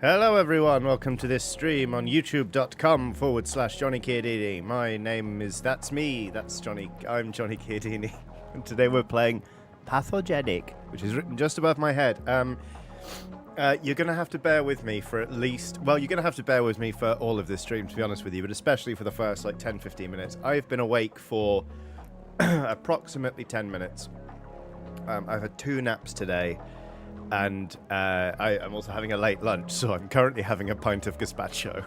Hello everyone, welcome to this stream on youtube.com/JohnnyKiodini. My name is, that's Johnny, I'm Johnny Chiodini. And today we're playing Pathogenic, which is written just above my head. You're going to have to bear with me for at least, well, you're going to have to bear with me for all of this stream, to be honest with you, but especially for the first like 10-15 minutes. I've been awake for approximately 10 minutes. I've had 2 naps today. And I'm also having a late lunch, so I'm currently having a pint of gazpacho.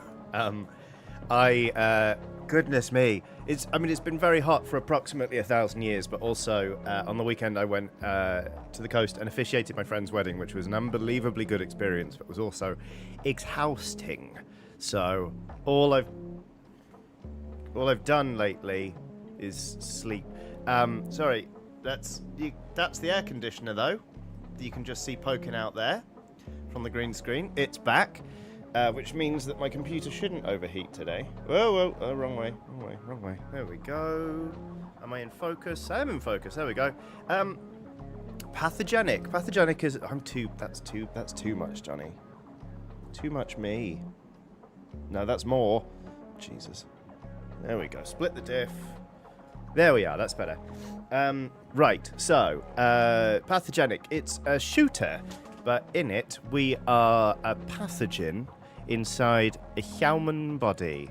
Goodness me, it's been very hot for approximately 1,000 years, but also on the weekend I went to the coast and officiated my friend's wedding, which was an unbelievably good experience, but was also exhausting. So all I've done lately is sleep. Sorry, that's the air conditioner though. You can just see poking out there from the green screen. It's back, which means that my computer shouldn't overheat today. Whoa, wrong way. There we go. Am I in focus? I am in focus. There we go. Pathogenic. Pathogenic is. That's too much, Johnny. Too much me. No, that's more. Jesus. There we go. Split the diff. There we are, that's better. Right, so, Pathogenic, it's a shooter, but in it, we are a pathogen inside a human body.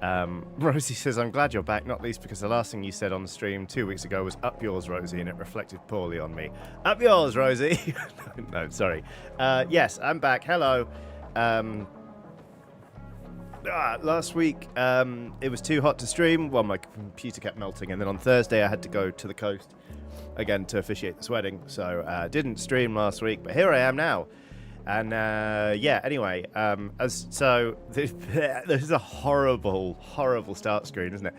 Rosie says, I'm glad you're back, not least because the last thing you said on the stream 2 weeks ago was, up yours, Rosie, and it reflected poorly on me. Up yours, Rosie! No, sorry. Yes, I'm back, hello. Last week, it was too hot to stream. Well, my computer kept melting, and then on Thursday I had to go to the coast again to officiate this wedding, so didn't stream last week, but here I am now. And yeah, anyway, this is a horrible start screen, isn't it?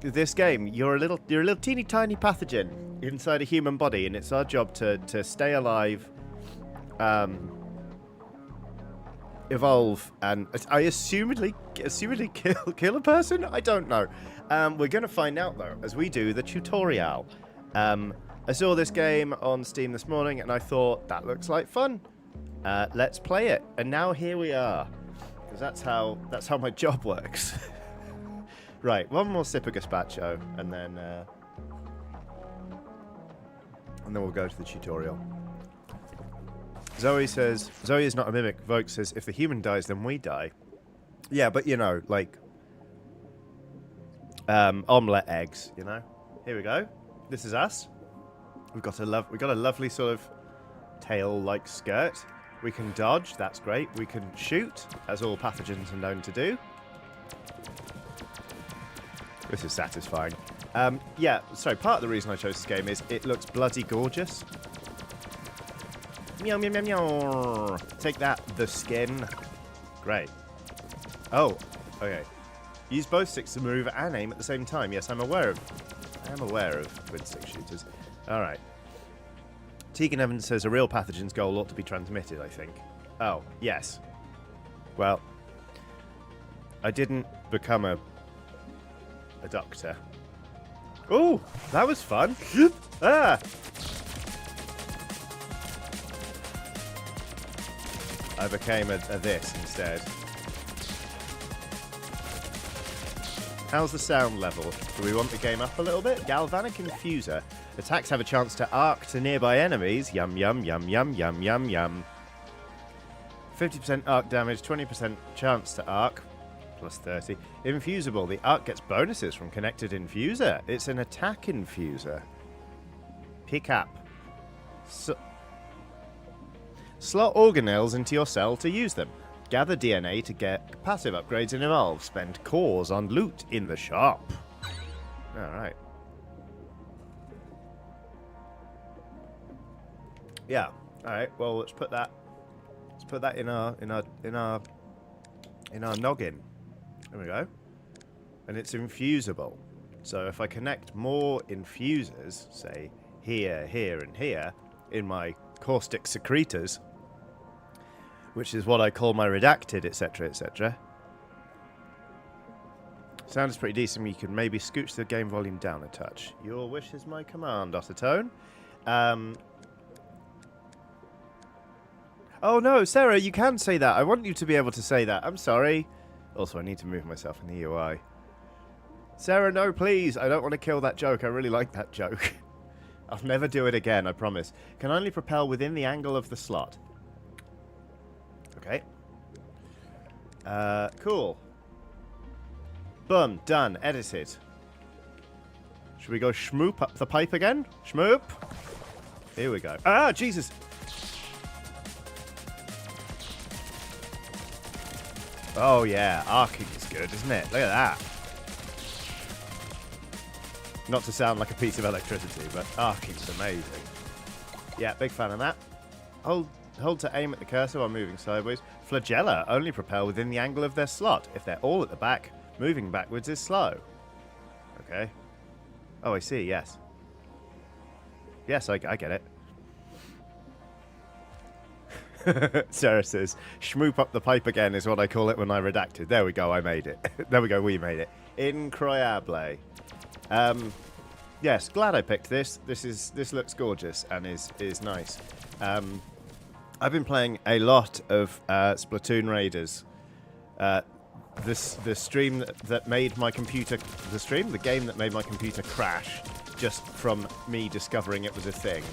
This game, you're a little teeny tiny pathogen inside a human body, and it's our job to stay alive, evolve, and I assumedly kill a person? I don't know. We're going to find out, though, as we do the tutorial. I saw this game on Steam this morning, and I thought, that looks like fun. Let's play it. And now here we are. Because that's how my job works. Right, one more sip of gazpacho, and then we'll go to the tutorial. Zoe says, Zoe is not a mimic. Vogue says, if the human dies, then we die. Yeah, but, you know, like, omelette eggs, you know? Here we go. This is us. We've got a lovely sort of tail-like skirt. We can dodge, that's great. We can shoot, as all pathogens are known to do. This is satisfying. Yeah, sorry, part of the reason I chose this game is it looks bloody gorgeous. Meow, meow, meow, meow. Take that, the skin. Great. Oh, okay. Use both sticks to move and aim at the same time. Yes, I'm aware of twin-stick shooters. All right. Tegan Evans says a real pathogen's goal ought to be transmitted, I think. Oh, yes. Well, I didn't become a doctor. Oh, that was fun. Ah! I became a this instead. How's the sound level? Do we want the game up a little bit? Galvanic Infuser. Attacks have a chance to arc to nearby enemies. Yum, yum, yum, yum, yum, yum, yum. 50% arc damage, 20% chance to arc. Plus 30. Infusible. The arc gets bonuses from connected infuser. It's an attack infuser. Pick up. Slot organelles into your cell to use them. Gather DNA to get passive upgrades and evolve. Spend cores on loot in the shop. Alright. Yeah. Alright, well let's put that in our noggin. There we go. and it's infusable. So if I connect more infusers, say here, here, and here, in my caustic secretors, which is what I call my redacted, etc., etc. Sounds pretty decent. You can maybe scooch the game volume down a touch. Your wish is my command, Ottertone. Oh no, Sarah, you can say that. I want you to be able to say that. I'm sorry. Also, I need to move myself in the UI. Sarah, no, please. I don't want to kill that joke. I really like that joke. I'll never do it again, I promise. Can only propel within the angle of the slot. Okay. Cool. Boom, done, edited. Should we go schmoop up the pipe again? Schmoop. Here we go. Ah, Jesus. Oh yeah, arcing is good, isn't it? Look at that. Not to sound like a piece of electricity, but arcing's amazing. Yeah, big fan of that. Hold to aim at the cursor while moving sideways. Flagella only propel within the angle of their slot. If they're all at the back, moving backwards is slow. Okay. Oh, I see, yes. Yes, I get it. Sarah says, schmoop up the pipe again is what I call it when I redacted. There we go, I made it. There we go, we made it. Incroyable. Yes, glad I picked this. This looks gorgeous and is nice. I've been playing a lot of Splatoon Raiders. The stream that made my computer... the game that made my computer crash just from me discovering it was a thing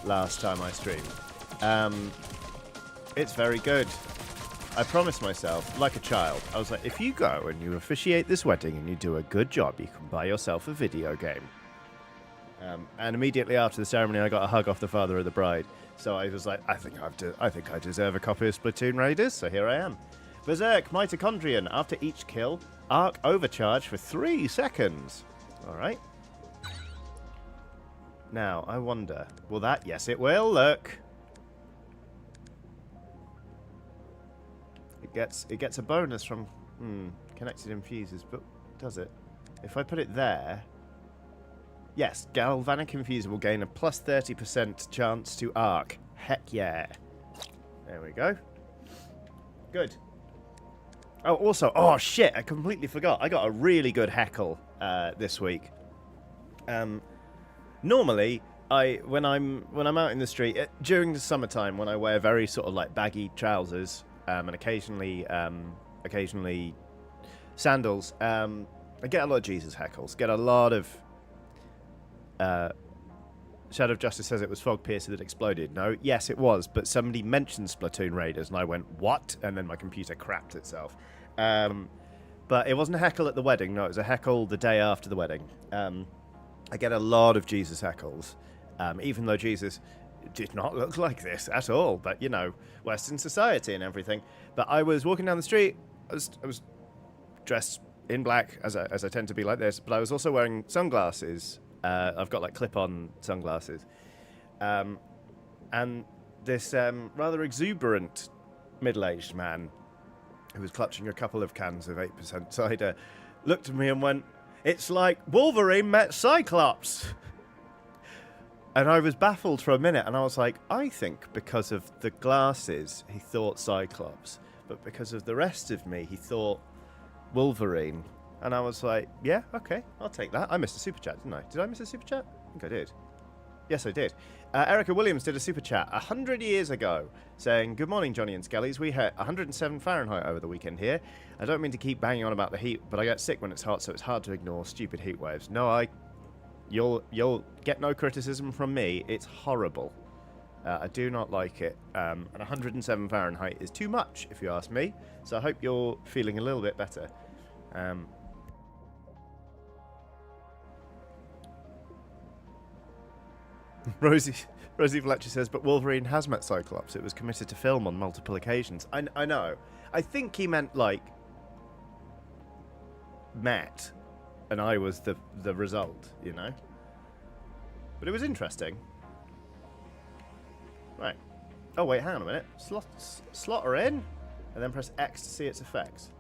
last time I streamed. It's very good. I promised myself, like a child, I was like, if you go and you officiate this wedding and you do a good job, you can buy yourself a video game. And immediately after the ceremony, I got a hug off the father of the bride. So I was like, I think I deserve a copy of Splatoon Raiders, so here I am. Berserk, Mitochondrian. After each kill, arc overcharge for 3 seconds. Alright. Now, I wonder, will that? Yes, it will, look. It gets a bonus from connected infusers, but does it? If I put it there... Yes, Galvanic Infuser will gain a plus 30% chance to arc. Heck yeah. There we go. Good. Oh, also, oh shit, I completely forgot. I got a really good heckle this week. Normally, when I'm out in the street during the summertime, when I wear very sort of like baggy trousers and occasionally sandals, I get a lot of Jesus heckles. Get a lot of Shadow of Justice says it was Fog Piercer that exploded. No, yes, it was, but somebody mentioned Splatoon Raiders, and I went, what? And then my computer crapped itself. But it wasn't a heckle at the wedding. No, it was a heckle the day after the wedding. I get a lot of Jesus heckles, even though Jesus did not look like this at all. But, you know, Western society and everything. But I was walking down the street. I was dressed in black, as I tend to be like this, but I was also wearing sunglasses. I've got like clip-on sunglasses, and this rather exuberant middle-aged man who was clutching a couple of cans of 8% cider looked at me and went, "It's like Wolverine met Cyclops." And I was baffled for a minute, and I was like, I think because of the glasses he thought Cyclops, but because of the rest of me he thought Wolverine. And I was like, yeah, okay, I'll take that. I missed a super chat, didn't I? Did I miss a super chat? I think I did. Yes, I did. Erica Williams did a super chat 100 years ago saying, good morning, Johnny and Skellies. We hit 107 Fahrenheit over the weekend here. I don't mean to keep banging on about the heat, but I get sick when it's hot, so it's hard to ignore stupid heat waves. No, you'll get no criticism from me. It's horrible. I do not like it. And 107 Fahrenheit is too much, if you ask me. So I hope you're feeling a little bit better. Rosie Fletcher says, but Wolverine has met Cyclops. It was committed to film on multiple occasions. I know. I think he meant, like, met, and I was the result, you know? But it was interesting. Right. Oh, wait, hang on a minute. Slot her in, and then press X to see its effects.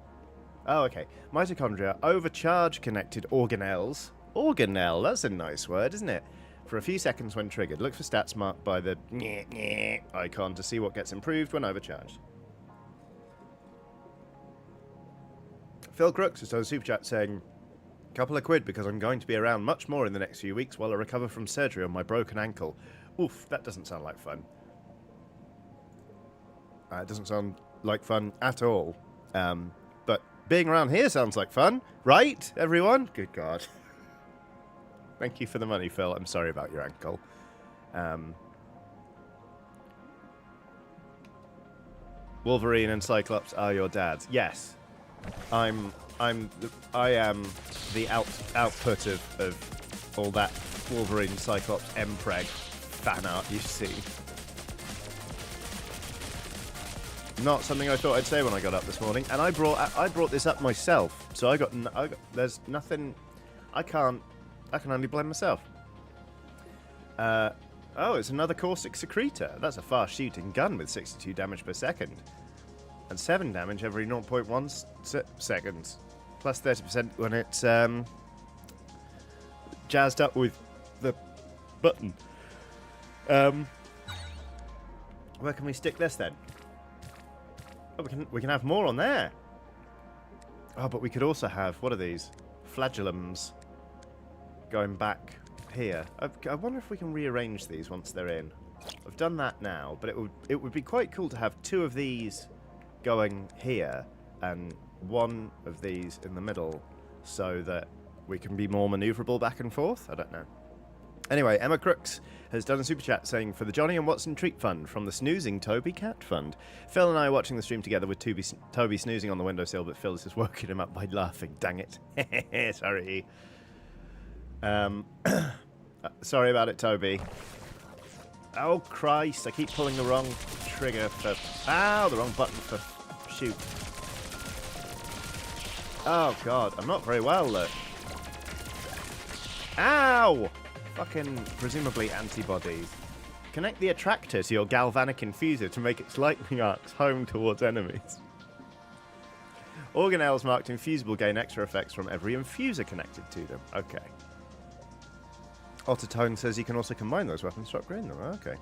Oh, okay. Mitochondria overcharge connected organelles. Organelle, that's a nice word, isn't it? For a few seconds when triggered. Look for stats marked by the icon to see what gets improved when overcharged. Phil Crooks has done a super chat saying, couple of quid because I'm going to be around much more in the next few weeks while I recover from surgery on my broken ankle. Oof, that doesn't sound like fun. It doesn't sound like fun at all. But being around here sounds like fun, right, everyone? Good God. Thank you for the money, Phil. I'm sorry about your ankle. Wolverine and Cyclops are your dads. Yes. I am the output of all that Wolverine, Cyclops, Mpreg fan art you see. Not something I thought I'd say when I got up this morning, and I brought this up myself. So there's nothing. I can only blame myself. Oh, it's another caustic secretor. That's a fast shooting gun with 62 damage per second. And 7 damage every 0.1 seconds. Plus 30% when it's jazzed up with the button. Where can we stick this then? Oh, we can have more on there. Oh, but we could also have, what are these? Flagellums going back here. I wonder if we can rearrange these once they're in. I've done that now, but it would be quite cool to have 2 of these going here and 1 of these in the middle so that we can be more maneuverable back and forth. I don't know. Anyway, Emma Crooks has done a super chat saying, for the Johnny and Watson Treat Fund from the Snoozing Toby Cat Fund. Phil and I are watching the stream together with Toby snoozing on the windowsill, but Phil has just woken him up by laughing. Dang it. Sorry. Sorry about it, Toby. Oh, Christ. I keep pulling the wrong trigger for... Ow, the wrong button for shoot. Oh, God. I'm not very well, look. Ow! Fucking, presumably, antibodies. Connect the attractor to your galvanic infuser to make its lightning arcs home towards enemies. Organelles marked infusible gain extra effects from every infuser connected to them. Okay. Ottertone says you can also combine those weapons to upgrade them. Okay.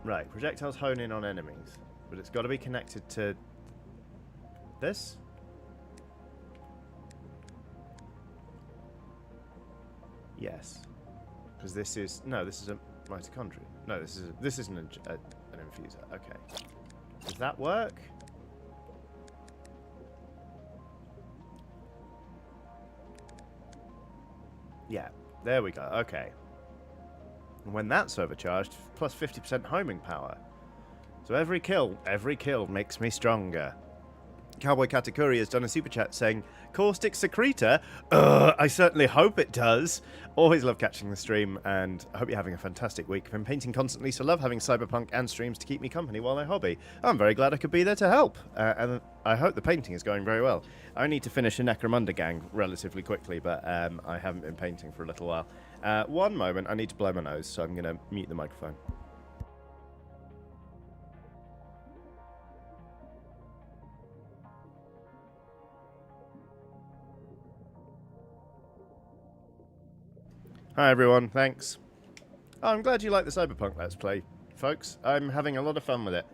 Right, projectiles hone in on enemies. But it's got to be connected to... this? Yes. Because this is... no, this is a mitochondria. No, this isn't an infuser. Okay. Does that work? Yeah. There we go, okay. And when that's overcharged, plus 50% homing power. So every kill makes me stronger. Cowboy Katakuri has done a super chat saying, caustic secretor? I certainly hope it does. Always love catching the stream, and I hope you're having a fantastic week. I've been painting constantly, so love having Cyberpunk and streams to keep me company while I hobby. I'm very glad I could be there to help, and I hope the painting is going very well. I need to finish a Necromunda gang relatively quickly, but I haven't been painting for a little while. One moment, I need to blow my nose, so I'm going to mute the microphone. Hi everyone, thanks. Oh, I'm glad you like the Cyberpunk Let's Play, folks. I'm having a lot of fun with it.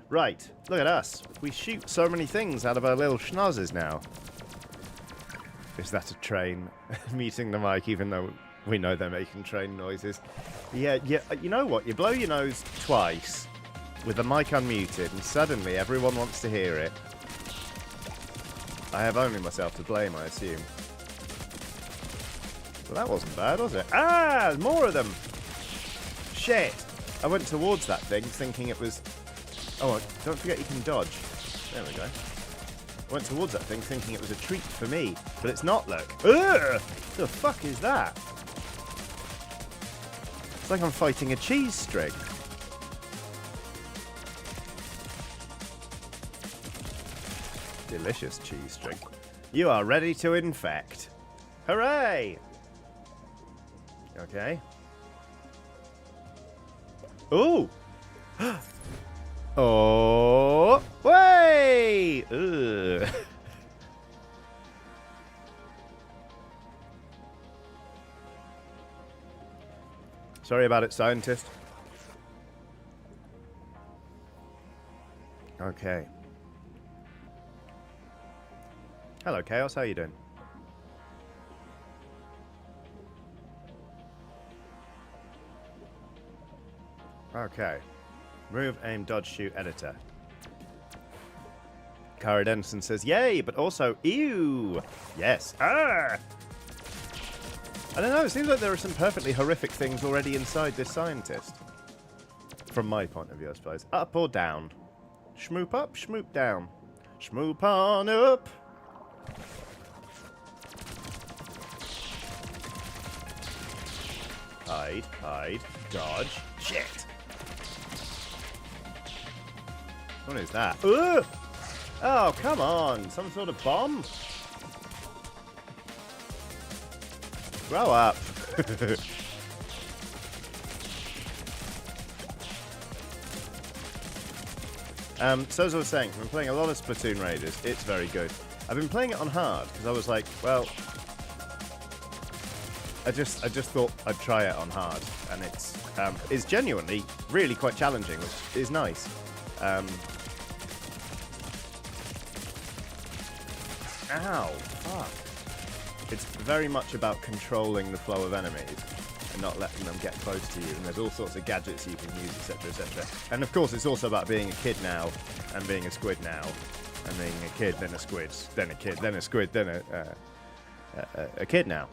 Right, look at us. We shoot so many things out of our little schnozzes now. Is that a train? Muting the mic even though we know they're making train noises. Yeah, you know what? You blow your nose twice with the mic unmuted and suddenly everyone wants to hear it. I have only myself to blame, I assume. Well, that wasn't bad, was it? Ah, more of them! Shit! I went towards that thing thinking it was... oh, don't forget you can dodge. There we go. I went towards that thing thinking it was a treat for me, but it's not, look. Ugh! The fuck is that? It's like I'm fighting a cheese string. Delicious cheese string. You are ready to infect. Hooray! Okay. Ooh! Oh! Way! Ugh. Sorry about it, scientist. Okay. Hello, Chaos. How you doing? Okay. Move, aim, dodge, shoot, editor. Cara Denison says, yay, but also, ew. Yes. Ah! I don't know, it seems like there are some perfectly horrific things already inside this scientist. From my point of view, I suppose. Up or down? Schmoop up, schmoop down. Schmoop on up. Hide, hide, dodge. Shit. What is that? Ugh! Oh, come on. Some sort of bomb? Grow up. So as I was saying, I've been playing a lot of Splatoon Raiders. It's very good. I've been playing it on hard because I was like, well, I just thought I'd try it on hard, and it's genuinely really quite challenging, which is nice. Ow, fuck. It's very much about controlling the flow of enemies and not letting them get close to you, and there's all sorts of gadgets you can use, etc, etc. And of course it's also about being a kid now, and being a squid now, and being a kid, then a squid, then a kid, then a squid, then a kid now.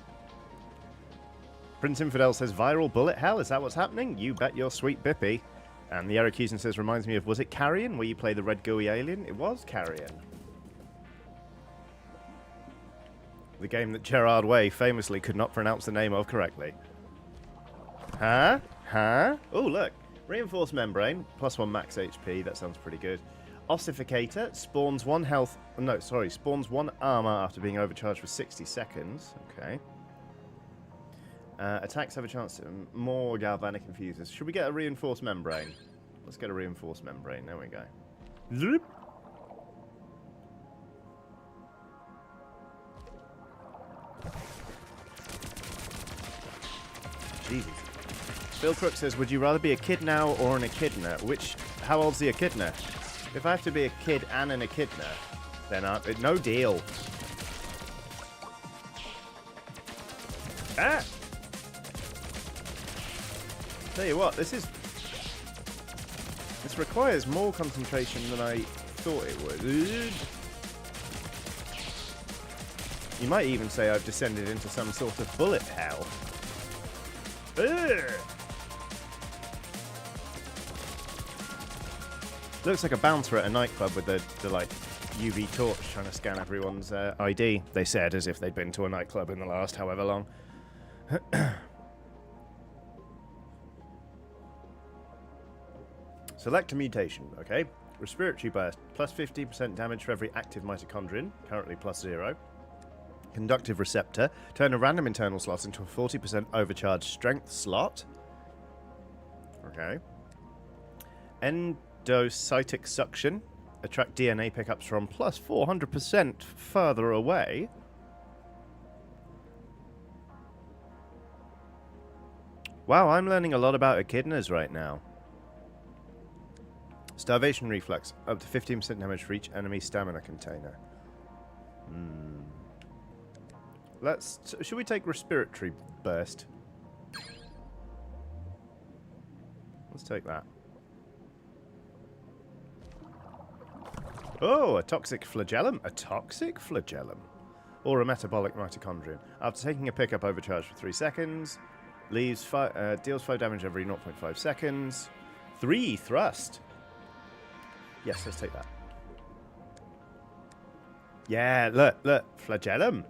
Prince Infidel says, viral bullet hell, is that what's happening? You bet your sweet bippy. And the Aerocution says, reminds me of, was it Carrion, where you play the red gooey alien? It was Carrion. The game that Gerard Way famously could not pronounce the name of correctly. Huh? Huh? Oh, look. Reinforced membrane, +1 max HP. That sounds pretty good. Ossificator, spawns 1 health... No, sorry. Spawns 1 armor after being overcharged for 60 seconds. Okay. Attacks have a chance to... More galvanic infusers. Should we get a reinforced membrane? Let's get a reinforced membrane. There we go. Zoop. Jesus. Bill Crook says, would you rather be a kid now or an echidna? How old's the echidna? If I have to be a kid and an echidna, then no deal. Ah! Tell you what, this requires more concentration than I thought it would. You might even say I've descended into some sort of bullet hell. Ugh. Looks like a bouncer at a nightclub with the like UV torch trying to scan everyone's ID. They said as if they'd been to a nightclub in the last however long. Select a mutation, okay? Respiratory burst, plus 15% damage for every active mitochondrion, currently +0. Conductive receptor, turn a random internal slot into a 40% overcharged strength slot. Okay. Endocytic suction, attract DNA pickups from plus 400% further away. Wow, I'm learning a lot about echidnas right now. Starvation reflex, up to 15% damage for each enemy stamina container. Should we take respiratory burst? Let's take that. Oh, a toxic flagellum. A toxic flagellum. Or a metabolic mitochondrion. After taking a pickup overcharge for 3 seconds, deals 5 damage every 0.5 seconds. 3 thrust. Yes, let's take that. Yeah, look. Flagellum.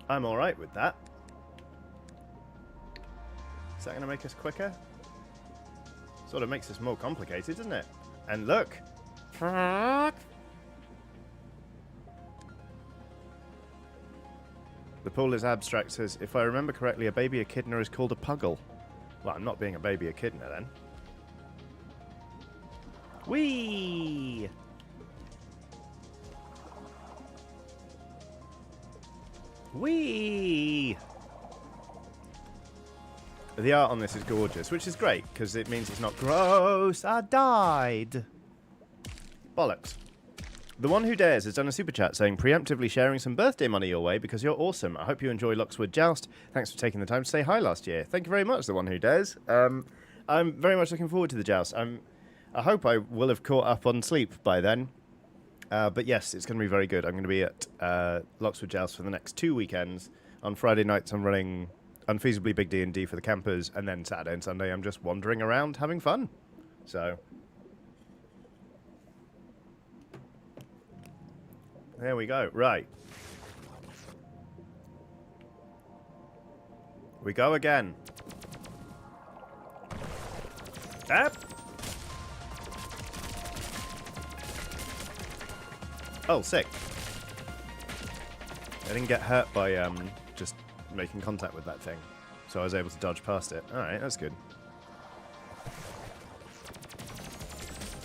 I'm alright with that. Is that going to make us quicker? Sort of makes us more complicated, doesn't it? And look! The pool is abstract, says, if I remember correctly, a baby echidna is called a puggle. Well, I'm not being a baby echidna then. Whee! Whee! But the art on this is gorgeous, which is great, because it means it's not gross. I died. Bollocks. The One Who Dares has done a super chat saying, preemptively sharing some birthday money your way because you're awesome. I hope you enjoy Lockswood Joust. Thanks for taking the time to say hi last year. Thank you very much, The One Who Dares. I'm very much looking forward to the Joust. I hope I will have caught up on sleep by then. But yes, it's going to be very good. I'm going to be at Lockswood Joust for the next 2 weekends. On Friday nights, I'm running Unfeasibly Big D&D for the campers, and then Saturday and Sunday, I'm just wandering around having fun. So... there we go. Right. We go again. Up. Oh, sick. I didn't get hurt by just making contact with that thing, so I was able to dodge past it. All right, that's good.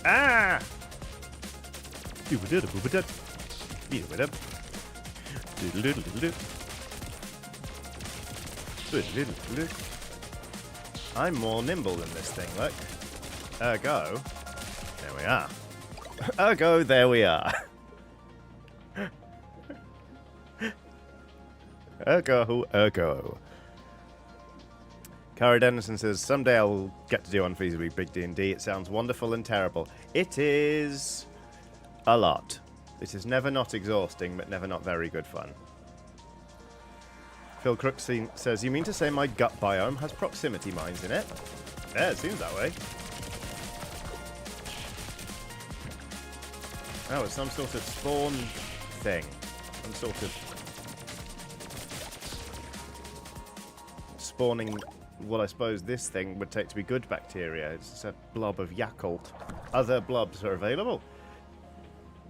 Ah! I'm more nimble than this thing, look. Ergo, there we are. Ergo, there we are. Ergo. Cara Dennison says, someday I'll get to do Unfeasibly Big D&D. It sounds wonderful and terrible. It is a lot. It is never not exhausting, but never not very good fun. Phil Crooks says, you mean to say my gut biome has proximity mines in it? Yeah, it seems that way. Oh, it's some sort of spawn thing. Some sort of spawning what I suppose this thing would take to be good bacteria. It's a blob of Yakult. Other blobs are available.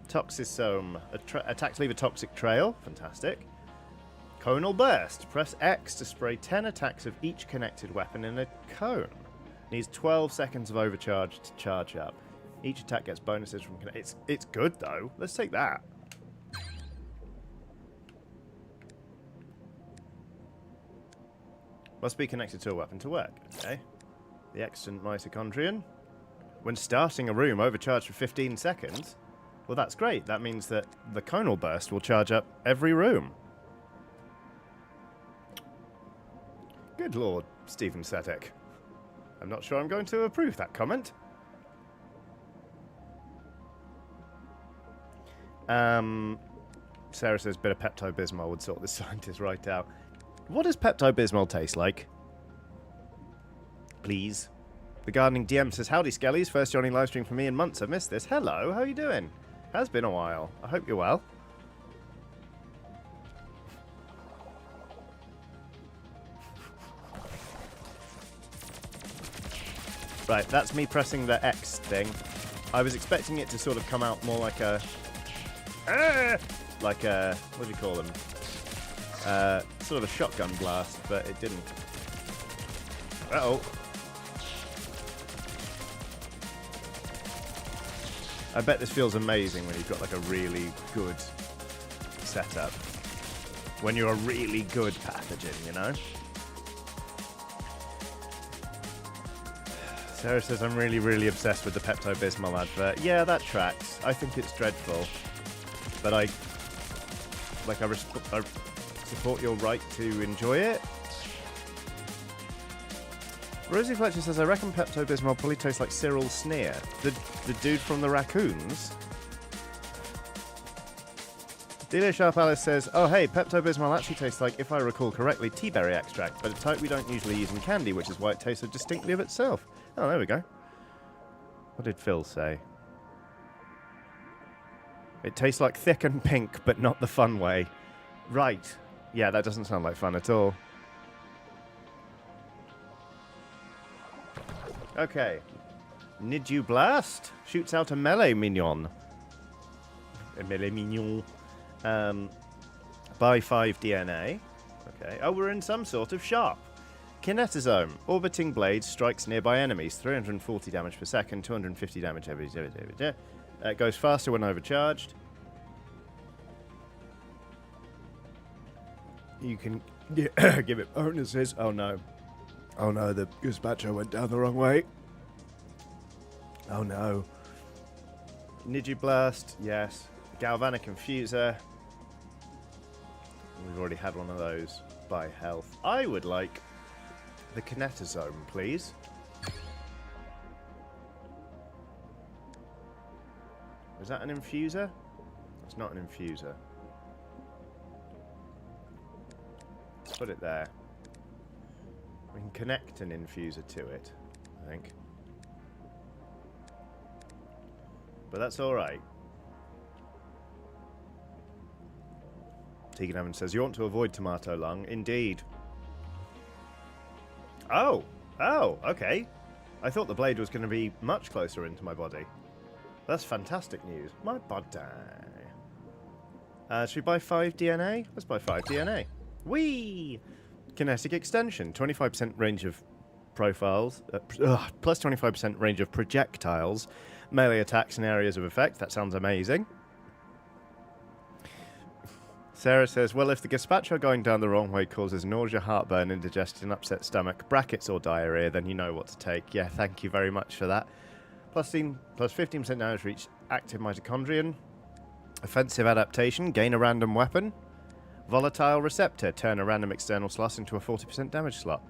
Toxisome. Attack to leave a toxic trail. Fantastic. Conal Burst. Press X to spray 10 attacks of each connected weapon in a cone. Needs 12 seconds of overcharge to charge up. Each attack gets bonuses from... It's good, though. Let's take that. Must be connected to a weapon to work. Okay. The Extant Mitochondrion. When starting a room overcharged for 15 seconds... well, that's great. That means that the Conal Burst will charge up every room. Good lord, Stephen Setek. I'm not sure I'm going to approve that comment. Sarah says, bit of Pepto-Bismol would sort this scientist right out. What does Pepto-Bismol taste like? Please. The Gardening DM says, howdy, Skellies. First Johnny livestream for me in months. I've missed this. Hello, how are you doing? Has been a while. I hope you're well. Right, that's me pressing the X thing. I was expecting it to sort of come out more like a... like a... what do you call them? Sort of a shotgun blast, but it didn't. Uh-oh. I bet this feels amazing when you've got like a really good setup. When you're a really good pathogen, you know? Sarah says, I'm really, really obsessed with the Pepto-Bismol advert. Yeah, that tracks. I think it's dreadful. But I support your right to enjoy it. Rosie Fletcher says, I reckon Pepto-Bismol probably tastes like Cyril Sneer. The dude from the Raccoons. Delia Sharp Alice says, oh hey, Pepto-Bismol actually tastes like, if I recall correctly, tea berry extract, but a type we don't usually use in candy, which is why it tastes so distinctly of itself. Oh, there we go. What did Phil say? It tastes like thick and pink, but not the fun way. Right. Yeah, that doesn't sound like fun at all. Okay. Nidu Blast shoots out a melee mignon. A melee mignon. By 5 DNA. Okay. Oh, we're in some sort of sharp. Kinetosome. Orbiting blade strikes nearby enemies. 340 damage per second. 250 damage every... It goes faster when overcharged. You can give it bonuses. Oh no. Oh no, the gazpacho went down the wrong way. Oh no. Nigiblast, yes. Galvanic Infuser. We've already had one of those by health. I would like the Kinetosome, please. Is that an infuser? It's not an infuser. Put it there. We can connect an infuser to it, I think. But that's alright. Tegan Evans says, you want to avoid tomato lung? Indeed. Oh! Oh, okay. I thought the blade was going to be much closer into my body. That's fantastic news. My body. Should we buy 5 DNA? Let's buy 5 DNA. Whee! Kinetic extension. 25% range of profiles. Plus 25% range of projectiles. Melee attacks in areas of effect. That sounds amazing. Sarah says, well, if the gazpacho going down the wrong way causes nausea, heartburn, indigestion, upset stomach, brackets or diarrhea, then you know what to take. Yeah, thank you very much for that. Plus 15% damage for each active mitochondrion. Offensive adaptation, gain a random weapon. Volatile receptor, turn a random external slot into a 40% damage slot.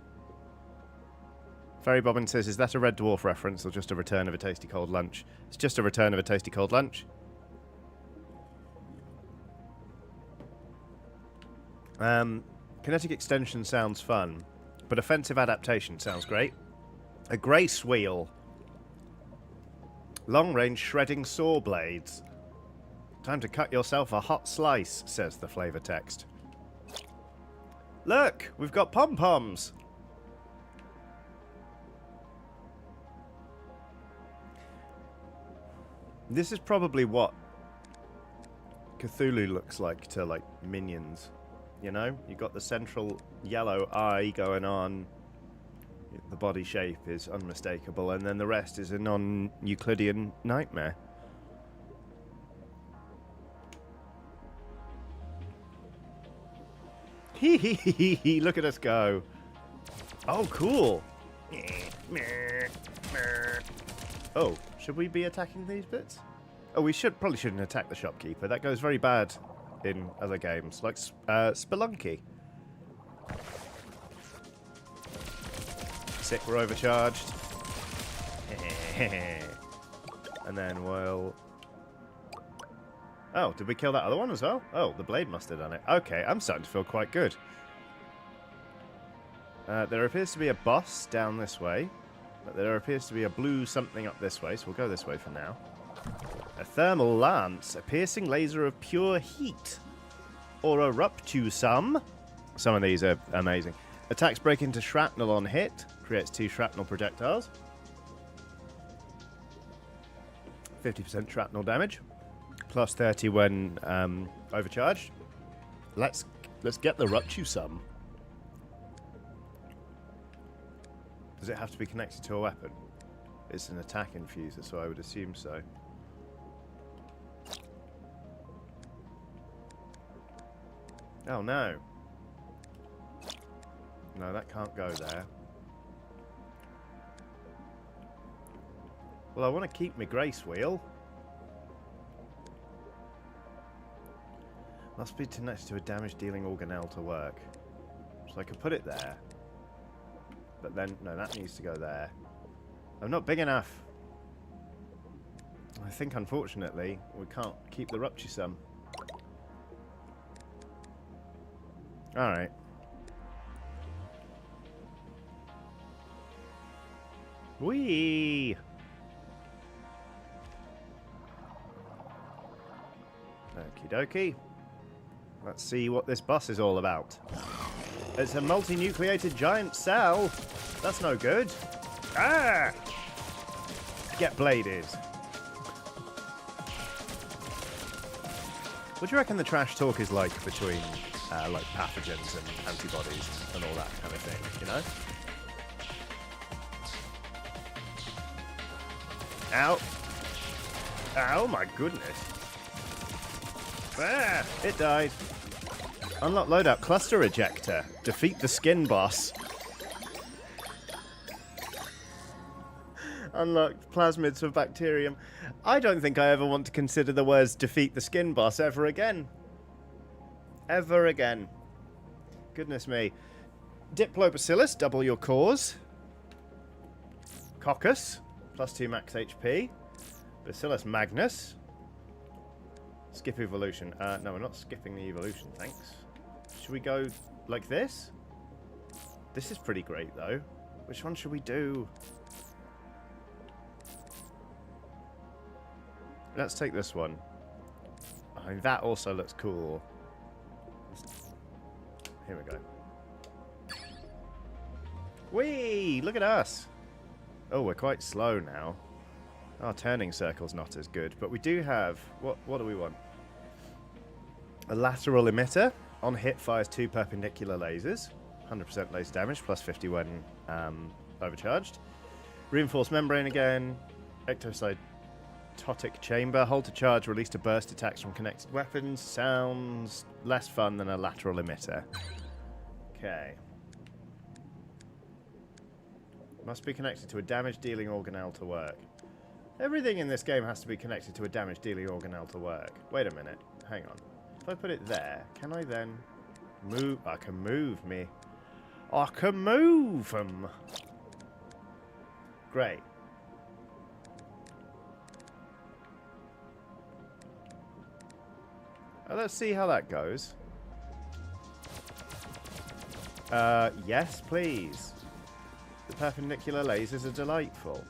Fairy Bobbin says, is that a Red Dwarf reference or just a return of a tasty cold lunch? It's just a return of a tasty cold lunch. Kinetic extension sounds fun, but offensive adaptation sounds great. A grace wheel. Long-range shredding saw blades. Time to cut yourself a hot slice, says the flavor text. Look, we've got pom-poms. This is probably what Cthulhu looks like to, like, minions. You know? You've got the central yellow eye going on. The body shape is unmistakable, and then the rest is a non-Euclidean nightmare. Hee hee hee hee, look at us go. Oh, cool. Oh, should we be attacking these bits? Oh, we probably shouldn't attack the shopkeeper. That goes very bad in other games, like Spelunky. Sick, we're overcharged. And then we'll... Oh, did we kill that other one as well? Oh, the blade must have done it. Okay, I'm starting to feel quite good. There appears to be a boss down this way. But there appears to be a blue something up this way, so we'll go this way for now. A thermal lance, a piercing laser of pure heat. Or a ruptusum. Some of these are amazing. Attacks break into shrapnel on hit. Creates 2 shrapnel projectiles. 50% shrapnel damage. Plus 30 when overcharged. Let's get the ruptusum. Does it have to be connected to a weapon? It's an attack infuser, so I would assume so. Oh no. No, that can't go there. Well, I want to keep my grace wheel. Must be connected to a damage-dealing organelle to work. So I could put it there. But then, no, that needs to go there. I'm not big enough. I think, unfortunately, we can't keep the ruptusum. Alright. Whee! Okie dokie. Let's see what this boss is all about. It's a multi-nucleated giant cell. That's no good. Ah! Get bladed. What do you reckon the trash talk is like between like pathogens and antibodies and all that kind of thing, you know? Ow. Ow, my goodness. Ah, it died. Unlock loadout cluster ejector. Defeat the skin boss. Unlocked plasmids for bacterium. I don't think I ever want to consider the words defeat the skin boss ever again. Ever again. Goodness me. Diplobacillus, double your cores. Coccus, +2 max HP. Bacillus magnus. Skip evolution. No, we're not skipping the evolution, thanks. Should we go like this? This is pretty great, though. Which one should we do? Let's take this one. I mean, that also looks cool. Here we go. Whee! Look at us! Oh, we're quite slow now. Our turning circle's not as good, but we do have... What do we want? A lateral emitter. On hit, fires 2 perpendicular lasers. 100% laser damage, +50 when overcharged. Reinforced membrane again. Ectocytotic chamber. Hold to charge, release to burst attacks from connected weapons. Sounds less fun than a lateral emitter. Okay. Must be connected to a damage-dealing organelle to work. Everything in this game has to be connected to a damage-dealing organelle to work. Wait a minute. Hang on. If I put it there, can I then move? I can move me. I can move them. Great. Let's see how that goes. Yes, please. The perpendicular lasers are delightful.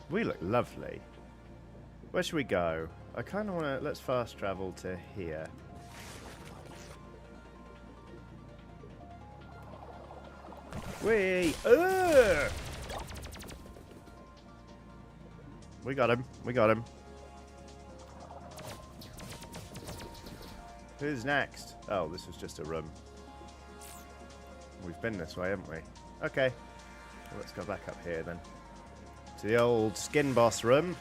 We look lovely. Where should we go? I kind of want to... Let's fast travel to here. Whee! Ugh! We got him. We got him. Who's next? Oh, this was just a room. We've been this way, haven't we? Okay. Well, let's go back up here then. To the old skin boss room.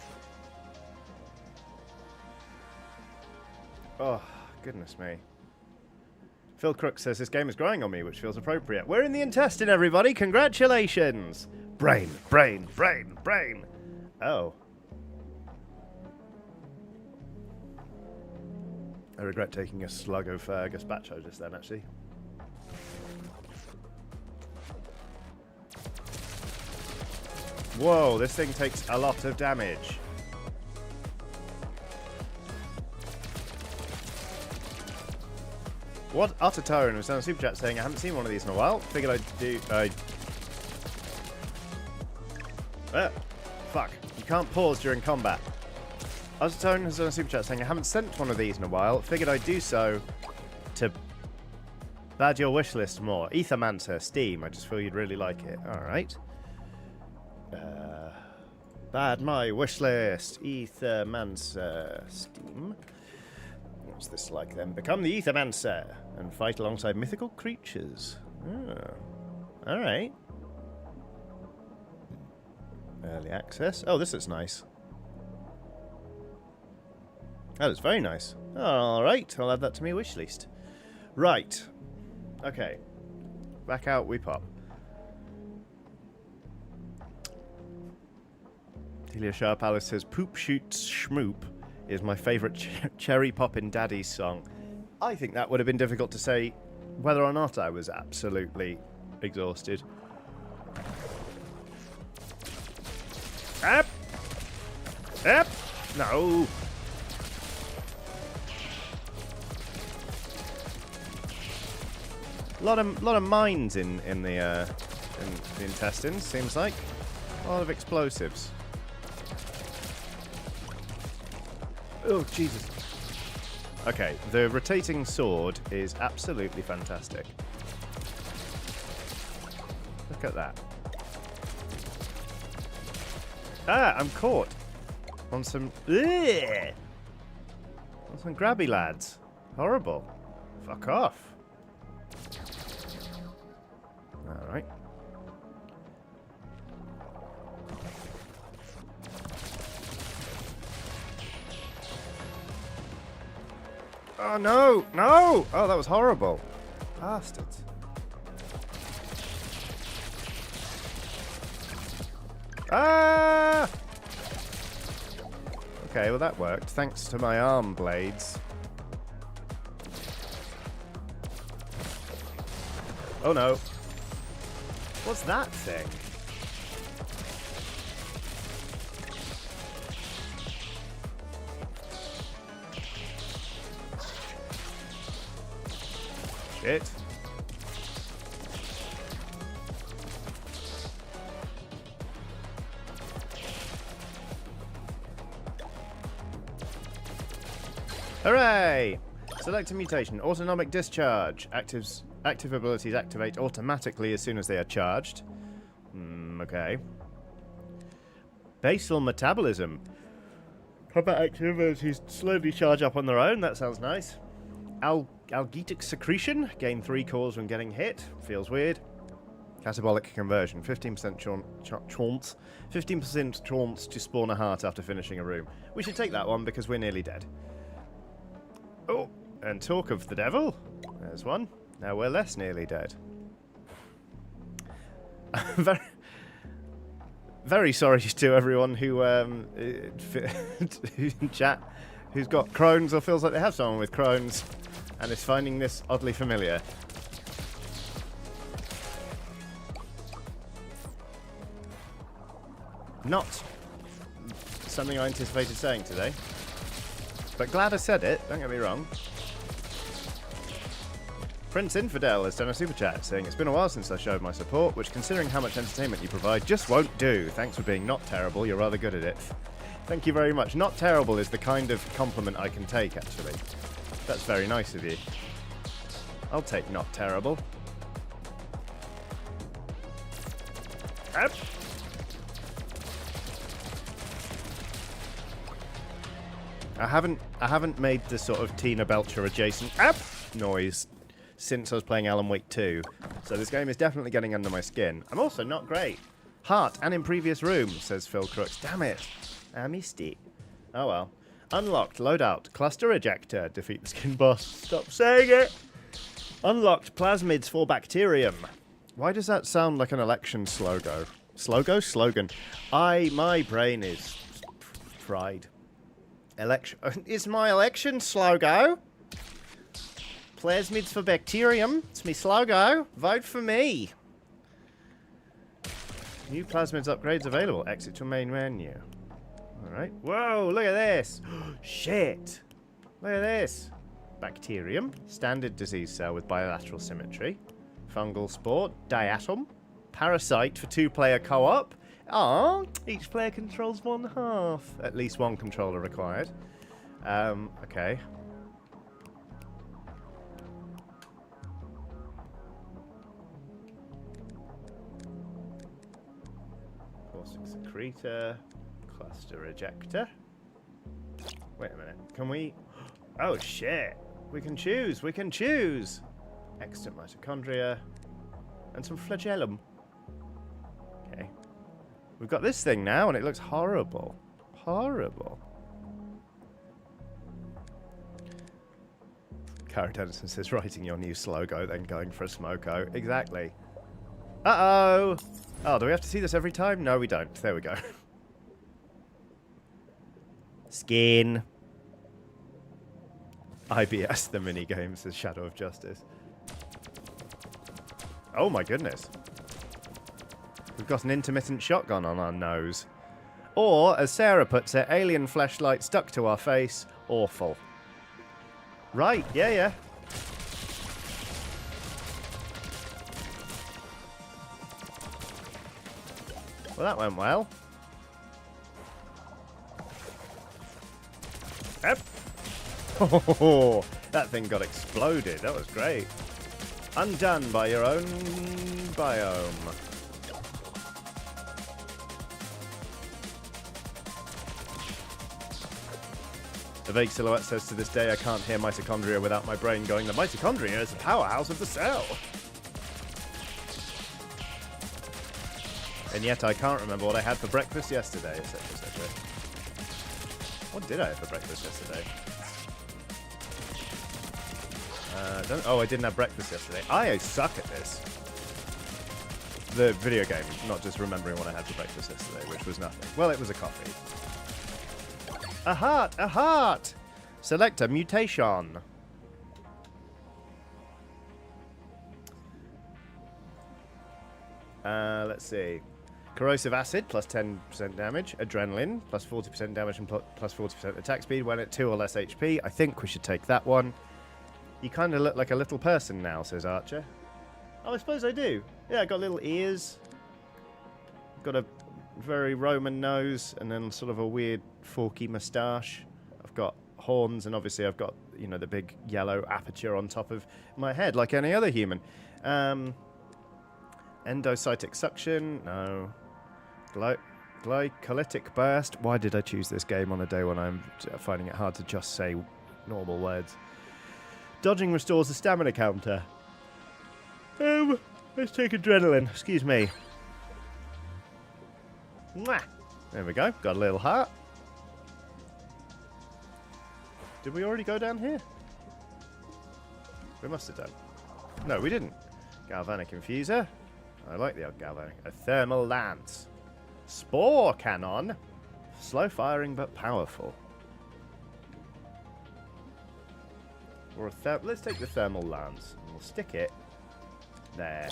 Oh, goodness me. Phil Crook says this game is growing on me, which feels appropriate. We're in the intestine, everybody! Congratulations! Brain, brain, brain, brain! Oh. I regret taking a slug of gazpacho just then, actually. Whoa, this thing takes a lot of damage. What? Utter Tone was on Super Chat saying, I haven't seen one of these in a while. Figured I'd do... fuck. You can't pause during combat. Utter Tone has on Super Chat saying, I haven't sent one of these in a while. Figured I'd do so to bad your wish list more. Ethermancer, Steam. I just feel you'd really like it. Alright. Bad my wish list. Ethermancer, Steam. What's this like then? Become the Ethermancer and fight alongside mythical creatures. Oh. Alright. Early access. Oh, this looks nice. That is very nice. Alright, I'll add that to my wish list. Right. Okay. Back out we pop. Delia Sharp Alice says, Poop Shoots Schmoop is my favourite Cherry Poppin' Daddy's song. I think that would have been difficult to say whether or not I was absolutely exhausted. Up! Up! No! Lot of mines in the intestines, seems like. A lot of explosives. Oh, Jesus. Okay, the rotating sword is absolutely fantastic. Look at that. Ah, I'm caught on some... Ugh! On some grabby lads. Horrible. Fuck off. Alright. Oh, no! No! Oh, that was horrible. Bastards. Ah! Okay, well that worked, thanks to my arm blades. Oh no. What's that thing? Shit. Hooray! Select a mutation. Autonomic discharge. Active abilities activate automatically as soon as they are charged. Okay. Basal metabolism. Combat active abilities slowly charge up on their own. That sounds nice. Algetic secretion. Gain 3 cores when getting hit. Feels weird. Catabolic conversion. 15% chance. 15% chance to spawn a heart after finishing a room. We should take that one because we're nearly dead. Oh, and talk of the devil. There's one. Now we're less nearly dead. Very sorry to everyone who in chat who's got Crohn's or feels like they have someone with Crohn's and is finding this oddly familiar. Not something I anticipated saying today. But glad I said it, don't get me wrong. Prince Infidel has done a super chat saying, it's been a while since I showed my support, which considering how much entertainment you provide just won't do. Thanks for being not terrible, you're rather good at it. Thank you very much. Not terrible is the kind of compliment I can take, actually. That's very nice of you. I'll take not terrible. Up. I haven't made the sort of Tina Belcher adjacent app noise since I was playing Alan Wake 2. So this game is definitely getting under my skin. I'm also not great. Heart and in previous room, says Phil Crooks. Damn it. I missed it. Oh well. Unlocked loadout. Cluster ejector. Defeat the skin boss. Stop saying it. Unlocked plasmids for bacterium. Why does that sound like an election slogan? Slogan. My brain is fried. It's my election slogan. Plasmids for bacterium. It's me slogan. Vote for me. New plasmids upgrades available. Exit to main menu. Alright. Whoa, look at this. Shit. Look at this. Bacterium. Standard disease cell with bilateral symmetry. Fungal spore. Diatom. Parasite for 2-player co-op. Ah, each player controls 1/2. At least one controller required. Okay. Caustic secretor. Cluster ejector. Wait a minute. Can we... Oh, shit. We can choose. We can choose. Extant mitochondria. And some flagellum. Okay. We've got this thing now, and it looks horrible. Horrible. Cara Dennison says, writing your new slogo, then going for a smoko. Exactly. Uh-oh! Oh, do we have to see this every time? No, we don't. There we go. Skin. IBS, the minigame, says Shadow of Justice. Oh my goodness. We've got an intermittent shotgun on our nose. Or, as Sarah puts it, alien fleshlight stuck to our face. Awful. Right, yeah. Well, that went well. Yep. Oh, that thing got exploded. That was great. Undone by your own biome. The vague silhouette says, to this day I can't hear mitochondria without my brain going, the mitochondria is the powerhouse of the cell. And yet I can't remember what I had for breakfast yesterday, etc, etc. What did I have for breakfast yesterday? Oh, I didn't have breakfast yesterday. I suck at this. The video game, not just remembering what I had for breakfast yesterday, which was nothing. Well, it was a coffee. A heart! A heart! Select a mutation. Let's see. Corrosive acid, plus 10% damage. Adrenaline, plus 40% damage and plus 40% attack speed when at 2 or less HP. I think we should take that one. You kind of look like a little person now, says Archer. Oh, I suppose I do. Yeah, I got little ears. Got a very Roman nose and then sort of a weird forky moustache. I've got horns and obviously I've got, you know, the big yellow aperture on top of my head like any other human. Endocytic suction, no. Glycolytic burst. Why did I choose this game on a day when I'm finding it hard to just say normal words? Dodging restores the stamina counter. Let's take adrenaline. Excuse me. Mwah. There we go. Got a little heart. Did we already go down here? We must have done. No, we didn't. Galvanic infuser. I like the old galvanic. A thermal lance. Spore cannon. Slow firing but powerful. Or let's take the thermal lance. And we'll stick it there.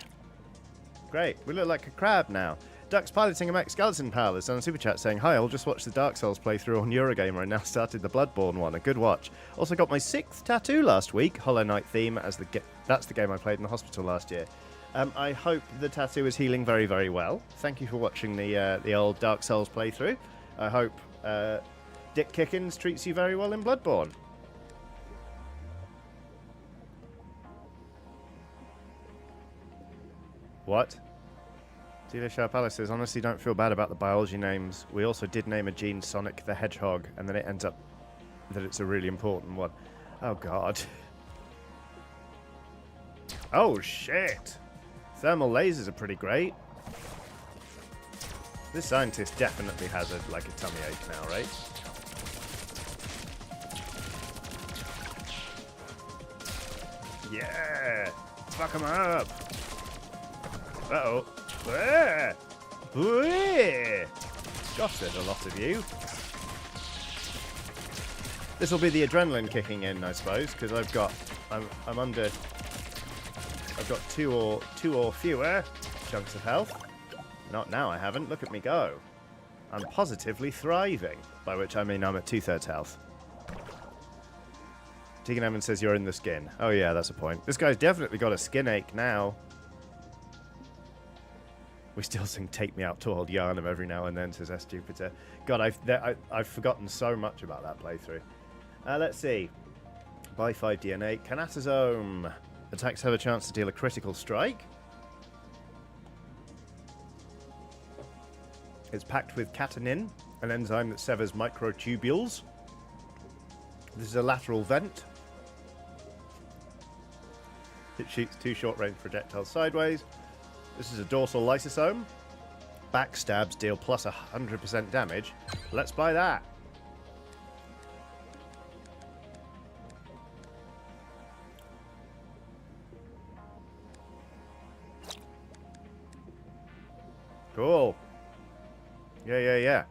Great. We look like a crab now. Duck's piloting a mech skeleton pal is on a super chat saying, "Hi, I'll just watch the Dark Souls playthrough on Eurogamer and now started the Bloodborne one. A good watch. Also got my 6th tattoo last week. Hollow Knight theme as that's the game I played in the hospital last year. I hope the tattoo is healing very, very well. Thank you for watching the old Dark Souls playthrough. I hope Dick Kickins treats you very well in Bloodborne." What? Tilo Shah Palace says, "Honestly, don't feel bad about the biology names. We also did name a gene Sonic the Hedgehog, and then it ends up that it's a really important one." Oh, God. Oh, shit. Thermal lasers are pretty great. This scientist definitely has a tummy ache now, right? Yeah! Fuck him up! Uh-oh. Gosh, there's a lot of you. This will be the adrenaline kicking in, I suppose, because I've got two or fewer chunks of health. Not now, I haven't. Look at me go. I'm positively thriving, by which I mean I'm at 2/3 health. Tegan Evans says you're in the skin. Oh yeah, that's a point. This guy's definitely got a skin ache now. We still sing "Take Me Out to Old Yarnum" every now and then, says S. Jupiter. God, I've forgotten so much about that playthrough. Let's see. Buy 5 DNA. Canatosome. Attacks have a chance to deal a critical strike. It's packed with catenin, an enzyme that severs microtubules. This is a lateral vent. It shoots 2 short-range projectiles sideways. This is a dorsal lysosome. Backstabs deal plus 100% damage. Let's buy that. Cool. Yeah.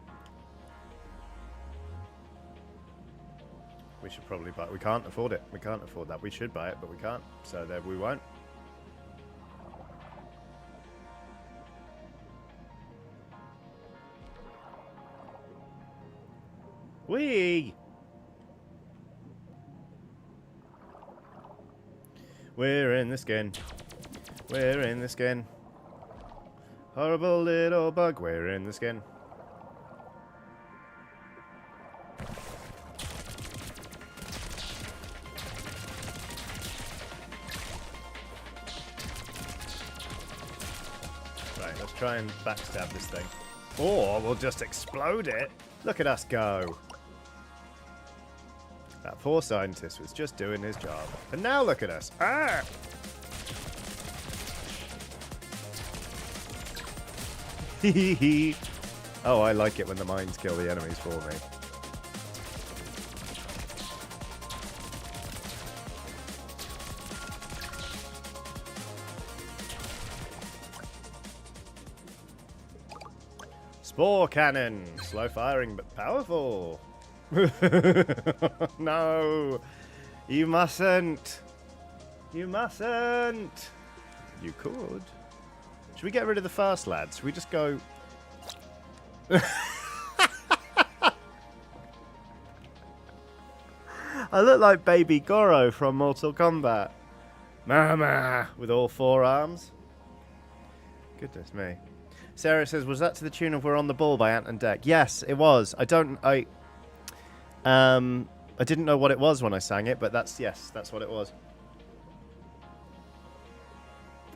We should probably buy it. We can't afford it. We can't afford that. We should buy it, but we can't. So there we won't. Whee! We're in the skin. We're in the skin. Horrible little bug, we're in the skin. Right, let's try and backstab this thing. Or we'll just explode it. Look at us go. That poor scientist was just doing his job. And now look at us. Ah! Oh, I like it when the mines kill the enemies for me. Spore cannon. Slow firing but powerful. No. You mustn't. You mustn't. You could. Should we get rid of the fast lads? Should we just go... I look like Baby Goro from Mortal Kombat. Mama! With all 4 arms. Goodness me. Sarah says, was that to the tune of We're on the Ball by Ant and Dec? Yes, it was. I didn't know what it was when I sang it, but that's what it was.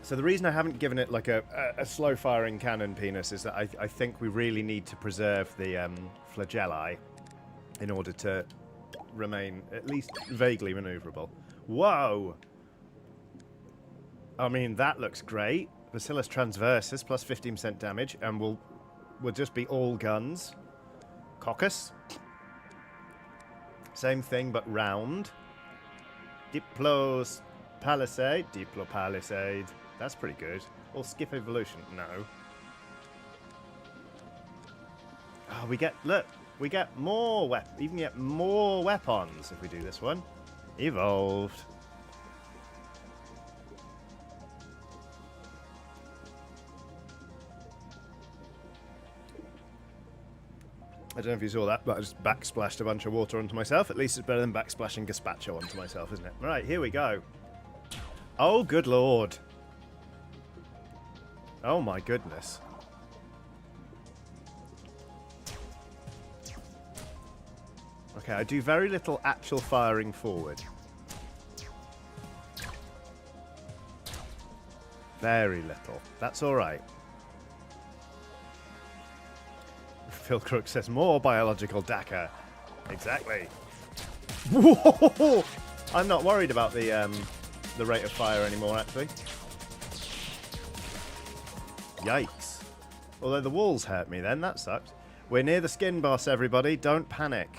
So the reason I haven't given it like a slow firing cannon penis is that I think we really need to preserve the flagelli in order to remain at least vaguely maneuverable. Whoa! I mean, that looks great. Bacillus transversus plus 15% damage, and will just be all guns. Coccus. Same thing, but round. Diplo Palisade. That's pretty good. Or skip evolution. No. Oh, we get more even get more weapons if we do this one. Evolved. I don't know if you saw that, but I just backsplashed a bunch of water onto myself. At least it's better than backsplashing gazpacho onto myself, isn't it? Right, here we go. Oh, good lord. Oh, my goodness. Okay, I do very little actual firing forward. Very little. That's all right. Phil Crook says more biological DACA. Exactly. Whoa! I'm not worried about the rate of fire anymore, actually. Yikes. Although the walls hurt me then, that sucked. We're near the skin boss, everybody. Don't panic.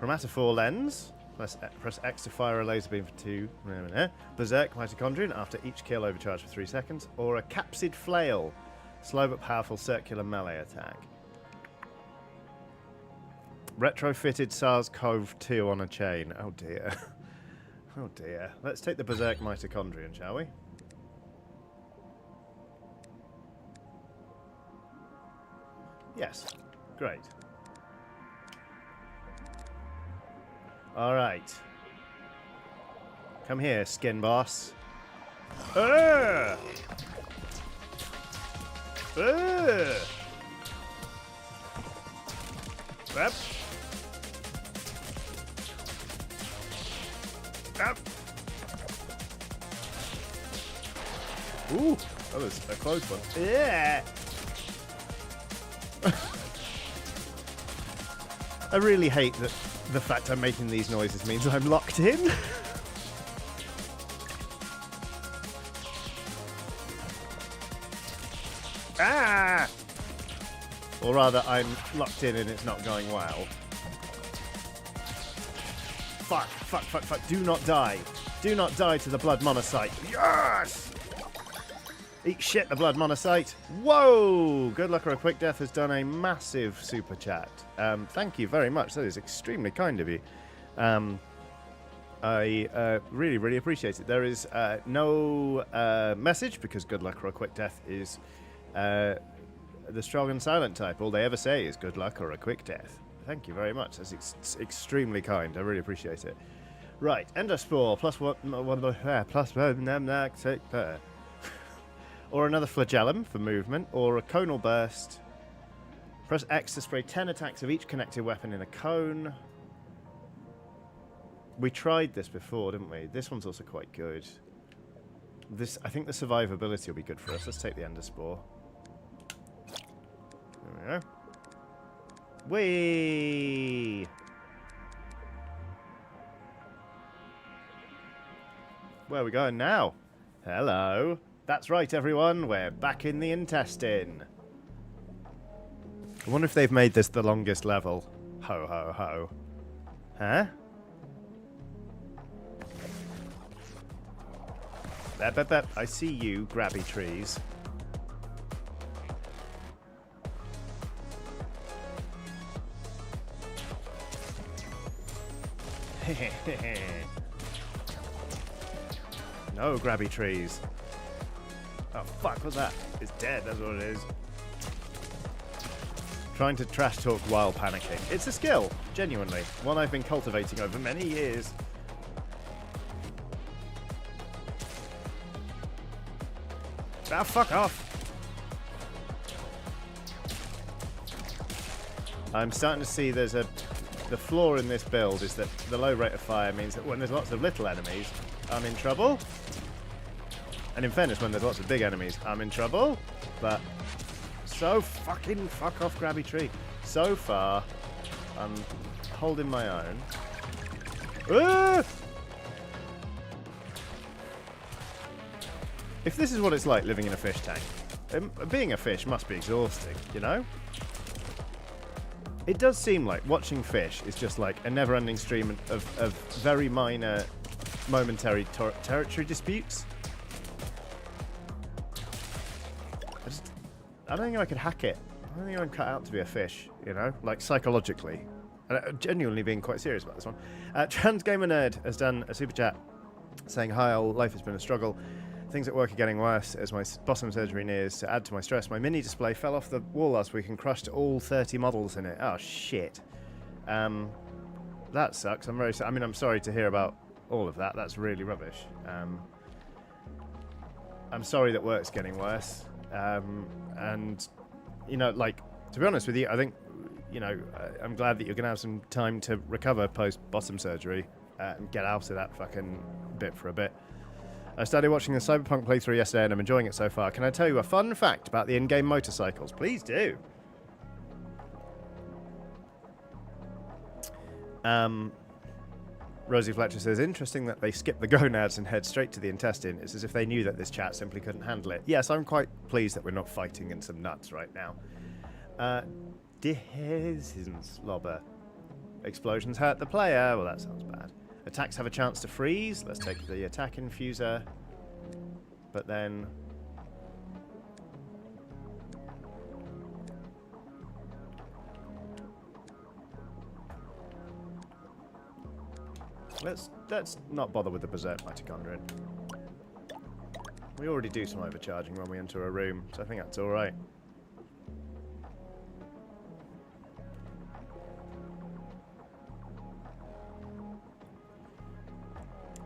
Chromatophore lens. Press X to fire a laser beam for 2. Berserk mitochondrion after each kill overcharge for 3 seconds. Or a capsid flail. Slow but powerful circular melee attack. Retrofitted SARS-CoV-2 on a chain. Oh dear. Oh dear. Let's take the Berserk mitochondrion, shall we? Yes. Great. Alright. Come here, skin boss. Grab. Grab. Ooh, that was a close one. Yeah. I really hate that the fact I'm making these noises means I'm locked in. Ah! Or rather, I'm locked in and it's not going well. Fuck, fuck, fuck, fuck. Do not die. Do not die to the blood monocyte. Yes! Eat shit, the blood monocyte. Whoa! Good Luck or a Quick Death has done a massive super chat. Thank you very much. That is extremely kind of you. I really, really appreciate it. There is no message because Good Luck or a Quick Death is the strong and silent type. All they ever say is good luck or a quick death. Thank you very much. That's extremely kind. I really appreciate it. Right, Endospore plus one plus or another flagellum for movement, or a conal burst. Press X to spray 10 attacks of each connected weapon in a cone. We tried this before, didn't we? This one's also quite good. I think the survivability will be good for us. Let's take the Endospore. There we go. Whee! Where are we going now? Hello. That's right, everyone. We're back in the intestine. I wonder if they've made this the longest level. Ho, ho, ho. Huh? Bep, bep, bep. I see you, grabby trees. No grabby trees. Oh fuck, what's that? It's dead, that's what it is. Trying to trash talk while panicking. It's a skill, genuinely. One I've been cultivating over many years. Ah, fuck off. I'm starting to see the flaw in this build is that the low rate of fire means that when there's lots of little enemies, I'm in trouble. And in fairness, when there's lots of big enemies, I'm in trouble. But so fucking fuck off, grabby tree. So far, I'm holding my own. Ah! If this is what it's like living in a fish tank, being a fish must be exhausting, you know? It does seem like watching fish is just like a never-ending stream of very minor, momentary territory disputes. I don't think I could hack it. I don't think I'm cut out to be a fish, you know? Like, psychologically. And I'm genuinely being quite serious about this one. Trans Gamer Nerd has done a super chat saying, hi, all, life has been a struggle. Things at work are getting worse as my bottom surgery nears. To add to my stress, my mini display fell off the wall last week and crushed all 30 models in it. Oh, shit. That sucks. I'm sorry to hear about all of that. That's really rubbish. I'm sorry that work's getting worse. And, you know, like, to be honest with you, I think, you know, I'm glad that you're going to have some time to recover post-bottom surgery and get out of that fucking bit for a bit. I started watching the Cyberpunk playthrough yesterday and I'm enjoying it so far. Can I tell you a fun fact about the in-game motorcycles? Please do. Rosie Fletcher says, interesting that they skip the gonads and head straight to the intestine. It's as if they knew that this chat simply couldn't handle it. Yes, I'm quite pleased that we're not fighting in some nuts right now. Slobber. Explosions hurt the player. Well, that sounds bad. Attacks have a chance to freeze. Let's take the attack infuser. But then... Let's not bother with the Berserk Mitochondrion. We already do some overcharging when we enter a room, so I think that's alright.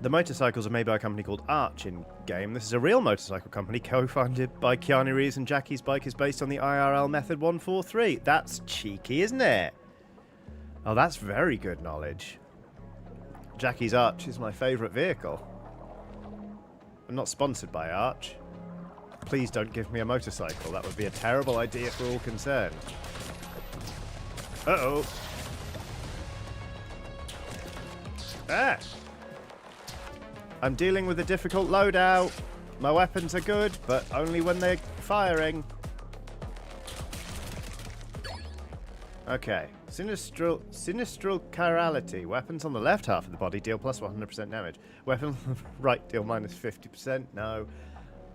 The motorcycles are made by a company called Arch in-game. This is a real motorcycle company co-founded by Keanu Reeves, and Jackie's bike is based on the IRL Method 143. That's cheeky, isn't it? Oh, that's very good knowledge. Jackie's Arch is my favourite vehicle. I'm not sponsored by Arch. Please don't give me a motorcycle. That would be a terrible idea for all concerned. Uh-oh. Ah! I'm dealing with a difficult loadout. My weapons are good, but only when they're firing. Okay. Sinistral chirality. Weapons on the left half of the body deal plus 100% damage. Weapons on the right deal minus 50%. No.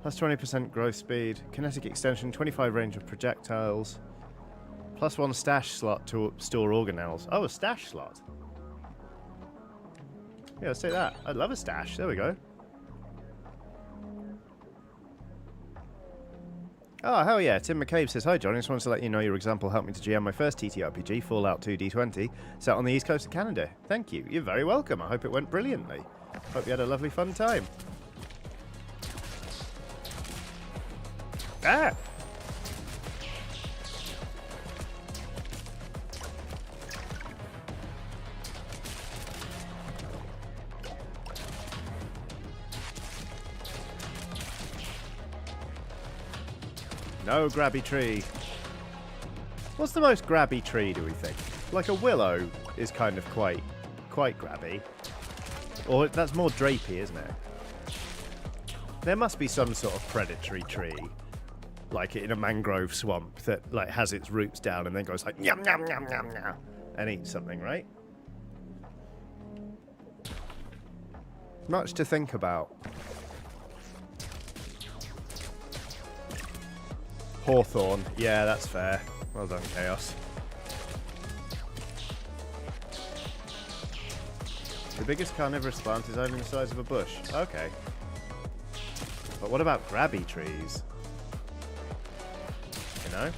Plus 20% growth speed. Kinetic extension. 25 range of projectiles. Plus 1 stash slot to store organelles. Oh, a stash slot. Yeah, let's take that. I'd love a stash. There we go. Oh, hell yeah. Tim McCabe says, hi, John. I just wanted to let you know your example helped me to GM my first TTRPG, Fallout 2 D20, set on the east coast of Canada. Thank you. You're very welcome. I hope it went brilliantly. Hope you had a lovely fun time. Ah! No grabby tree. What's the most grabby tree, do we think? Like a willow is kind of quite grabby. Or that's more drapey, isn't it? There must be some sort of predatory tree, like in a mangrove swamp, that like has its roots down and then goes like yum yum yum yum yum and eats something, right? Much to think about. Hawthorne. Yeah, that's fair. Well done, Chaos. The biggest carnivorous plant is only the size of a bush. Okay. But what about grabby trees? You know?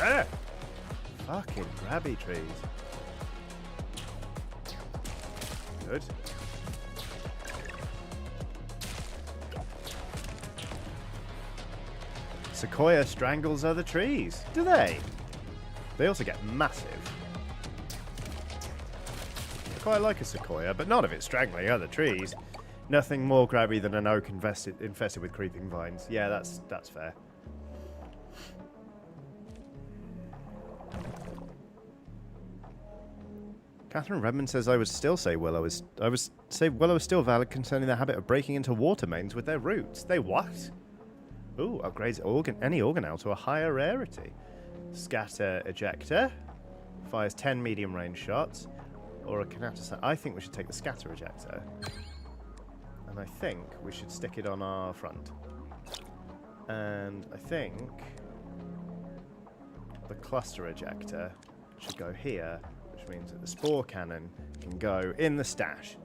Ah! Fucking grabby trees. Good. Sequoia strangles other trees. Do they? They also get massive. I quite like a sequoia, but not if it's strangling other trees. Nothing more grabby than an oak infested with creeping vines. Yeah, that's fair. Catherine Redmond says I would still say willow is still valid concerning their habit of breaking into water mains with their roots. They what? Ooh, upgrades any organelle to a higher rarity. Scatter ejector fires 10 medium range shots, or a kinetostat. I think we should take the scatter ejector, and I think we should stick it on our front. And I think the cluster ejector should go here, which means that the spore cannon can go in the stash.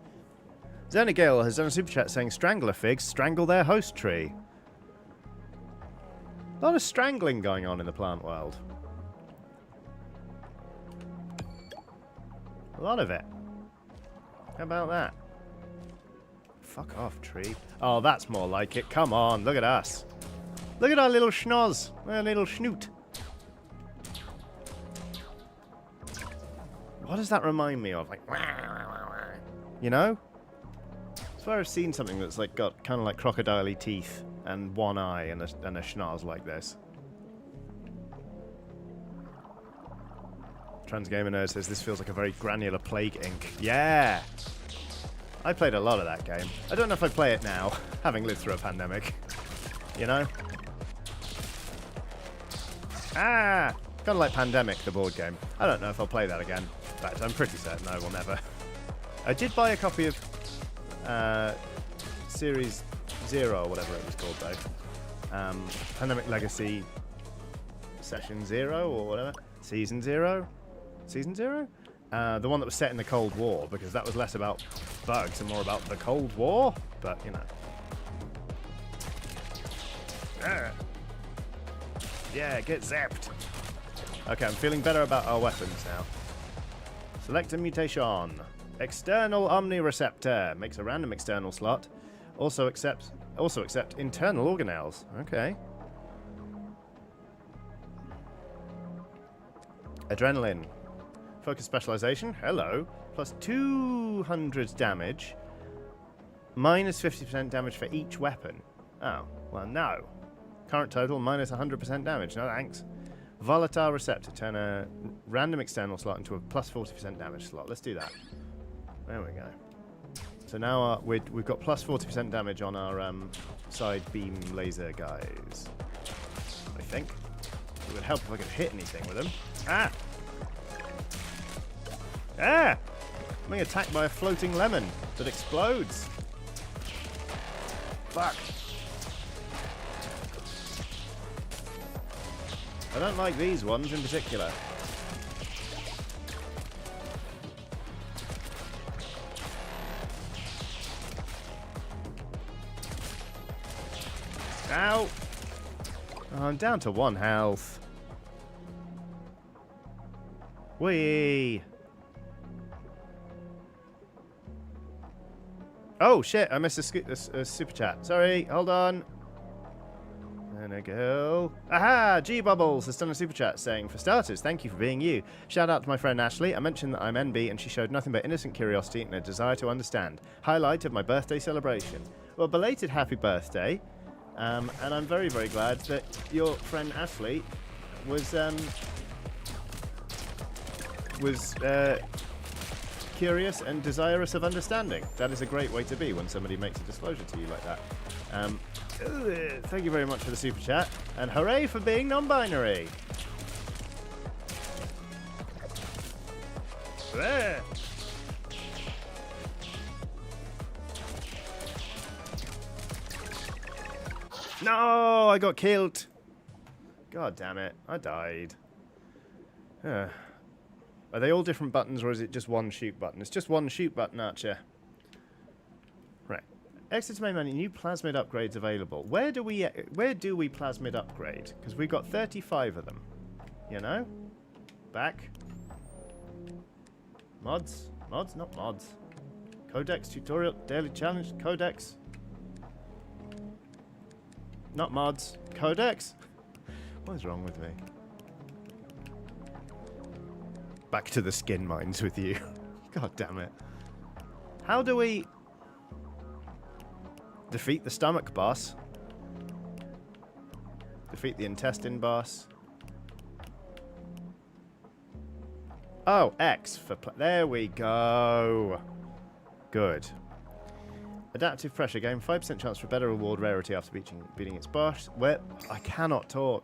Xenagale has done a super chat saying strangler figs strangle their host tree. A lot of strangling going on in the plant world. A lot of it. How about that? Fuck off, tree. Oh, that's more like it. Come on, look at us. Look at our little schnoz. Our little schnoot. What does that remind me of? Like, you know? I swear I've seen something that's like got kind of like crocodile-y teeth and one eye and a schnoz like this. Transgamer Nerd says this feels like a very granular Plague Inc. Yeah! I played a lot of that game. I don't know if I'd play it now, having lived through a pandemic. You know? Ah! Kind of like Pandemic, the board game. I don't know if I'll play that again. In fact, I'm pretty certain I will never. I did buy a copy of Series 0, or whatever it was called, though. Pandemic Legacy Session 0, or whatever. Season 0? Season 0? The one that was set in the Cold War, because that was less about bugs and more about the Cold War. But, you know. Yeah, get zapped. Okay, I'm feeling better about our weapons now. Select a mutation. External omnireceptor. Makes a random external slot. Also accept internal organelles. Okay. Adrenaline. Focus specialization. Hello. Plus 200 damage. Minus 50% damage for each weapon. Oh, well, no. Current total minus 100% damage. No thanks. Volatile receptor. Turn a random external slot into a plus 40% damage slot. Let's do that. There we go. So now we've got plus 40% damage on our side beam laser guys. I think. It would help if I could hit anything with them. Ah! Ah! I'm being attacked by a floating lemon that explodes. Fuck. I don't like these ones in particular. Ow! Oh, I'm down to 1 health. Whee! Oh shit! I missed a super chat. Sorry, hold on. There we go. Aha! G Bubbles has done a super chat saying, for starters, thank you for being you. Shout out to my friend Ashley. I mentioned that I'm NB and she showed nothing but innocent curiosity and a desire to understand. Highlight of my birthday celebration. Well, belated happy birthday. And I'm very, very glad that your friend Ashley was curious and desirous of understanding. That is a great way to be when somebody makes a disclosure to you like that. Thank you very much for the super chat, and hooray for being non-binary. No, I got killed. God damn it. I died. Are they all different buttons, or is it just one shoot button? It's just one shoot button, Archer. Right. Exit to main menu. New plasmid upgrades available. Where do we plasmid upgrade? Because we've got 35 of them. You know? Back. Mods. Mods, not mods. Codex, tutorial, daily challenge, codex. Not mods. Codex? What is wrong with me? Back to the skin mines with you. God damn it. How do we defeat the stomach boss? Defeat the intestine boss. Oh, X for... There we go. Good. Adaptive pressure game. 5% chance for better reward rarity after beating its boss. Where... I cannot talk.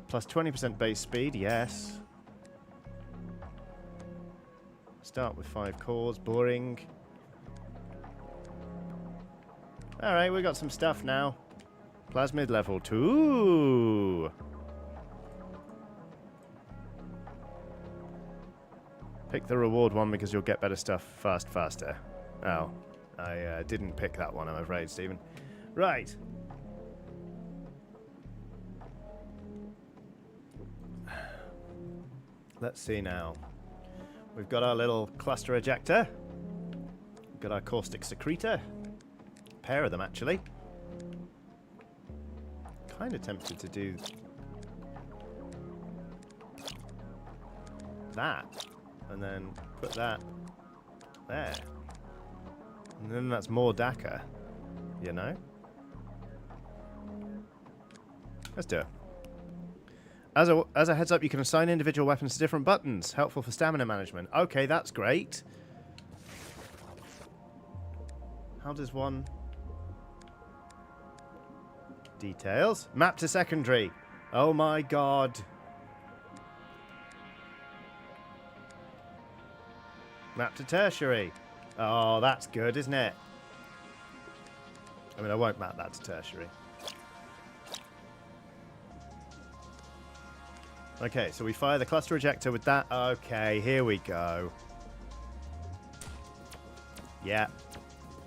Plus 20% base speed. Yes. Start with 5 cores. Boring. Alright, we got some stuff now. Plasmid level 2. Pick the reward one because you'll get better stuff faster. Oh, I didn't pick that one, I'm afraid, Stephen. Right. Let's see now. We've got our little cluster ejector. We've got our caustic secretor. A pair of them, actually. Kind of tempted to do that. And then put that there. And then that's more DACA. You know? Let's do it. As a heads up, you can assign individual weapons to different buttons. Helpful for stamina management. Okay, that's great. How does one... Details. Map to secondary. Oh my god. Map to tertiary. Oh, that's good, isn't it? I mean, I won't map that to tertiary. Okay, so we fire the cluster ejector with that. Okay, here we go. Yeah,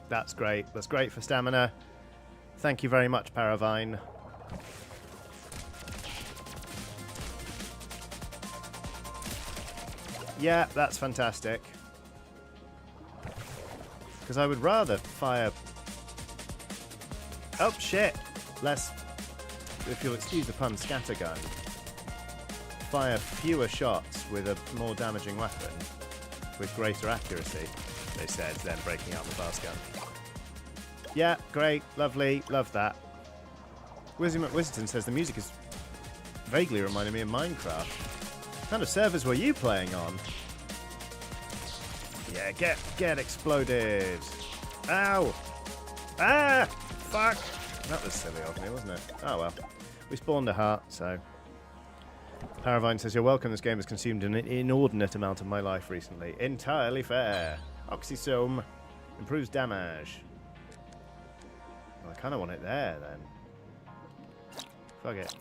that's great. That's great for stamina. Thank you very much, Paravine. Yeah, that's fantastic. Because I would rather fire... Oh, shit! Less, if you'll excuse the pun, scattergun. Fire fewer shots with a more damaging weapon with greater accuracy, they said, then breaking out the fast gun. Yeah, great, lovely, love that. Wizzy McWizardton says the music is vaguely reminding me of Minecraft. What kind of servers were you playing on? Yeah, get exploded. Ow! Ah! Fuck! That was silly of me, wasn't it? Oh well. We spawned a heart, so... Paravine says, you're welcome, this game has consumed an inordinate amount of my life recently. Entirely fair. Oxysome. Improves damage. Well, I kind of want it there, then. Fuck it.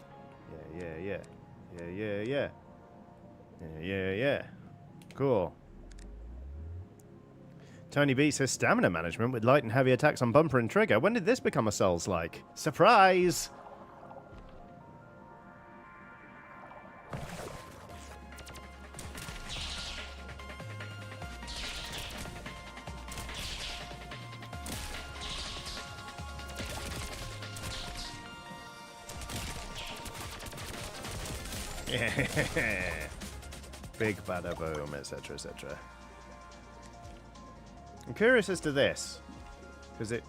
Yeah. Cool. Tony B says, stamina management with light and heavy attacks on bumper and trigger. When did this become a Souls-like? Surprise! Big bada boom, etc., etc. I'm curious as to this, because I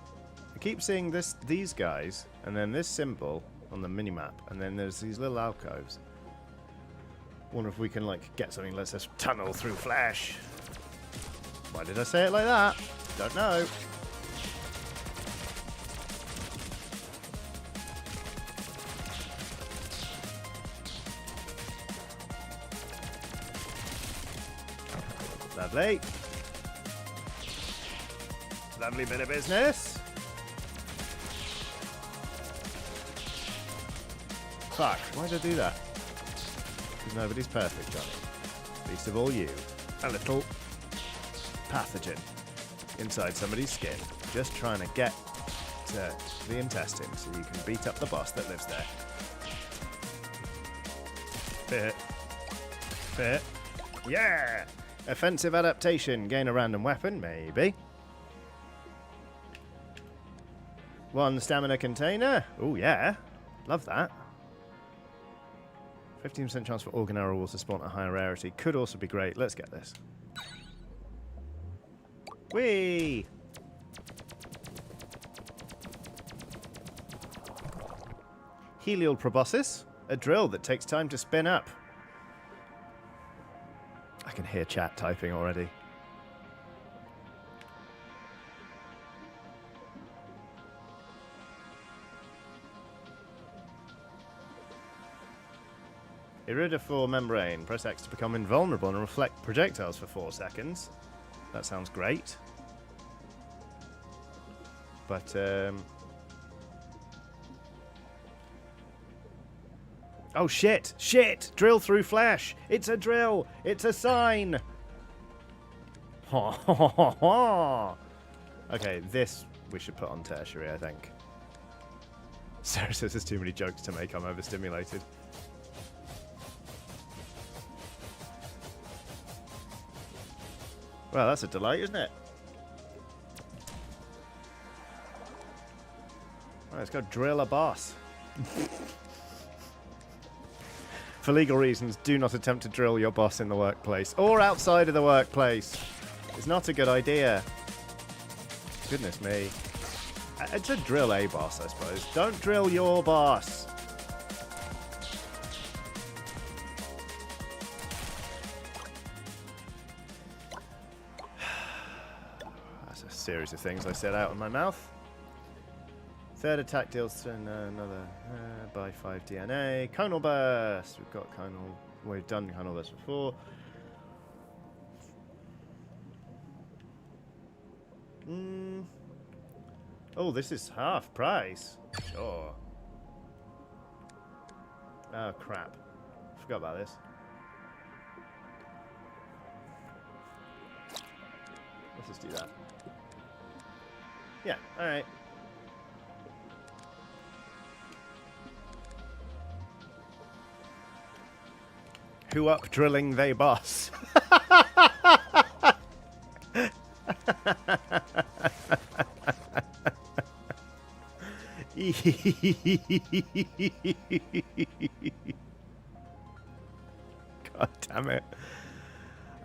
keep seeing these guys, and then this symbol on the minimap, and then there's these little alcoves. Wonder if we can like get something that lets us tunnel through flesh. Why did I say it like that? Don't know. Lovely. Lovely bit of business. Fuck, why did I do that? Because nobody's perfect, Johnny. Least of all you. A little pathogen inside somebody's skin. Just trying to get to the intestine so you can beat up the boss that lives there. Fit. Fit. Yeah! Offensive adaptation. Gain a random weapon, maybe. 1 stamina container. Oh, yeah. Love that. 15% chance for organ arrow walls to spawn at higher rarity. Could also be great. Let's get this. Whee! Helial proboscis. A drill that takes time to spin up. I can hear chat typing already. Iridophore membrane. Press X to become invulnerable and reflect projectiles for 4 seconds. That sounds great. But, oh, shit! Shit! Drill through flesh! It's a drill! It's a sign! Okay, this we should put on tertiary, I think. Sarah says there's too many jokes to make. I'm overstimulated. Well, that's a delight, isn't it? Right, let's go drill a boss. For legal reasons, do not attempt to drill your boss in the workplace or outside of the workplace. It's not a good idea. Goodness me. It's a drill a boss, I suppose. Don't drill your boss. That's a series of things I said out of my mouth. Third attack deals another by 5 DNA. Conal burst. We've got conal. We've done conal burst before. Oh, this is half price. Sure. Oh crap! Forgot about this. Let's just do that. Yeah. All right. Who up drilling they boss? God damn it.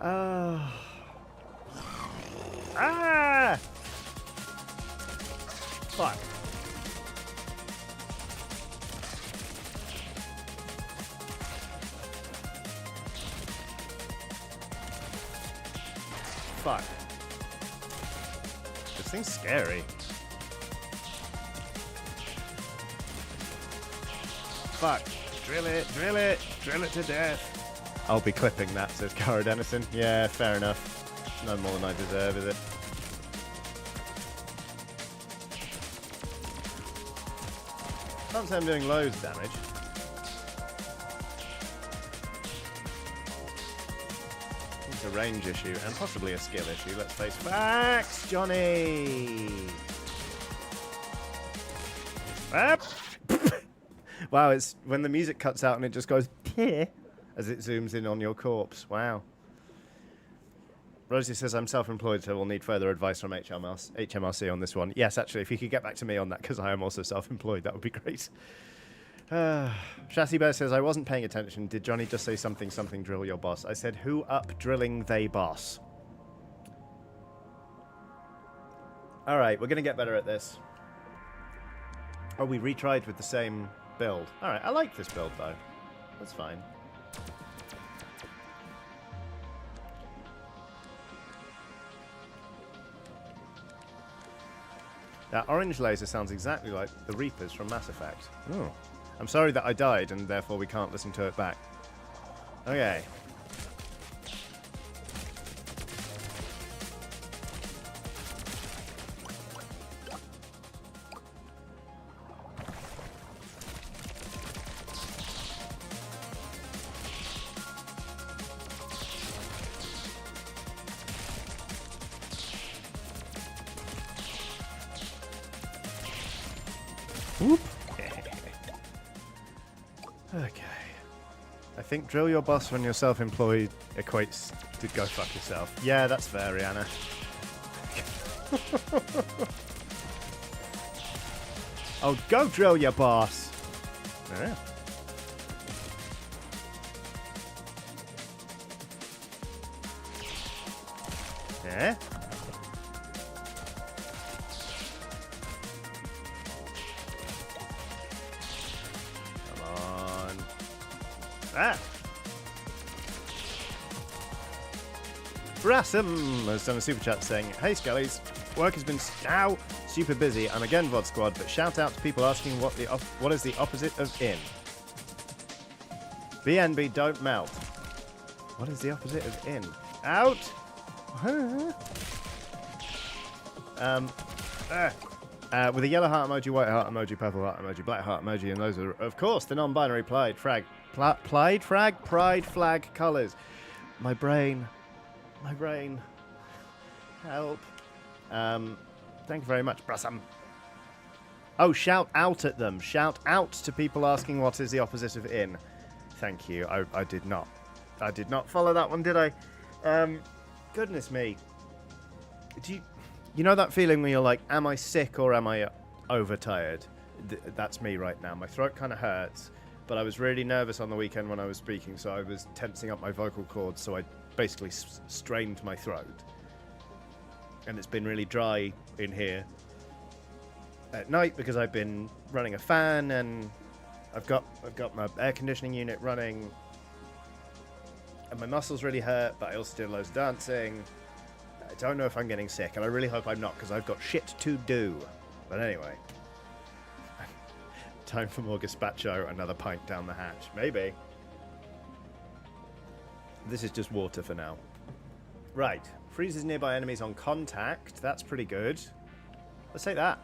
Oh. Ah! Fuck. Fuck. This thing's scary. Fuck. Drill it, drill it, drill it to death. I'll be clipping that, says Cara Dennison. Yeah, fair enough. No more than I deserve, is it? Can't say I'm doing loads of damage. It's a range issue and possibly a skill issue. Let's face facts, Johnny! Wow, it's when the music cuts out and it just goes as it zooms in on your corpse. Wow. Rosie says, I'm self-employed, so we'll need further advice from HMRC on this one. Yes, actually, if you could get back to me on that, because I am also self-employed, that would be great. Chassis Bear says, I wasn't paying attention. Did Johnny just say something drill your boss? I said, who up drilling they boss? All right, we're going to get better at this. Oh, we retried with the same build. All right, I like this build, though. That's fine. That orange laser sounds exactly like the Reapers from Mass Effect. Oh. I'm sorry that I died, and therefore we can't listen to it back. Okay. Okay. I think drill your boss when you're self-employed equates to go fuck yourself. Yeah, that's fair, Rihanna. Oh, go drill your boss. Yeah. Yeah. Come on. Ah. Brassam has done a super chat saying, "Hey Skellies, work has been now super busy. I'm again VOD squad, but shout out to people asking what is the opposite of in. BNB don't melt. What is the opposite of in? Out. With a yellow heart emoji, white heart emoji, purple heart emoji, black heart emoji, and those are, of course, the non-binary pride flag colours. My brain, help. Thank you very much, Brassam. Oh, shout out at them. Shout out to people asking what is the opposite of in. Thank you. I did not follow that one, did I? Goodness me. Do you know that feeling when you're like, am I sick or am I overtired? That's me right now. My throat kind of hurts, but I was really nervous on the weekend when I was speaking, so I was tensing up my vocal cords, so I basically strained my throat. And it's been really dry in here at night because I've been running a fan and I've got my air conditioning unit running, and my muscles really hurt, but I also did loads of dancing. I don't know if I'm getting sick, and I really hope I'm not, because I've got shit to do. But anyway. Time for more gazpacho, another pint down the hatch. Maybe. This is just water for now. Right. Freezes nearby enemies on contact. That's pretty good. Let's take that.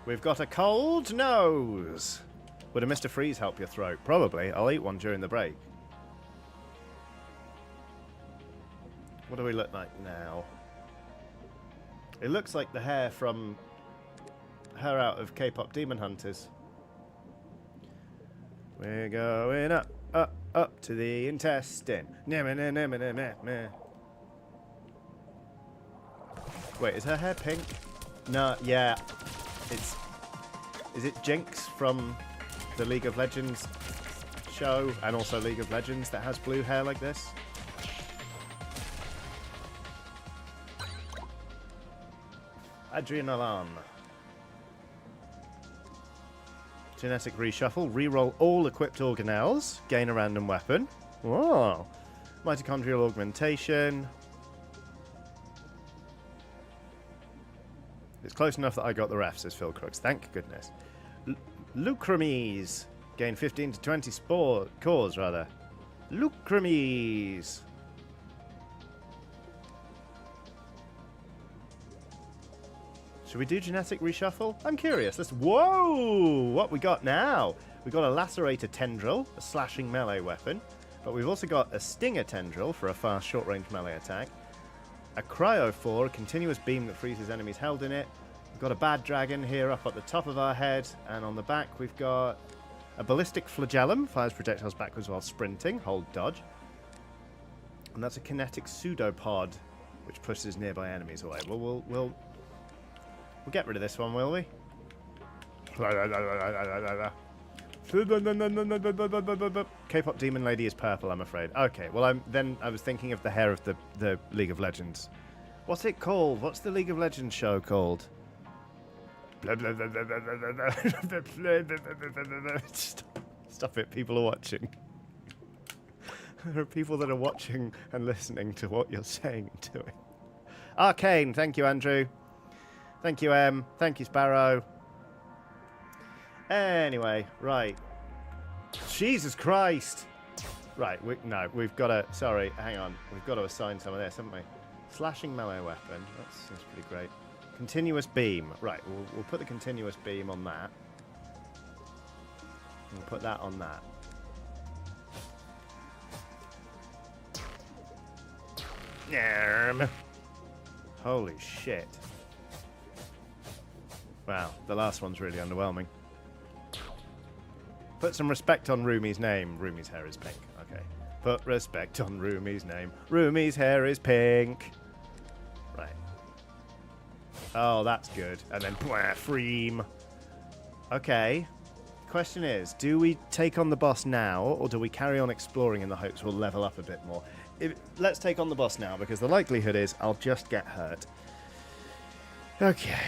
We've got a cold nose. Would a Mr. Freeze help your throat? Probably. I'll eat one during the break. What do we look like now? It looks like the hair from her out of K-pop Demon Hunters. We're going up, up, up to the intestine. Wait, is her hair pink? No, yeah. Is it Jinx from the League of Legends show and also League of Legends that has blue hair like this? Adrenaline. Genetic reshuffle. Reroll all equipped organelles. Gain a random weapon. Whoa. Mitochondrial augmentation. It's close enough that I got the ref, says Phil Crooks. Thank goodness. Lucramies. Gain 15 to 20 cores, rather. Lucramies. Should we do genetic reshuffle? I'm curious. Whoa! What we got now? We got a lacerator tendril, a slashing melee weapon, but we've also got a stinger tendril for a fast short-range melee attack, a cryophore, a continuous beam that freezes enemies held in it. We've got a bad dragon here up at the top of our head, and on the back we've got a ballistic flagellum, fires projectiles backwards while sprinting, hold dodge, and that's a kinetic pseudopod, which pushes nearby enemies away. Well, we'll get rid of this one, will we? K-pop demon lady is purple, I'm afraid. Okay, well, I was thinking of the hair of the League of Legends. What's it called? What's the League of Legends show called? Stop it, people are watching. There are people that are watching and listening to what you're saying and doing. Arcane, thank you, Andrew. Thank you, Em. Thank you, Sparrow. Anyway, right. Jesus Christ. Right, we've got to... Sorry, hang on. We've got to assign some of this, haven't we? Slashing melee weapon. That seems pretty great. Continuous beam. Right, we'll put the continuous beam on that. We'll put that on that. Holy shit. Wow, the last one's really underwhelming. Put some respect on Rumi's name. Rumi's hair is pink. Okay. Put respect on Rumi's name. Rumi's hair is pink. Right. Oh, that's good. And then, Freem. Okay. Question is, do we take on the boss now, or do we carry on exploring in the hopes we'll level up a bit more? Let's take on the boss now, because the likelihood is I'll just get hurt. Okay.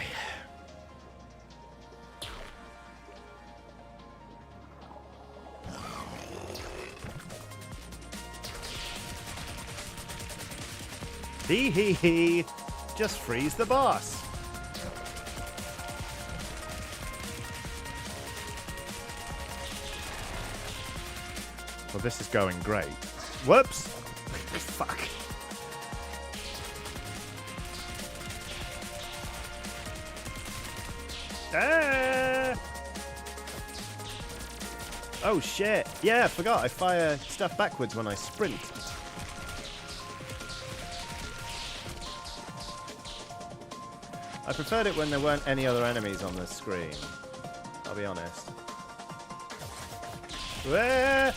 Hee hee hee. Just freeze the boss. Well, this is going great. Whoops! Fuck. Ah! Oh shit. Yeah, I forgot. I fire stuff backwards when I sprint. I preferred it when there weren't any other enemies on the screen. I'll be honest. Ah!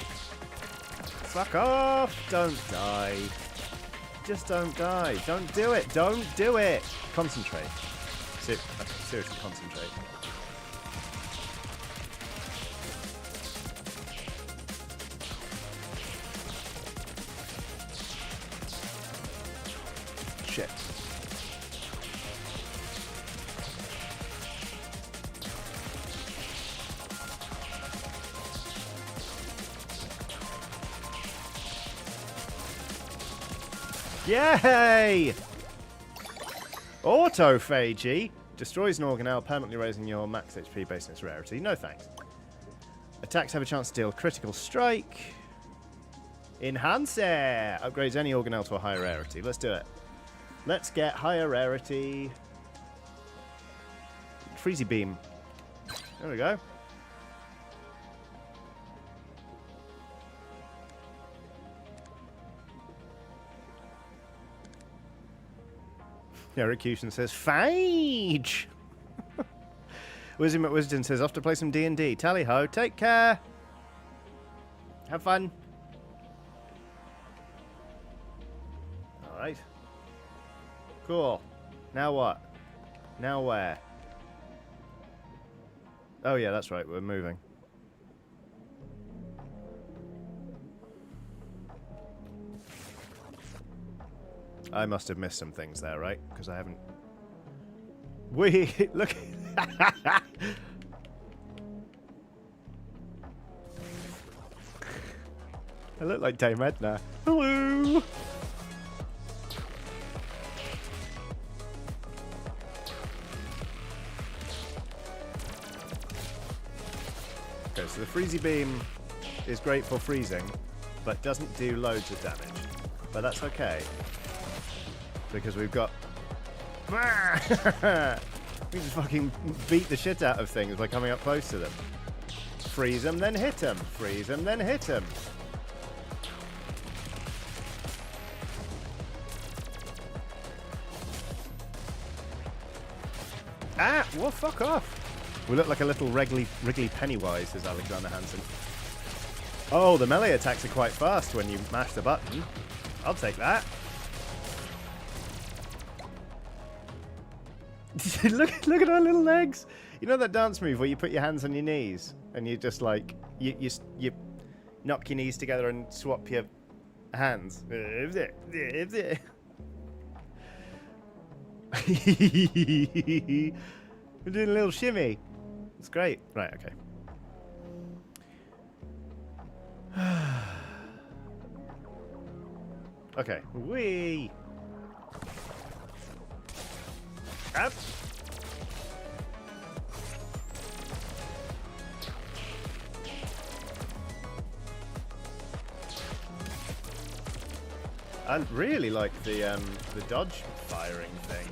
Fuck off! Don't die. Just don't die. Don't do it. Don't do it. Concentrate. Seriously, concentrate. Shit. Yay! Autophagy destroys an organelle, permanently raising your max HP based on its rarity. No thanks. Attacks have a chance to deal critical strike. Enhancer upgrades any organelle to a higher rarity. Let's do it. Let's get higher rarity. Freezy beam. There we go. Erecution says, Phage! Wisdom at Wisdom says, off to play some D&D. Tally-ho, take care! Have fun! Alright. Cool. Now what? Now where? Oh yeah, that's right, we're moving. I must have missed some things there, right? Because I haven't... Look... I look like Dame Edna. Hello! Okay, so the Freezy Beam is great for freezing, but doesn't do loads of damage. But that's okay. Because we've got... We just fucking beat the shit out of things by coming up close to them. Freeze them, then hit them. Freeze them, then hit them. Ah! Well, fuck off. We look like a little Wrigley Pennywise, says Alexander Hansen. Oh, the melee attacks are quite fast when you mash the button. I'll take that. look at our little legs. You know that dance move where you put your hands on your knees and you just like you knock your knees together and swap your hands. We're doing a little shimmy. It's great. Right, okay. Okay. Whee! Up. I really like the dodge firing thing.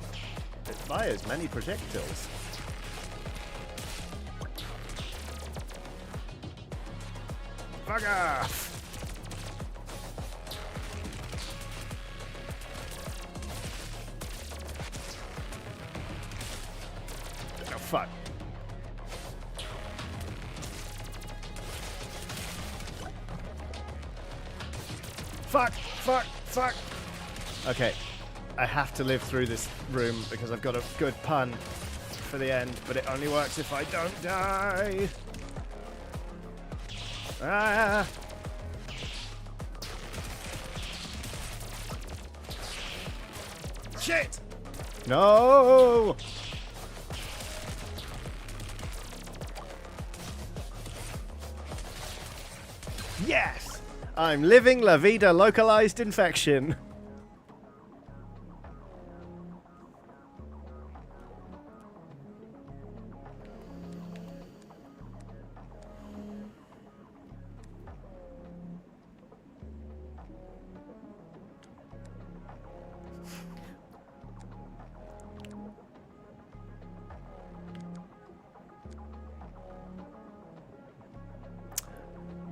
It fires many projectiles. Fuck off! Oh, fuck. Fuck! Fuck! Fuck! Okay. I have to live through this room because I've got a good pun for the end, but it only works if I don't die. Ah! Shit! No! Yes! I'm living La Vida localized infection.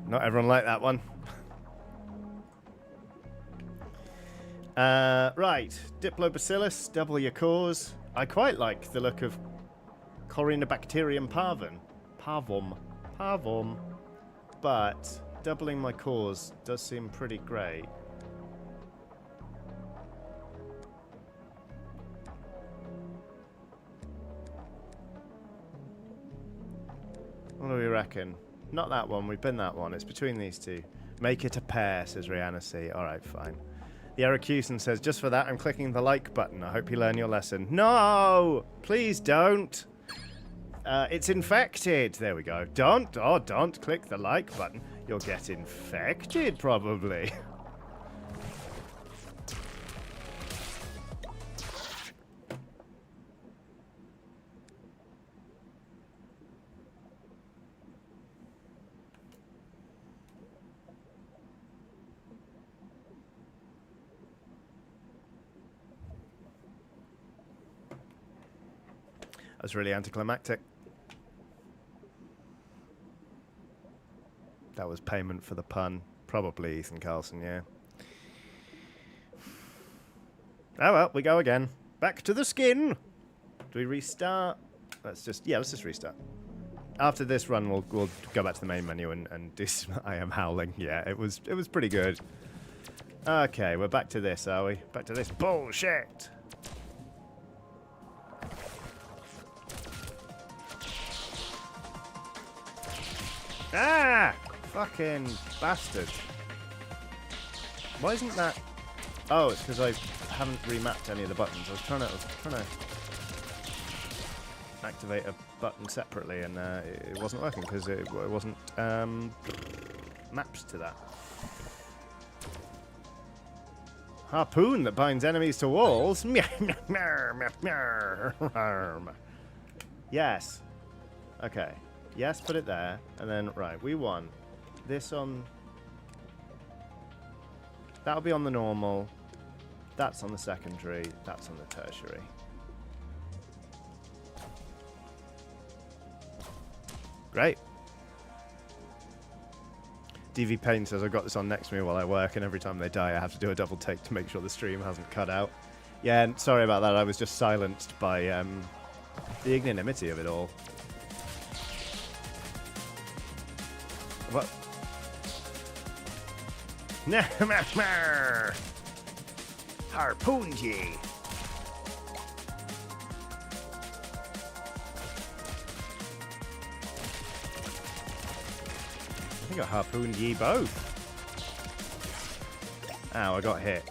Not everyone liked that one. Right. Diplobacillus, double your cores. I quite like the look of Corynebacterium parvum. But doubling my cores does seem pretty great. What do we reckon? Not that one, we've been that one. It's between these two. Make it a pair, says Rihanna C. Alright, fine. The Eracusan says, just for that, I'm clicking the like button. I hope you learn your lesson. No! Please don't! It's infected. There we go. Don't click the like button. You'll get infected, probably. That's really anticlimactic. That was payment for the pun. Probably Ethan Carlson, yeah. Oh well, we go again. Back to the skin. Do we restart? Let's just restart. After this run, we'll go back to the main menu and do some I Am Howling. Yeah, it was pretty good. Okay, we're back to this, are we? Back to this bullshit. Ah! Fucking bastard. Why isn't that... Oh, it's because I haven't remapped any of the buttons. I was trying to activate a button separately and it wasn't working because it wasn't mapped to that. Harpoon that binds enemies to walls. Yes. Okay. Yes, put it there. And then, right, we want this on... That'll be on the normal. That's on the secondary. That's on the tertiary. Great. DV Payne says, I've got this on next to me while I work, and every time they die, I have to do a double take to make sure the stream hasn't cut out. Yeah, and sorry about that. I was just silenced by the ignominy of it all. What? Harpooned ye. I think I harpooned ye both. Ow, I got hit.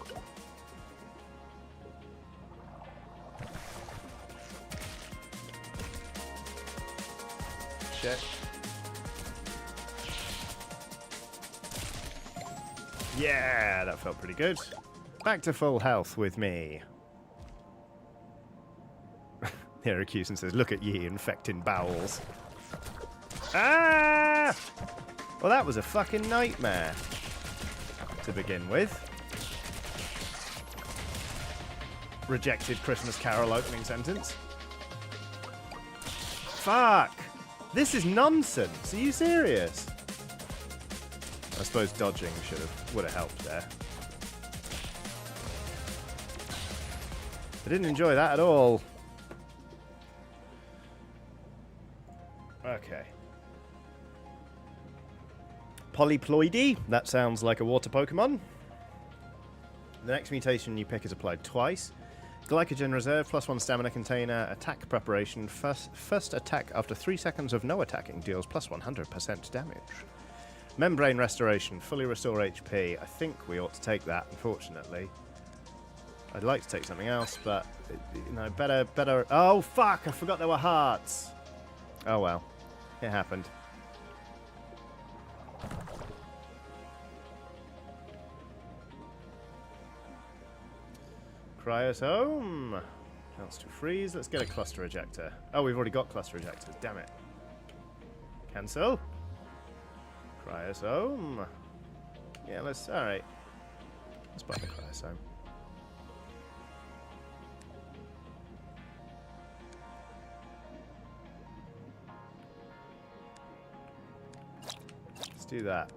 Shit. Yeah, that felt pretty good. Back to full health with me. The Eracusan says, look at ye infecting bowels. Ah! Well, that was a fucking nightmare to begin with. Rejected Christmas Carol opening sentence. Fuck! This is nonsense. Are you serious? I suppose dodging would have helped there. I didn't enjoy that at all. Okay. Polyploidy. That sounds like a water Pokemon. The next mutation you pick is applied twice. Glycogen reserve, +1 stamina container, attack preparation. First attack after 3 seconds of no attacking deals +100% damage. Membrane restoration, fully restore HP. I think we ought to take that, unfortunately. I'd like to take something else, but, you know, better... Oh, fuck! I forgot there were hearts! Oh, well. It happened. Cryosome. Chance to freeze. Let's get a cluster ejector. Oh, we've already got cluster ejectors. Damn it. Cancel. Cryosome. Yeah, let's... Alright. Let's buy the cryosome. Let's do that.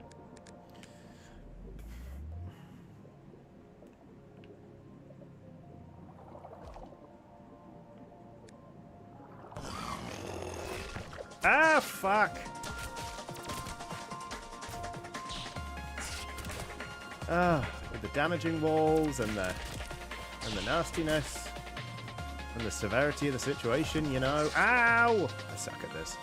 Ah, fuck! Ah, with the damaging walls and the nastiness and the severity of the situation, you know. Ow! I suck at this.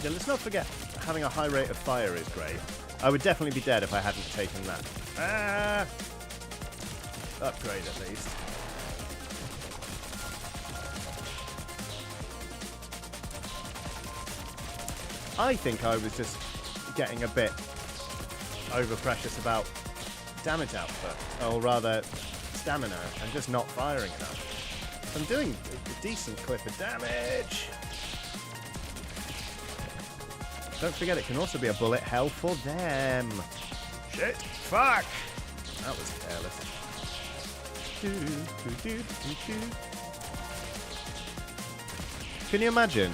Yeah, let's not forget having a high rate of fire is great. I would definitely be dead if I hadn't taken that. Ah! Upgrade at least. I think I was just getting a bit overprecious about damage output, or rather stamina, and just not firing enough. I'm doing a decent clip of damage. Don't forget it can also be a bullet hell for them. Shit! Fuck! That was careless. Can you imagine,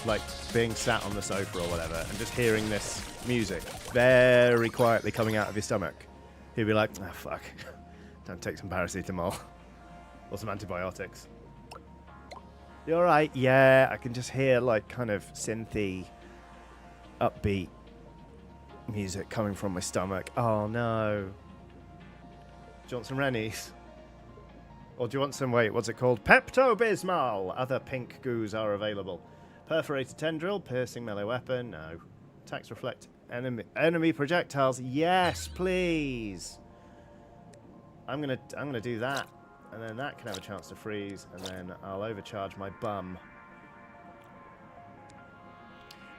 like, being sat on the sofa or whatever and just hearing this music very quietly coming out of your stomach? You'd be like, oh, fuck. Don't take some paracetamol. Or some antibiotics. You alright? Yeah, I can just hear, like, kind of synthy, upbeat music coming from my stomach. Oh, no. Do you want some Rennies? Or do you want some, wait, what's it called? Pepto-Bismol! Other pink goos are available. Perforated tendril, piercing melee weapon, no. Attacks reflect enemy projectiles, yes, please! I'm gonna do that, and then that can have a chance to freeze, and then I'll overcharge my bum.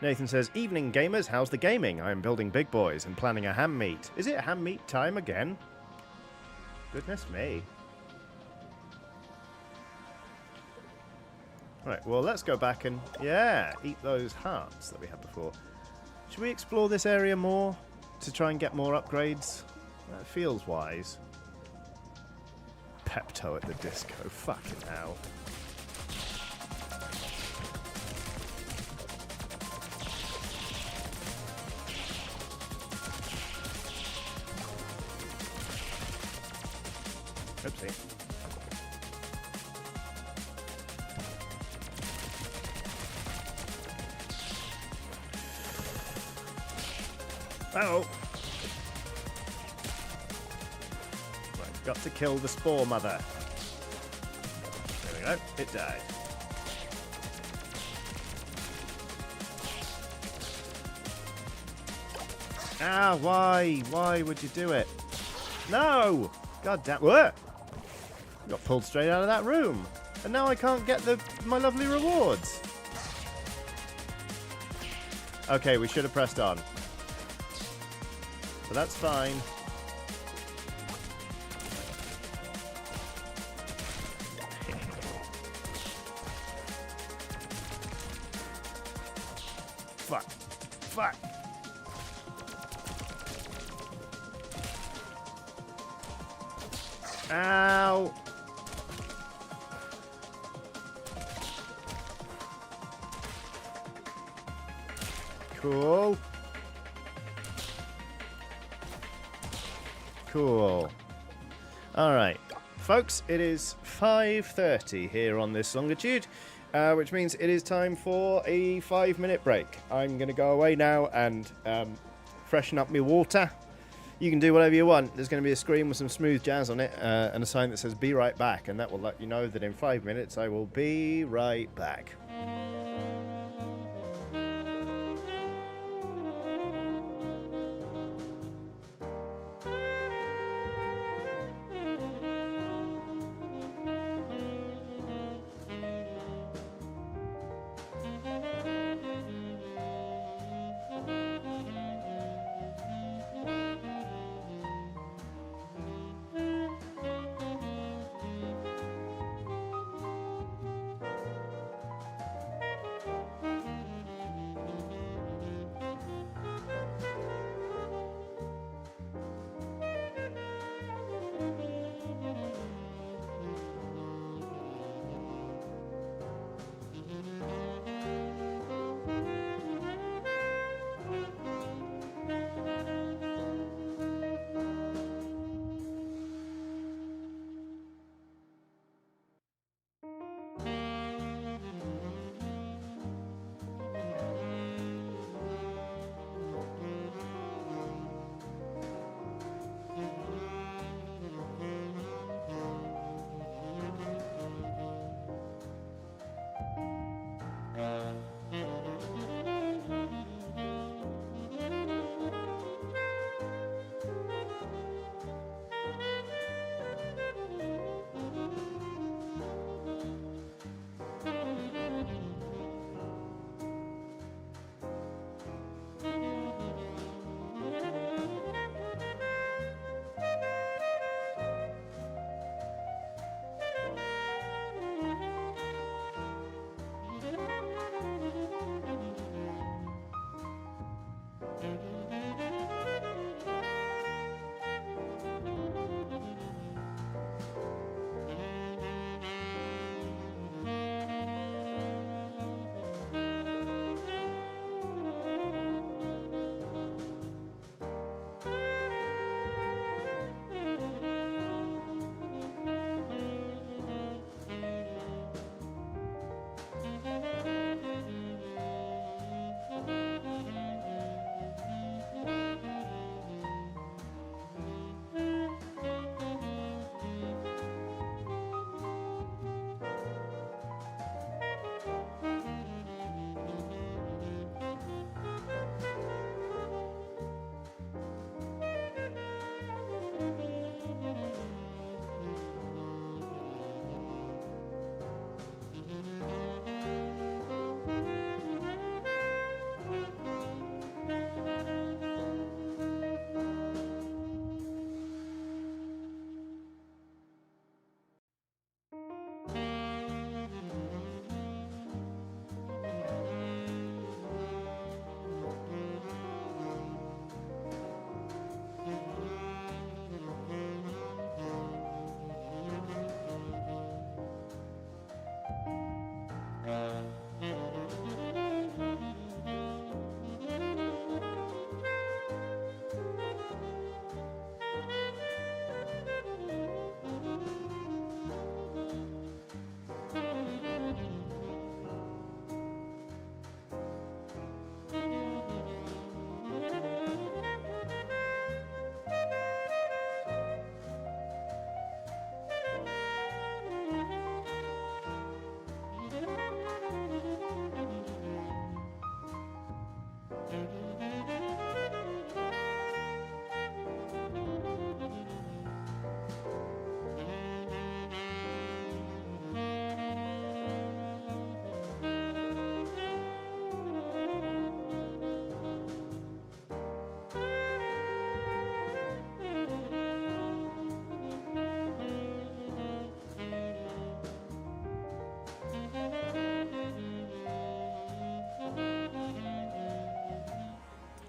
Nathan says, evening gamers, how's the gaming? I'm building big boys and planning a ham meet. Is it ham meet time again? Goodness me. Right, well, let's go back and, yeah, eat those hearts that we had before. Should we explore this area more to try and get more upgrades? That feels wise. Pepto at the disco. Fucking hell. Oopsie. Oh! Right, got to kill the spore mother. There we go. It died. Ah, why? Why would you do it? No! God damn. What? Got pulled straight out of that room. And now I can't get my lovely rewards. Okay, we should have pressed on. But that's fine. Fuck. Fuck. Ow. Cool. Cool. Alright. Folks, it is 5:30 here on this longitude, which means it is time for a 5-minute break. I'm going to go away now and freshen up my water. You can do whatever you want. There's going to be a screen with some smooth jazz on it and a sign that says "Be right back," and that will let you know that in 5 minutes I will be right back.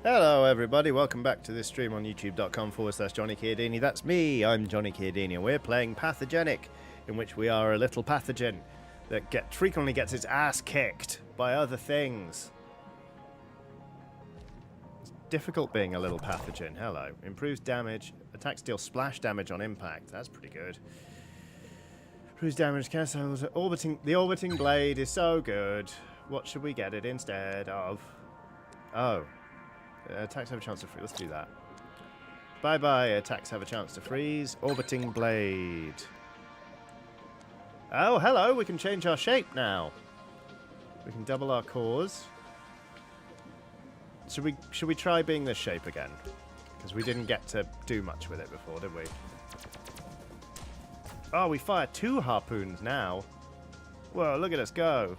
Hello everybody, welcome back to this stream on youtube.com/JohnnyKiodini. That's me, I'm Johnny Chiodini, and we're playing Pathogenic, in which we are a little pathogen that frequently gets its ass kicked by other things. It's difficult being a little pathogen. Hello. Improves damage, attacks deal splash damage on impact. That's pretty good. Who's damaged? Castles orbiting. The orbiting blade is so good. What should we get it instead of? Oh. Attacks have a chance to freeze. Let's do that. Bye-bye. Attacks have a chance to freeze. Orbiting blade. Oh, hello. We can change our shape now. We can double our cores. Should we try being this shape again? Because we didn't get to do much with it before, did we? Oh, we fire 2 harpoons now. Whoa, look at us go.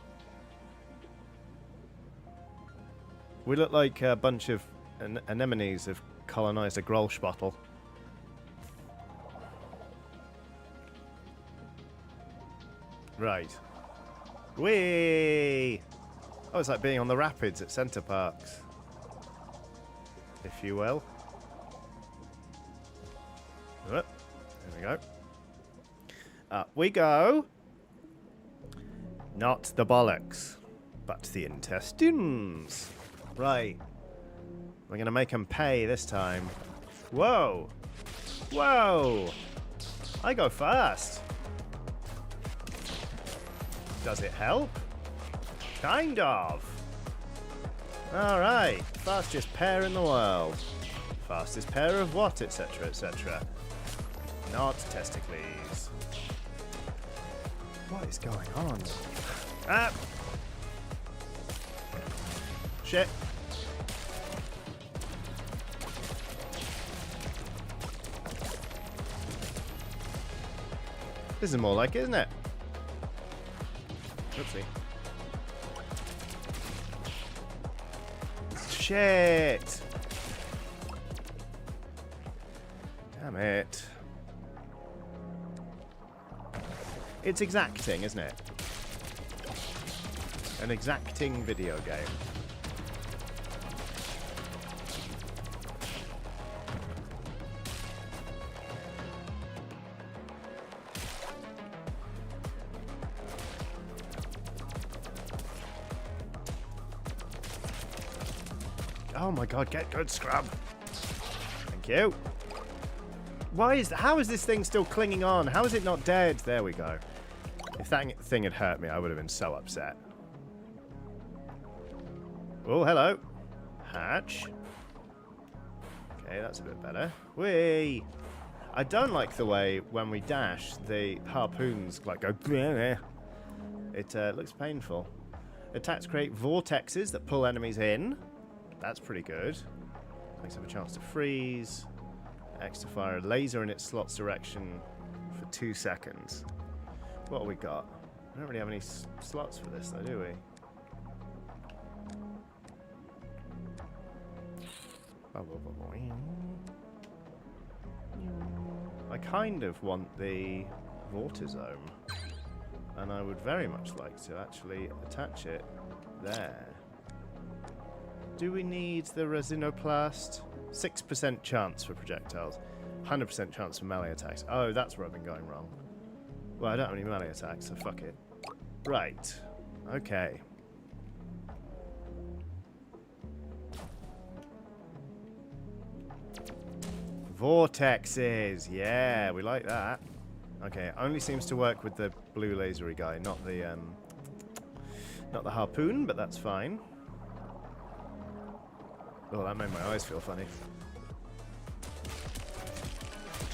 We look like a bunch of anemones have colonized a Grolsch bottle. Right. Whee! Oh, it's like being on the rapids at Center Parks. If you will. There we go. Up we go. Not the bollocks, but the intestines. Right. We're going to make them pay this time. Whoa. Whoa. I go fast. Does it help? Kind of. Alright. Fastest pair in the world. Fastest pair of what, etc., etc. Not testicles. What is going on? Ah! Shit. This is more like it, isn't it? Oopsie. Shit! Damn it. It's exacting, isn't it? An exacting video game. Oh my god, get good, scrub. Thank you. How is this thing still clinging on? How is it not dead? There we go. If that thing had hurt me, I would have been so upset. Oh, hello. Hatch. Okay, that's a bit better. Whee! I don't like the way when we dash, the harpoons like go. It looks painful. Attacks create vortexes that pull enemies in. That's pretty good. Makes have a chance to freeze. X to fire a laser in its slot's direction for 2 seconds. What have we got? I don't really have any slots for this though, do we? I kind of want the Vortizome. And I would very much like to actually attach it there. Do we need the Resinoplast? 6% chance for projectiles. 100% chance for melee attacks. Oh, that's where I've been going wrong. Well, I don't have any melee attacks, so fuck it. Right. Okay. Vortexes. Yeah, we like that. Okay, it only seems to work with the blue lasery guy, not the harpoon, but that's fine. Oh, that made my eyes feel funny.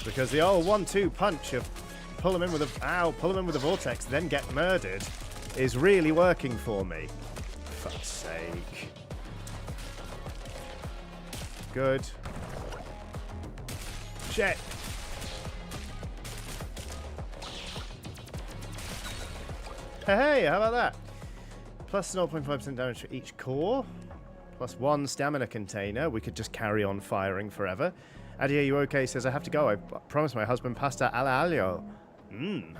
Because the old 1-2 punch of pull him in with a vortex, then get murdered, is really working for me. For fuck's sake. Good. Shit. Hey, how about that? Plus 0.5% damage for each core. Plus 1 stamina container. We could just carry on firing forever. Adi, are you okay? Says, I have to go. I promised my husband pasta alla aglio.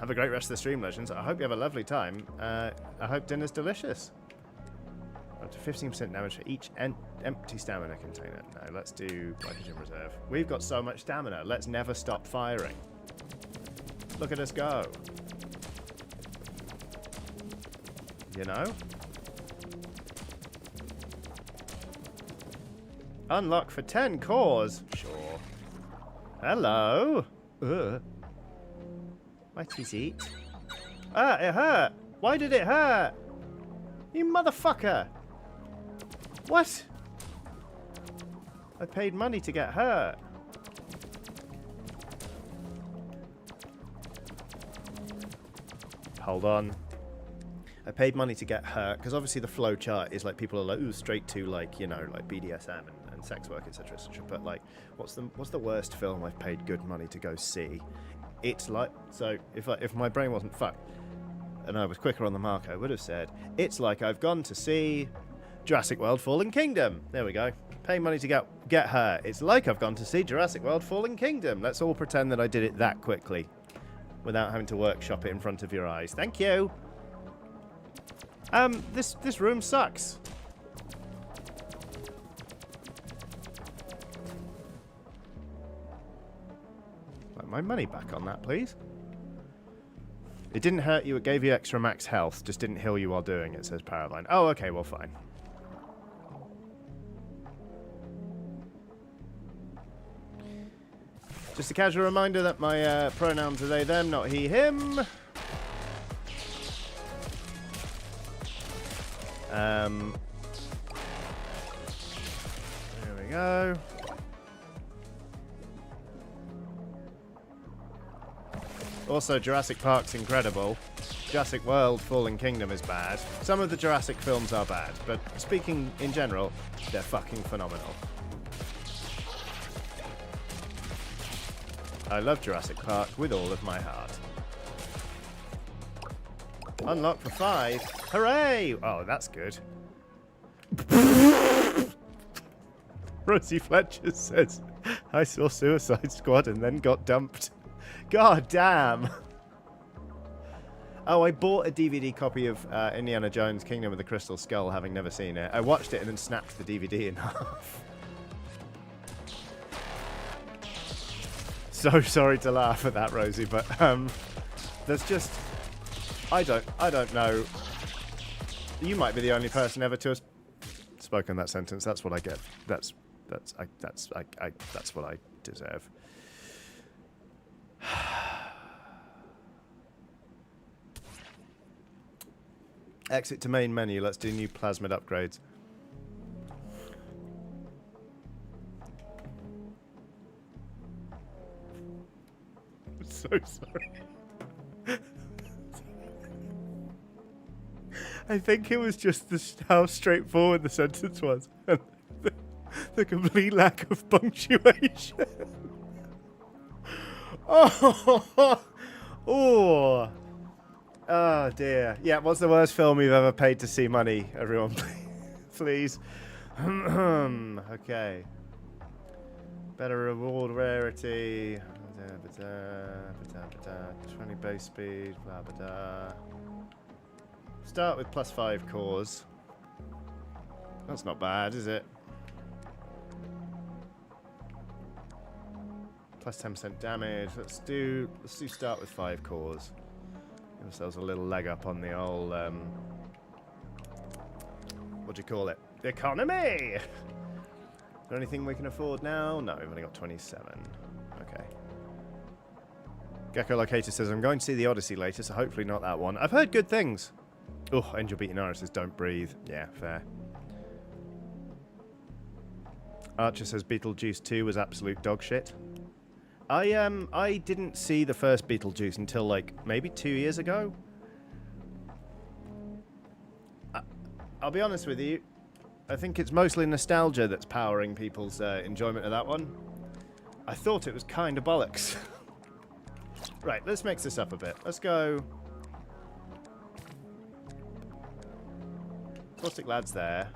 Have a great rest of the stream, Legends. I hope you have a lovely time. I hope dinner's delicious. Up to 15% damage for each empty stamina container. No, let's do glycogen reserve. We've got so much stamina. Let's never stop firing. Look at us go. You know? Unlock for 10 cores. Sure. Hello. What is it? Ah, it hurt. Why did it hurt? You motherfucker. What? I paid money to get hurt. Hold on. I paid money to get hurt because obviously the flow chart is like people are like, ooh, straight to like, you know, like BDSM and sex work, etc., etc. But like, what's the worst film I've paid good money to go see? It's like, so if my brain wasn't fucked and I was quicker on the mark, I would have said it's like I've gone to see Jurassic World: Fallen Kingdom. There we go. Pay money to get hurt. It's like I've gone to see Jurassic World: Fallen Kingdom. Let's all pretend that I did it that quickly without having to workshop it in front of your eyes. Thank you. This room sucks. Like my money back on that, please. It didn't hurt you, it gave you extra max health, just didn't heal you while doing it, says Paraline. Oh, okay, well, fine. Just a casual reminder that my pronouns are they, them, not he, him. There we go. Also, Jurassic Park's incredible. Jurassic World: Fallen Kingdom is bad. Some of the Jurassic films are bad, but speaking in general, they're fucking phenomenal. I love Jurassic Park with all of my heart. Unlock for 5. Hooray! Oh, that's good. Rosie Fletcher says, I saw Suicide Squad and then got dumped. God damn. Oh, I bought a DVD copy of Indiana Jones: Kingdom of the Crystal Skull, having never seen it. I watched it and then snapped the DVD in half. So sorry to laugh at that, Rosie, but there's just... I don't know. You might be the only person ever to have spoken that sentence. That's what I get. That's what I deserve. Exit to main menu. Let's do new plasmid upgrades. I'm so sorry. I think it was just how straightforward the sentence was. And the complete lack of punctuation. Oh dear. Yeah, what's the worst film you've ever paid to see money, everyone? Please. Okay. Better reward rarity. 20 base speed. Blah, blah, blah. Start with +5 cores. That's not bad, is it? Plus 10% damage. Let's do start with 5 cores. Give ourselves a little leg up on the old what do you call it? The economy! Is there anything we can afford now? No, we've only got 27. Okay. Gecko Locator says, I'm going to see the Odyssey later, so hopefully not that one. I've heard good things. Oh, Angel Beating Iris says, don't breathe. Yeah, fair. Archer says Beetlejuice 2 was absolute dog shit. I didn't see the first Beetlejuice until like maybe 2 years ago. I'll be honest with you, I think it's mostly nostalgia that's powering people's enjoyment of that one. I thought it was kind of bollocks. Right, let's mix this up a bit. Let's go. Caustic Lad's there.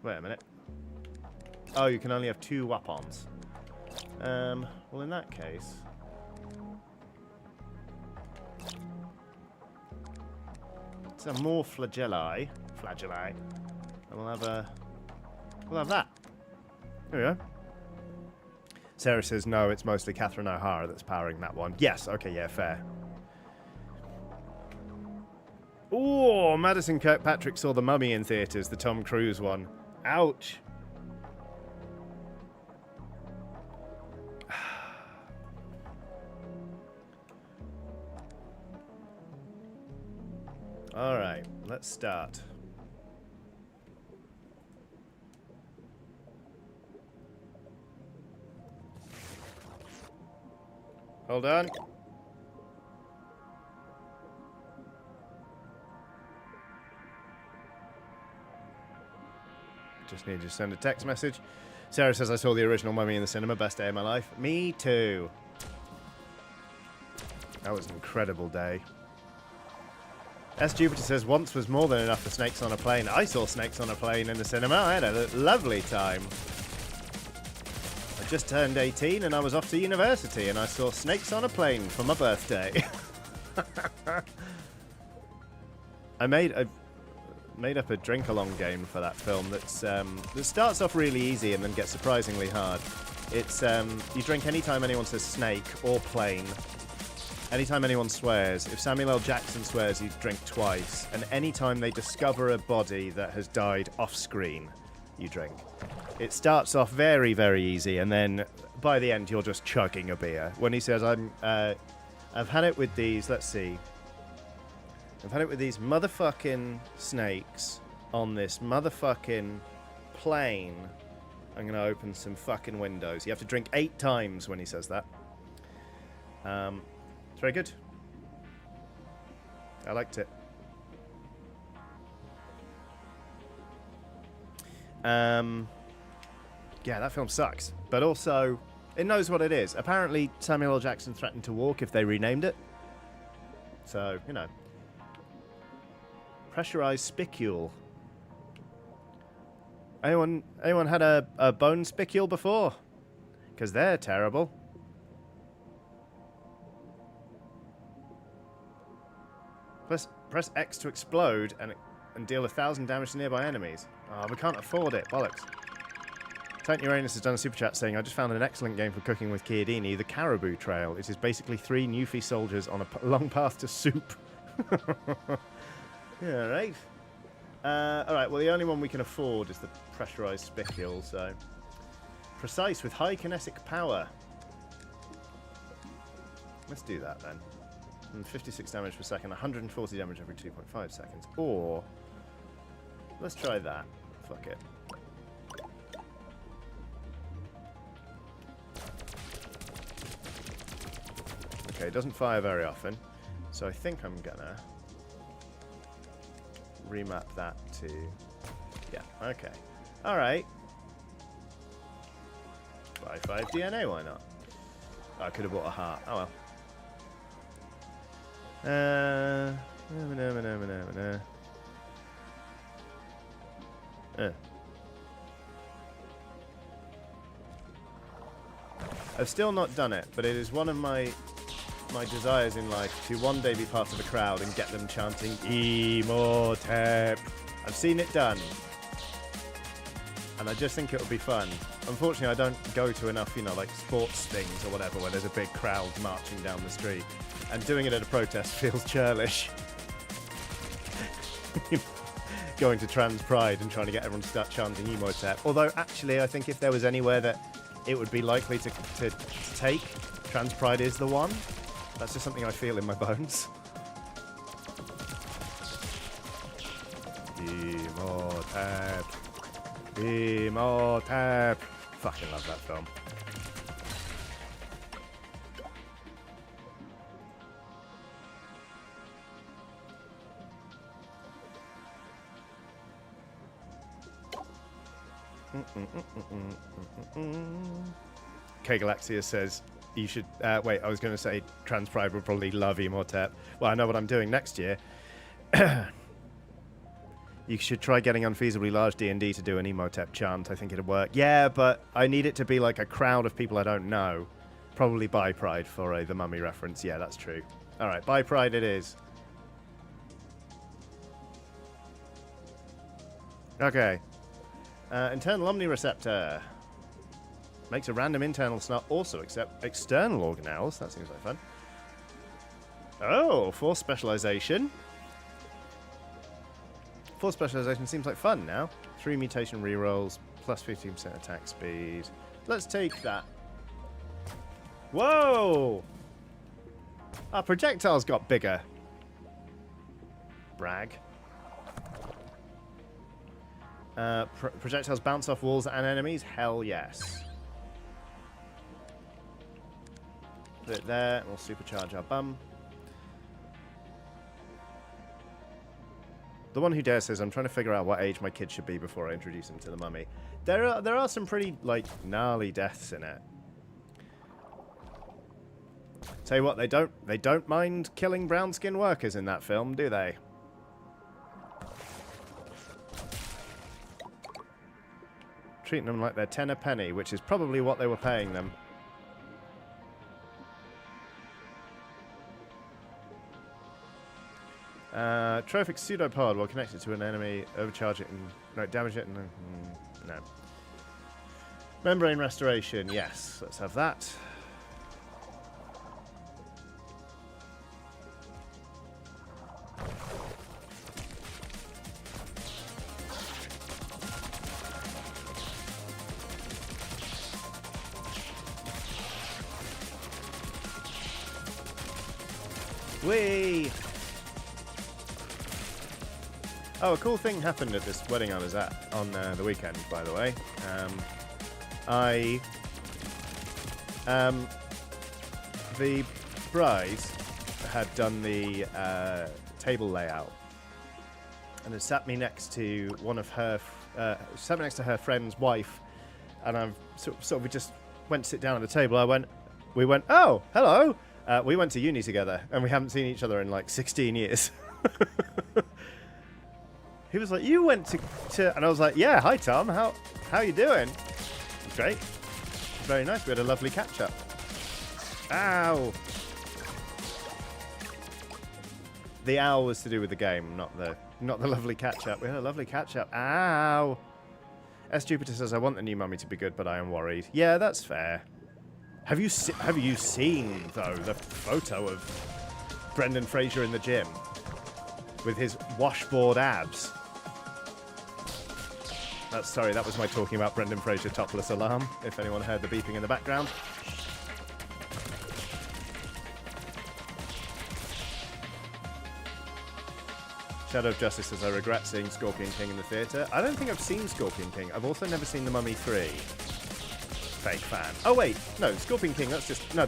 Wait a minute. Oh, you can only have 2 weapons. Well, in that case... let's have more flagelli. And we'll have that. There we go. Sarah says, no, it's mostly Catherine O'Hara that's powering that one. Yes, okay, yeah, fair. Oh, Madison Kirkpatrick saw The Mummy in theatres, the Tom Cruise one. Ouch. Alright, let's start. Hold on. Just need to send a text message. Sarah says, I saw the original Mummy in the cinema. Best day of my life. Me too. That was an incredible day. S. Jupiter says, once was more than enough for snakes on a plane. I saw snakes on a plane in the cinema. I had a lovely time. I just turned 18 and I was off to university and I saw snakes on a plane for my birthday. I made up a drink-along game for that film that's that starts off really easy and then gets surprisingly hard. It's you drink anytime anyone says snake or plane. Anytime anyone swears. If Samuel L. Jackson swears, you drink twice. And anytime they discover a body that has died off-screen, you drink. It starts off very, very easy, and then by the end, you're just chugging a beer. When he says, I've had it with these, let's see. I've had it with these motherfucking snakes on this motherfucking plane. I'm going to open some fucking windows. You have to drink 8 times when he says that. It's very good. I liked it. Yeah, that film sucks. But also, it knows what it is. Apparently, Samuel L. Jackson threatened to walk if they renamed it. So, you know. Pressurized spicule. Anyone had a bone spicule before? Because they're terrible. Press X to explode and deal 1,000 damage to nearby enemies. Oh, we can't afford it. Bollocks. Titan Uranus has done a super chat saying, I just found an excellent game for cooking with Chiodini, the Caribou Trail. It is basically 3 Newfie soldiers on a long path to soup. Yeah, right. Alright, well, the only one we can afford is the pressurized spicule, so... Precise with high kinetic power. Let's do that, then. And 56 damage per second, 140 damage every 2.5 seconds. Or... let's try that. Fuck it. Okay, it doesn't fire very often. So I think I'm gonna... remap that to... yeah, okay. Alright. Buy 5 DNA, why not? Oh, I could have bought a heart. Oh well. I've still not done it, but it is one of my desires in life to one day be part of a crowd and get them chanting Imhotep. I've seen it done, and I just think it would be fun. Unfortunately, I don't go to enough, you know, like sports things or whatever where there's a big crowd marching down the street, and doing it at a protest feels churlish. Going to Trans Pride and trying to get everyone to start chanting Imhotep. Although, actually, I think if there was anywhere that it would be likely to take, Trans Pride is the one. That's just something I feel in my bones. Imhotep. Imhotep. Fucking love that film. K Galaxia says you should wait, I was going to say Trans Pride would probably love Imhotep. Well, I know what I'm doing next year. You should try getting unfeasibly large D&D to do an Imhotep chant. I think it'd work. Yeah, but I need it to be like a crowd of people I don't know. Probably Bi Pride for a The Mummy reference. Yeah, that's true. Alright, Bi Pride it is. Okay. Internal omnireceptor. Makes a random internal snot also accept external organelles. That seems like fun. Oh, force specialization. Force specialization seems like fun now. 3 mutation rerolls, plus 15% attack speed. Let's take that. Whoa! Our projectiles got bigger. Brag. Projectiles bounce off walls and enemies? Hell yes. Put it there, and we'll supercharge our bum. The one who dares says, I'm trying to figure out what age my kid should be before I introduce him to the mummy. There are some pretty, like, gnarly deaths in it. Tell you what, they don't mind killing brown-skinned workers in that film, do they? Treating them like they're 10 a penny, which is probably what they were paying them. Trophic pseudopod while connected to an enemy, overcharge it and no, damage it and no. Membrane restoration, yes, let's have that. Whee! Oh, a cool thing happened at this wedding I was at on the weekend, by the way. The bride had done the table layout, and it sat me next to one of her, sat me next to her friend's wife, and I sort of we just went to sit down at the table. We went, oh, hello. We went to uni together, and we haven't seen each other in like 16 years. He was like, you went to... And I was like, yeah, hi, Tom. How you doing? Great. Very nice. We had a lovely catch-up. Ow. The owl was to do with the game, not the lovely catch-up. We had a lovely catch-up. Ow. S. Jupiter says, I want the new mummy to be good, but I am worried. Yeah, that's fair. Have you seen, though, the photo of Brendan Fraser in the gym? With his washboard abs. Sorry, that was my talking about Brendan Fraser topless alarm, if anyone heard the beeping in the background. Shadow of Justice says, I regret seeing Scorpion King in the theatre. I don't think I've seen Scorpion King. I've also never seen The Mummy 3. Fake fan. Oh, wait. No, Scorpion King, that's just... No,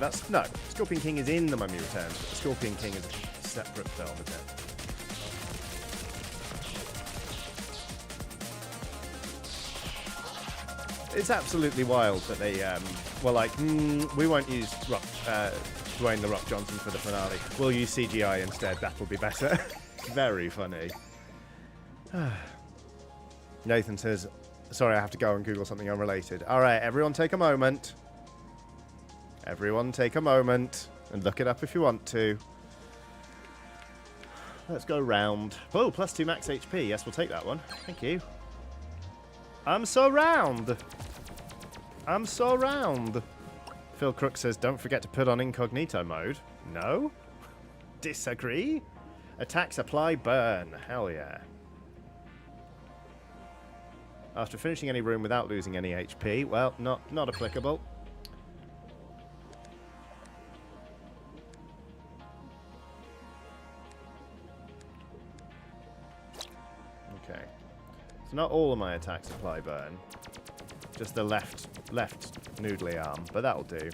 Scorpion King is in The Mummy Returns, but Scorpion King is a separate film, isn't it? It's absolutely wild that they were like, we won't use Dwayne "The Rock" Johnson for the finale. We'll use CGI instead. That'll be better. Very funny. Nathan says, sorry, I have to go and Google something unrelated. All right, everyone take a moment. Everyone take a moment and look it up if you want to. Let's go round. Oh, +2 max HP. Yes, we'll take that one. Thank you. I'm so round. I'm so round. Phil Crook says, don't forget to put on incognito mode. No? Disagree? Attack, supply, burn. Hell yeah. After finishing any room without losing any HP, well, not applicable. Okay. So not all of my attacks apply burn. Just the left noodly arm, but that'll do.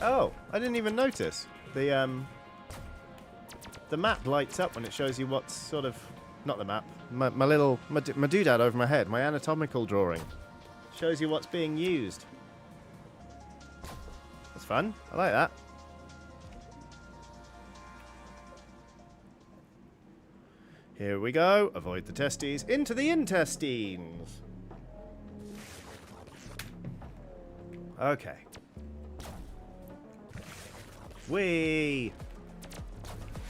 Oh, I didn't even notice. The map lights up when it shows you what's sort of... Not the map. My doodad over my head. My anatomical drawing. Shows you what's being used. That's fun. I like that. Here we go. Avoid the testes. Into the intestines. Okay. Whee!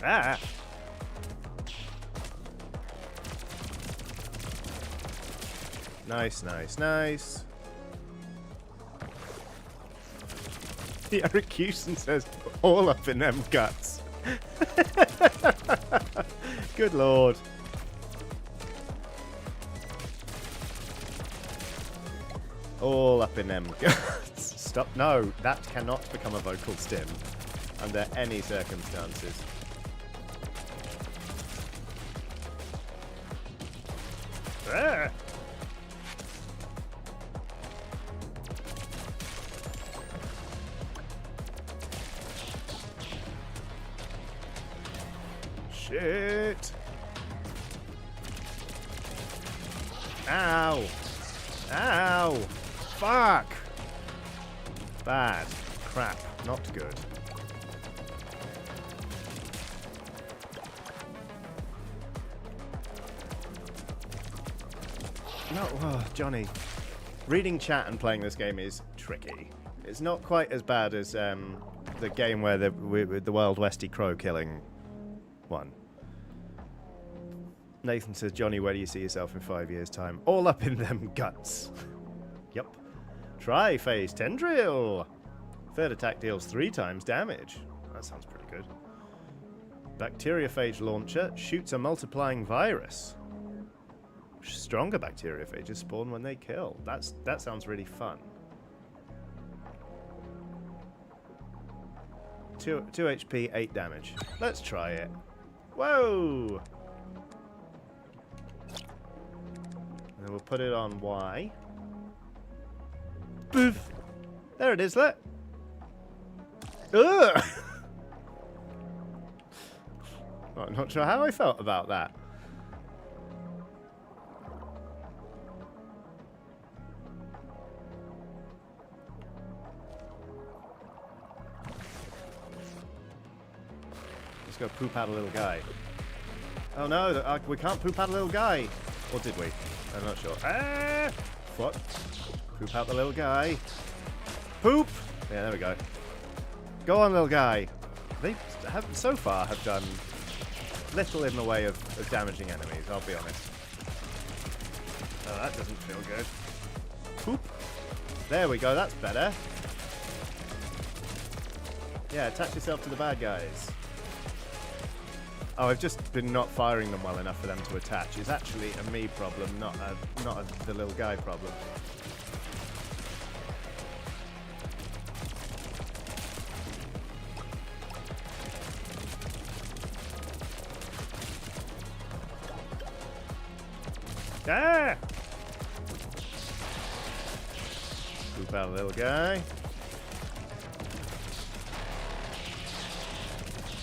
Ah! Nice, nice, nice. The Eric Houston says, all up in them guts. Good lord. All up in them guts. Stop. No, that cannot become a vocal stim under any circumstances. Ah. Shit. Ow. Ow. Fuck. Bad. Crap. Not good. No, oh, Johnny. Reading chat and playing this game is tricky. It's not quite as bad as the game where with the Wild Westy Crow killing one. Nathan says, Johnny, where do you see yourself in 5 years' time? All up in them guts. Yep. Try phase tendril. Third attack deals 3 times damage. That sounds pretty good. Bacteriophage launcher shoots a multiplying virus. Stronger bacteriophages spawn when they kill. That sounds really fun. 2 HP, 8 damage. Let's try it. Whoa! And then we'll put it on Y. Boof! There it is, look! Ugh! I'm not sure how I felt about that. Let's go poop out a little guy. Oh no, we can't poop out a little guy. Or did we? I'm not sure. Ah! What? Poop out the little guy. Poop! Yeah, there we go. Go on, little guy. They have so far have done little in the way of damaging enemies, I'll be honest. Oh, that doesn't feel good. Poop. There we go, that's better. Yeah, attach yourself to the bad guys. Oh, I've just been not firing them well enough for them to attach. It's actually a me problem, not the little guy problem. Ah! Poop out a little guy.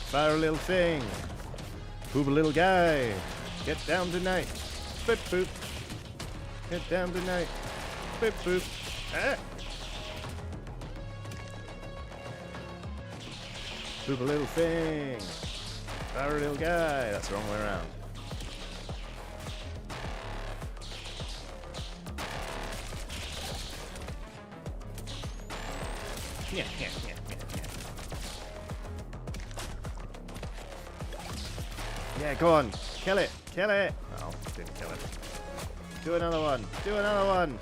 Fire a little thing. Poop a little guy. Get down tonight. Boop boop. Get down tonight. Boop boop. Ah! Poop a little thing. Fire a little guy. That's the wrong way around. Yeah. Yeah, go on. Kill it. Kill it. Oh, didn't kill it. Do another one. Do another one.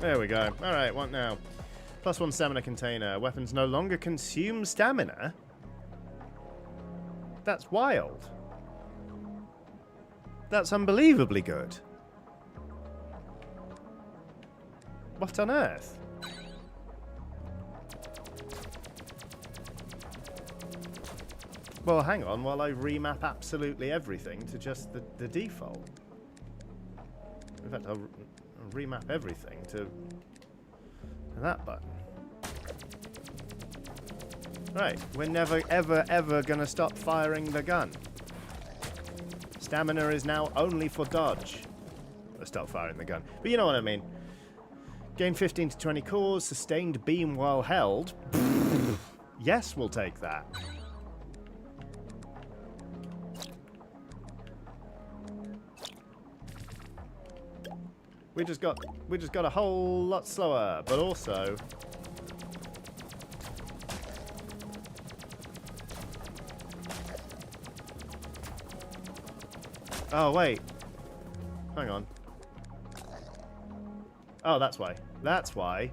There we go. Alright, what now? +1 stamina container. Weapons no longer consume stamina? That's wild. That's unbelievably good. What on earth? Well, hang on while I remap absolutely everything to just the default. In fact, I'll remap everything to that button. Right, we're never ever gonna stop firing the gun. Stamina is now only for dodge. Let's stop firing the gun. But you know what I mean. Gain 15 to 20 cores, sustained beam while held. Yes, we'll take that. We just got a whole lot slower, but also Oh, wait. Hang on. Oh, that's why. That's why.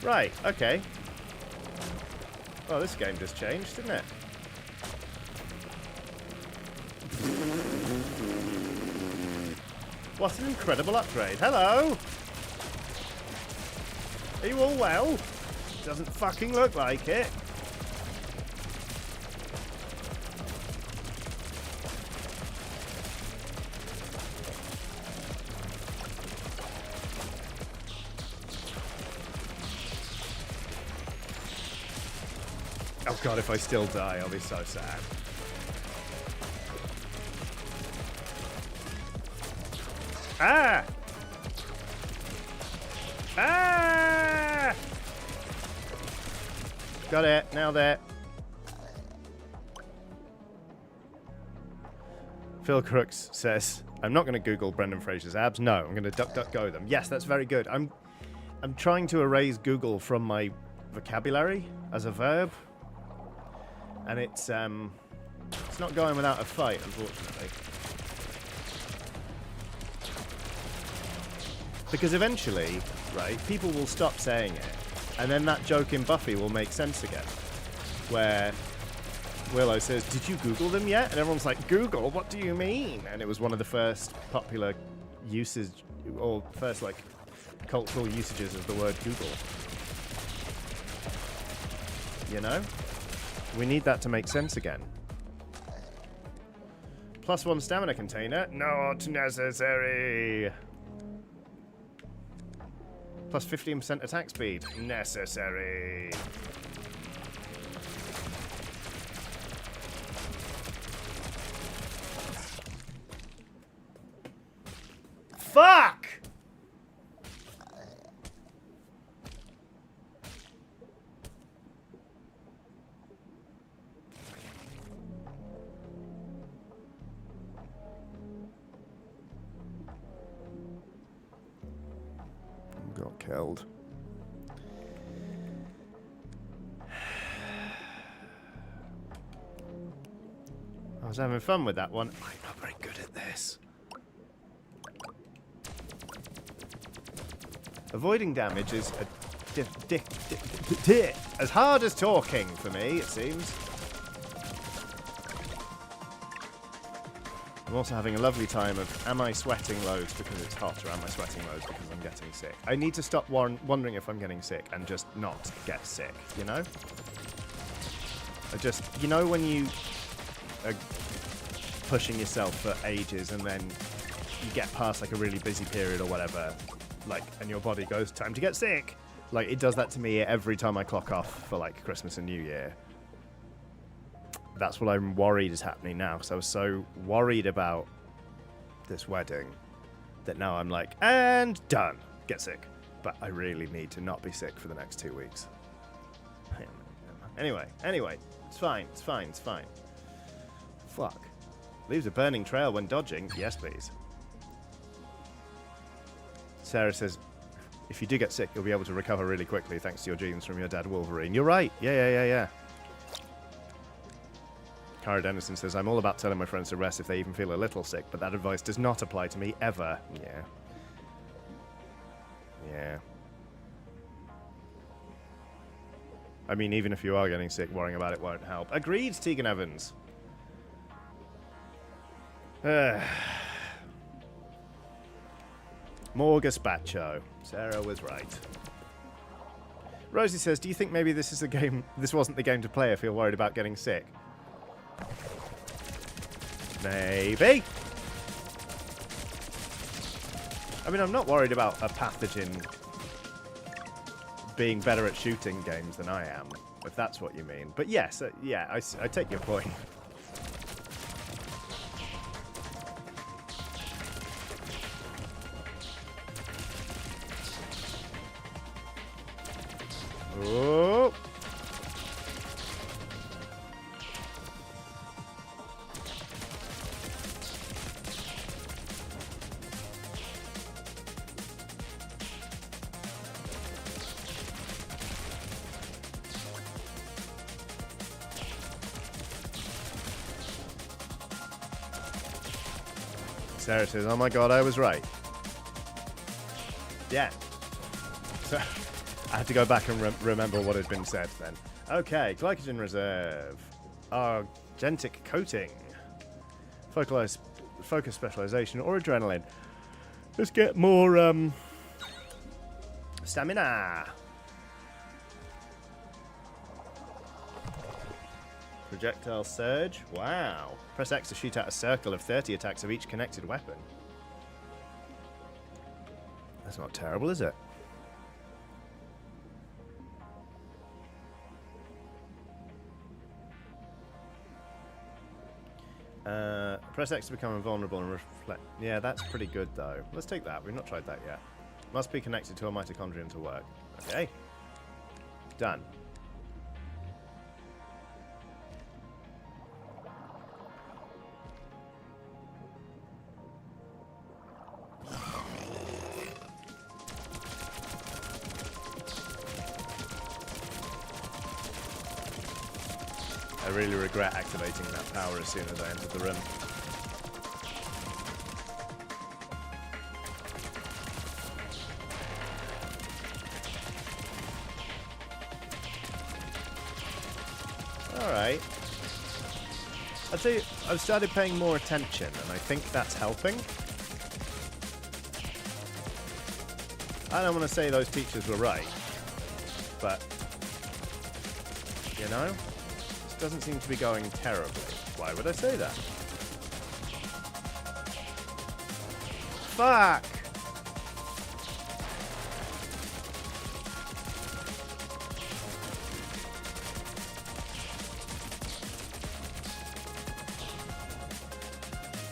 Right, okay. Oh, this game just changed, didn't it? What an incredible upgrade. Hello! Are you all well? Doesn't fucking look like it. Oh god, if I still die, I'll be so sad. Ah! Ah! Got it. Now there. Phil Crooks says, I'm not going to Google Brendan Fraser's abs. No, I'm going to DuckDuckGo them. Yes, that's very good. I'm trying to erase Google from my vocabulary as a verb. And it's not going without a fight, unfortunately. Because eventually, right, people will stop saying it, and then that joke in Buffy will make sense again. Where Willow says, did you Google them yet? And everyone's like, Google? What do you mean? And it was one of the first popular uses, or first, like, cultural usages of the word Google. You know? We need that to make sense again. +1 stamina container. Not necessary. Plus 15% attack speed. Necessary. Fuck! Got killed. I was having fun with that one. I'm not very good at this. Avoiding damage is as hard as talking for me, it seems. I'm also having a lovely time of, am I sweating loads because it's hot, or am I sweating loads because I'm getting sick? I need to stop wondering if I'm getting sick and just not get sick, you know? You know when you are pushing yourself for ages and then you get past like a really busy period or whatever, like, and your body goes, time to get sick? Like, it does that to me every time I clock off for like Christmas and New Year. That's what I'm worried is happening now. So I was so worried about this wedding that now I'm like, and done. Get sick. But I really need to not be sick for the next 2 weeks. Anyway. It's fine. Fuck. Leaves a burning trail when dodging. Yes, please. Sarah says, if you do get sick, you'll be able to recover really quickly thanks to your genes from your dad Wolverine. You're right. Yeah. Cara Dennison says, I'm all about telling my friends to rest if they even feel a little sick, but that advice does not apply to me ever. Yeah. I mean, even if you are getting sick, worrying about it won't help. Agreed, Tegan Evans. More gazpacho. Sarah was right. Rosie says, do you think maybe this wasn't the game to play if you're worried about getting sick? Maybe. I mean, I'm not worried about a pathogen being better at shooting games than I am, if that's what you mean. But yes, yeah, I take your point. Oh. There it is. Oh my god, I was right. Yeah. So, I had to go back and remember what had been said then. Okay, glycogen reserve. Argentic coating. Focus specialization or adrenaline. Let's get more stamina. Projectile surge. Wow. Press X to shoot out a circle of 30 attacks of each connected weapon. That's not terrible, is it? Press X to become invulnerable and reflect. Yeah, that's pretty good, though. Let's take that. We've not tried that yet. Must be connected to a mitochondrion to work. Okay. Done. I really regret activating that power as soon as I entered the room. Alright. I'd say I've started paying more attention, and I think that's helping. I don't want to say those teachers were right, but, you know? Doesn't seem to be going terribly. Why would I say that? Fuck!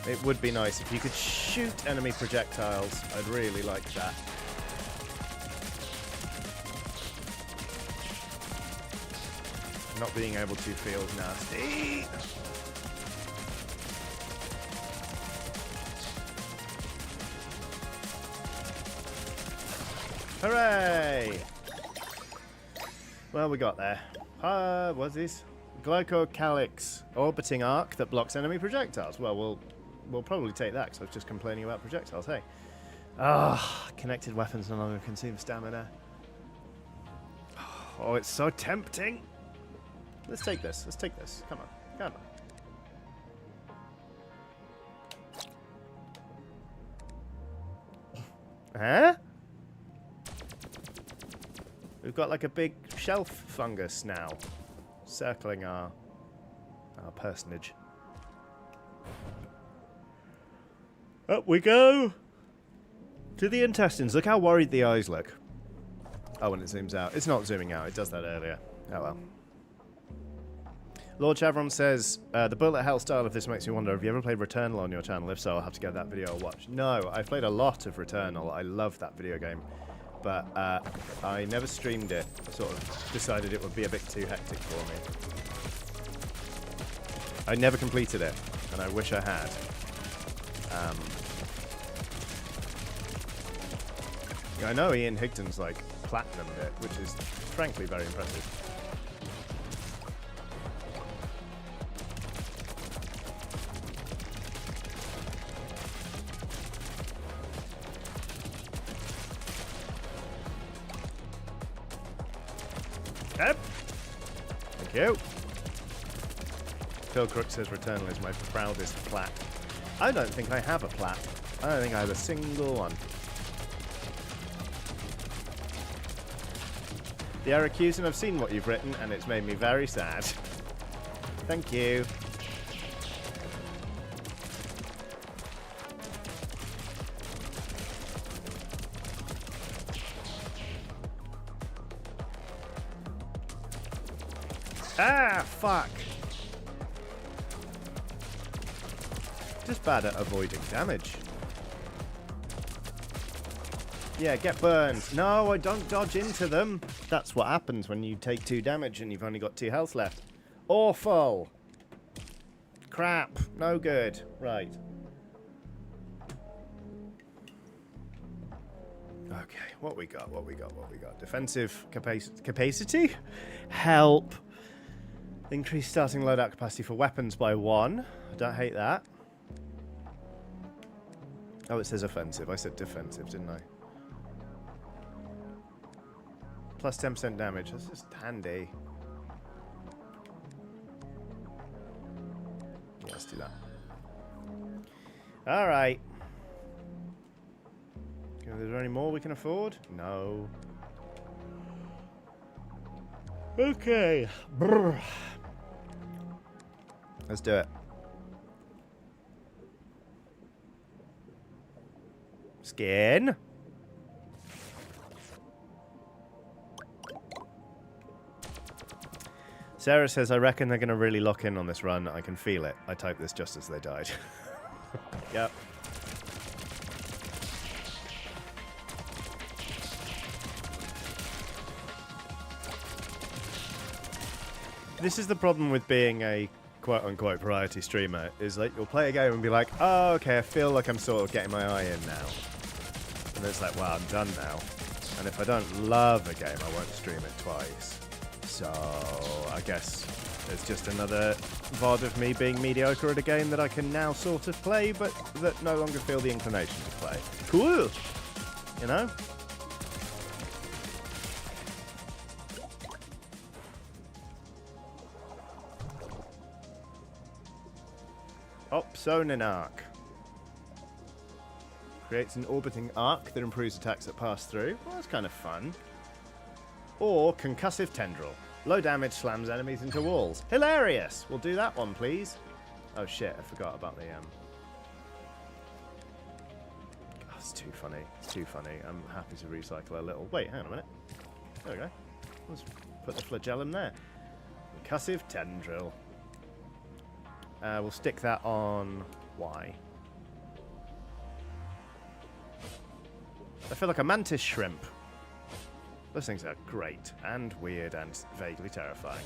It would be nice if you could shoot enemy projectiles. I'd really like that. Not being able to feels nasty. Hooray! Well, we got there. What's this? Glycocalyx orbiting arc that blocks enemy projectiles. Well, we'll probably take that because I was just complaining about projectiles. Hey. Connected weapons no longer consume stamina. Oh, it's so tempting. Let's take this. Let's take this. Come on. Come on. Huh? We've got like a big shelf fungus now, circling our personage. Up we go to the intestines. Look how worried the eyes look. Oh, when it zooms out. It's not zooming out. It does that earlier. Oh well. Lord Chavron says, the bullet hell style of this makes me wonder, have you ever played Returnal on your channel? If so, I'll have to get that video a watch. No, I've played a lot of Returnal. I love that video game. But I never streamed it. I sort of decided it would be a bit too hectic for me. I never completed it, and I wish I had. I know Ian Higdon's like platinumed it, which is frankly very impressive. Okay. Thank you. Phil Crook says Returnal is my proudest plat. I don't think I have a plat. I don't think I have a single one. The Aracusan, I've seen what you've written, and it's made me very sad. Thank you. Ah, fuck. Just bad at avoiding damage. Yeah, get burned. No, I don't dodge into them. That's what happens when you take 2 damage and you've only got 2 health left. Awful. Crap. No good. Right. Okay, what we got? Defensive capacity? Help. Increase starting loadout capacity for weapons by 1. I don't hate that. Oh, it says offensive. I said defensive, didn't I? Plus 10% damage. That's just handy. Yeah, let's do that. Alright. Is there any more we can afford? No. Okay. Brr. Let's do it. Skin. Sarah says, I reckon they're going to really lock in on this run. I can feel it. I typed this just as they died. Yep. This is the problem with being a quote-unquote variety streamer, is like you'll play a game and be like, oh, okay, I feel like I'm sort of getting my eye in now. And it's like, well, I'm done now. And if I don't love a game, I won't stream it twice. So, I guess it's just another VOD of me being mediocre at a game that I can now sort of play, but that no longer feel the inclination to play. Cool! You know? Opsonin arc. Creates an orbiting arc that improves attacks that pass through. Well, that's kind of fun. Or concussive tendril. Low damage slams enemies into walls. Hilarious! We'll do that one, please. Oh shit, I forgot about the Oh, it's too funny. It's too funny. I'm happy to recycle a little. Wait, hang on a minute. There we go. Let's put the flagellum there. Concussive tendril. We'll stick that on Y. I feel like a mantis shrimp. Those things are great and weird and vaguely terrifying.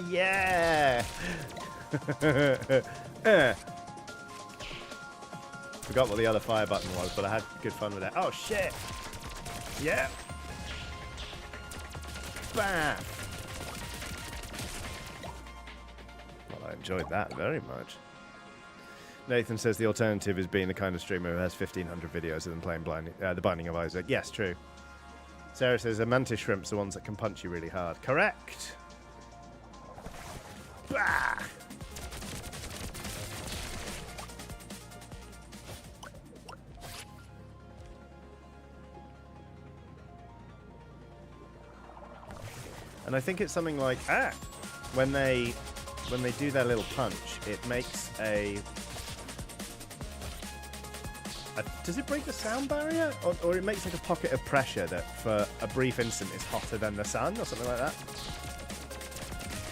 Yeah! Forgot what the other fire button was, but I had good fun with it. Oh shit! Yeah! Bam! Well, I enjoyed that very much. Nathan says the alternative is being the kind of streamer who has 1,500 videos of them playing The Binding of Isaac. Yes, true. Sarah says the mantis shrimps are the ones that can punch you really hard. Correct! Bah! And I think it's something like when they do their little punch, it makes does it break the sound barrier, or it makes like a pocket of pressure that for a brief instant is hotter than the sun, or something like that.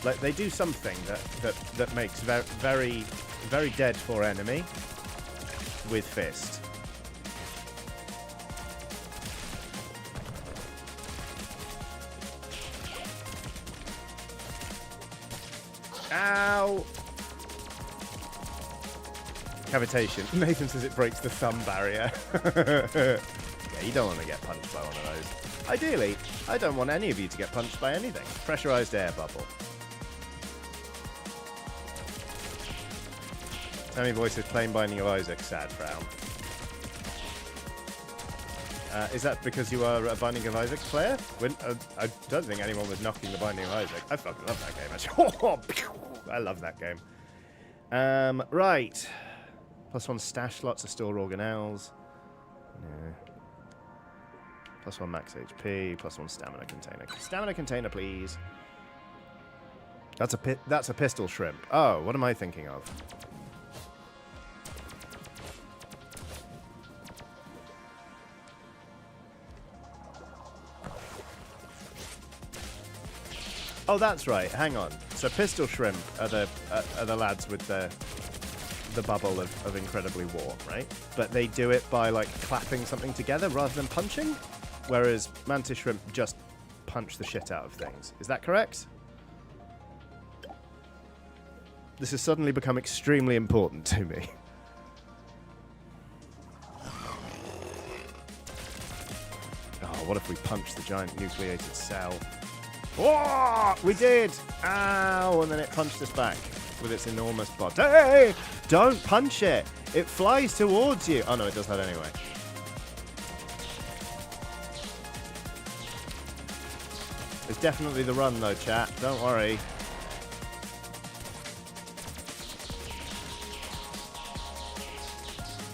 Like they do something that makes very very dead for enemy with fist. Ow! Cavitation. Nathan says it breaks the thumb barrier. Yeah, you don't want to get punched by one of those. Ideally, I don't want any of you to get punched by anything. Pressurized air bubble. Tammy Voice is plain Binding of Isaac, sad frown. Is that because you are a Binding of Isaac player? I don't think anyone was knocking the Binding of Isaac. I fucking love that game, actually. I love that game. Right. +1 stash slots to store organelles. No. +1 max HP. +1 stamina container. Stamina container, please. That's a pistol shrimp. Oh, what am I thinking of? Oh, that's right. Hang on. So pistol shrimp are the lads with the bubble of incredibly warm, right? But they do it by like clapping something together rather than punching, whereas mantis shrimp just punch the shit out of things. Is that correct? This has suddenly become extremely important to me. Oh, what if we punch the giant nucleated cell? Oh, we did! Ow! And then it punched us back with its enormous body. Hey! Don't punch it! It flies towards you! Oh no, it does that anyway. It's definitely the run though, chat. Don't worry.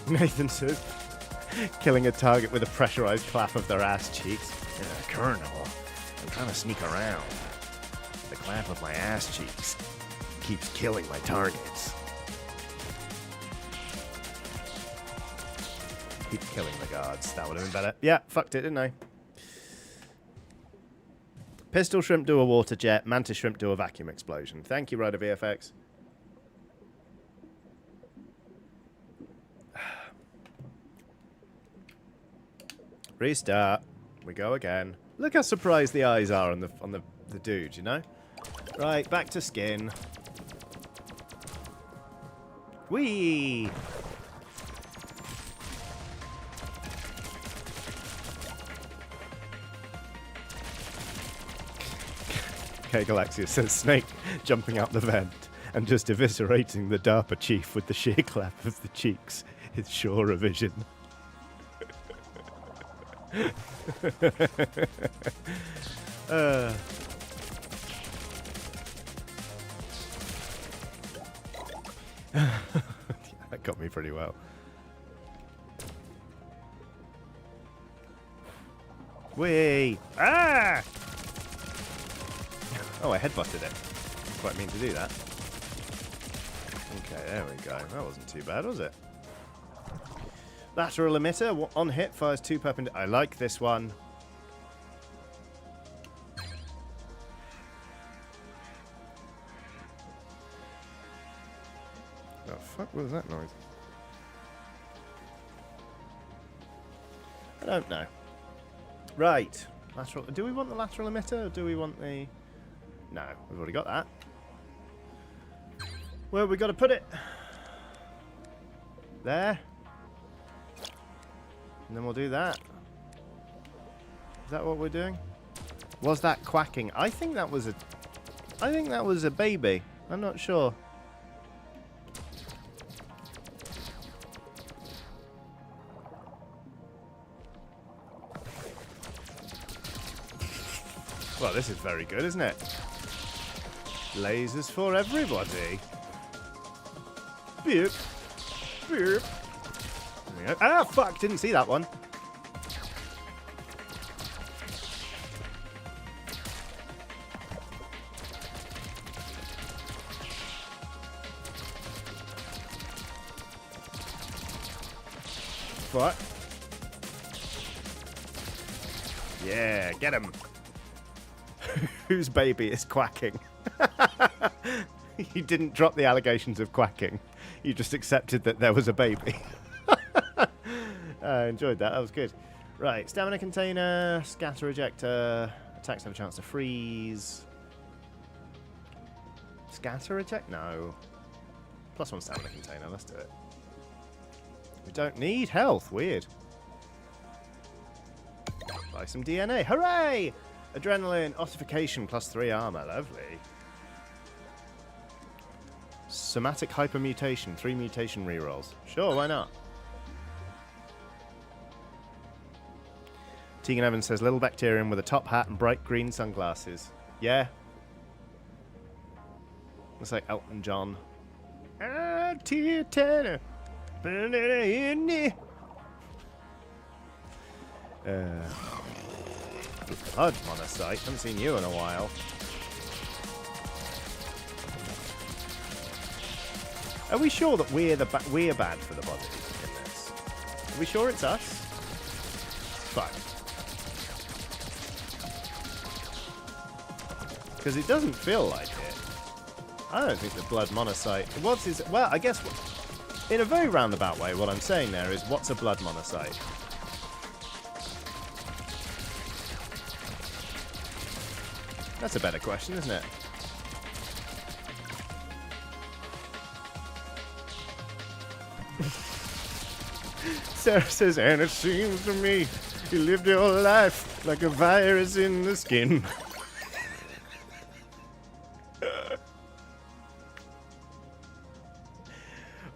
Nathan says, killing a target with a pressurized clap of their ass cheeks. Colonel, I'm trying to sneak around. The clap of my ass cheeks keeps killing my targets. Keep killing the guards. That would have been better. Yeah, fucked it, didn't I? Pistol shrimp do a water jet. Mantis shrimp do a vacuum explosion. Thank you, Rider VFX. Restart. We go again. Look how surprised the eyes are on the dude, you know? Right, back to skin. Whee! Okay, Galaxia says Snake jumping out the vent and just eviscerating the DARPA chief with the sheer clap of the cheeks. It's sure a vision. That got me pretty well. Whee! Ah! Oh, I headbutted it. Quite mean to do that. Okay, there we go. That wasn't too bad, was it? Lateral emitter on hit fires 2 perpendicular. I like this one. Oh fuck! What was that noise? I don't know. Right. Lateral. Do we want the lateral emitter or do we want the? No, we've already got that. Where have we got to put it? There. And then we'll do that. Is that what we're doing? Was that quacking? I think that was a baby. I'm not sure. Well, this is very good, isn't it? Lasers for everybody. Beep. Beep. Ah, fuck! Didn't see that one. What? Yeah, get him. Whose baby is quacking? You didn't drop the allegations of quacking. You just accepted that there was a baby. I enjoyed that. That was good. Right, stamina container, scatter ejector. Attacks have a chance to freeze. Scatter eject? No. +1 stamina container. Let's do it. We don't need health. Weird. Buy some DNA. Hooray! Adrenaline, ossification, +3 armor. Lovely. Somatic hypermutation, 3 mutation rerolls. Sure, why not? Tegan Evans says, little bacterium with a top hat and bright green sunglasses. Yeah. Looks like Elton John. Ah, Tia Turner. Blood monocyte. Haven't seen you in a while. Are we sure that we're bad for the body in this? Are we sure it's us? Fine. Because it doesn't feel like it. I don't think the blood monocyte... Well, I guess... In a very roundabout way, what I'm saying there is, what's a blood monocyte? That's a better question, isn't it? Sarah says, and it seems to me You lived your life like a virus in the skin.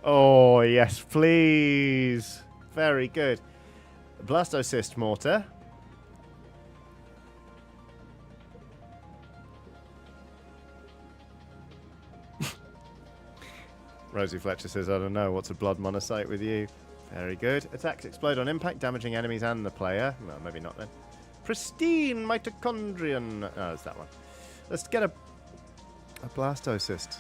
Oh, yes, please. Very good. Blastocyst mortar. Rosie Fletcher says, I don't know, what's a blood monocyte with you? Very good. Attacks explode on impact, damaging enemies and the player. Well, maybe not then. Pristine mitochondrion. Oh, it's that one. Let's get a blastocyst.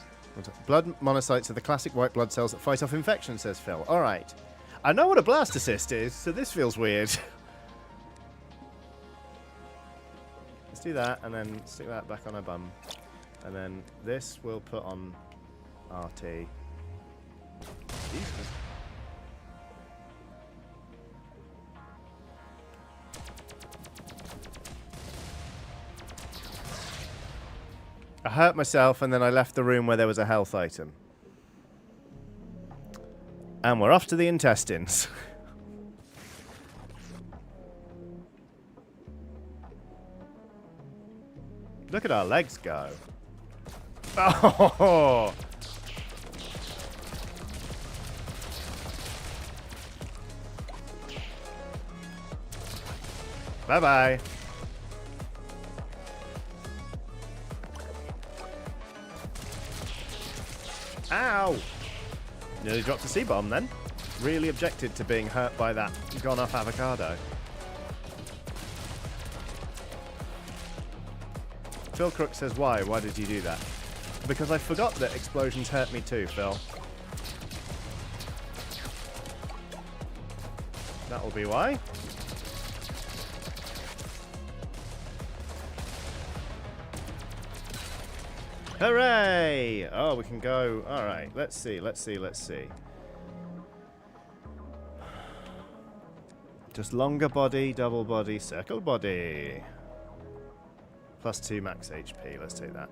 Blood monocytes are the classic white blood cells that fight off infection, says Phil. All right. I know what a blastocyst is, so this feels weird. Let's do that, and then stick that back on her bum. And then this we'll put on RT. Jesus. I hurt myself and then I left the room where there was a health item. And we're off to the intestines. Look at our legs go. Oh! Bye-bye. Ow! Nearly dropped a C-bomb then. Really objected to being hurt by that gone-off avocado. Phil Crook says, why? Why did you do that? Because I forgot that explosions hurt me too, Phil. That'll be why. Hooray! Oh, we can go. Alright, let's see. Just longer body, double body, circle body. +2 max HP. Let's take that.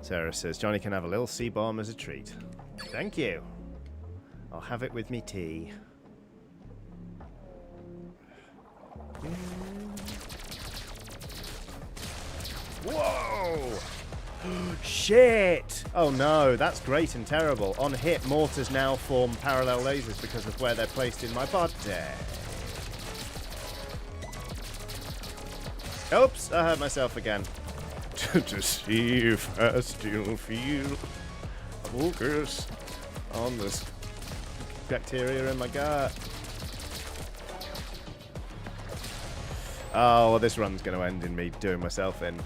Sarah says, Johnny can have a little C-bomb as a treat. Thank you. I'll have it with me tea. Whoa! Shit! Oh no, that's great and terrible. On hit, mortars now form parallel lasers because of where they're placed in my body. Oops, I hurt myself again. To see if I still feel focus on this bacteria in my gut. Oh, well, this run's going to end in me doing myself in.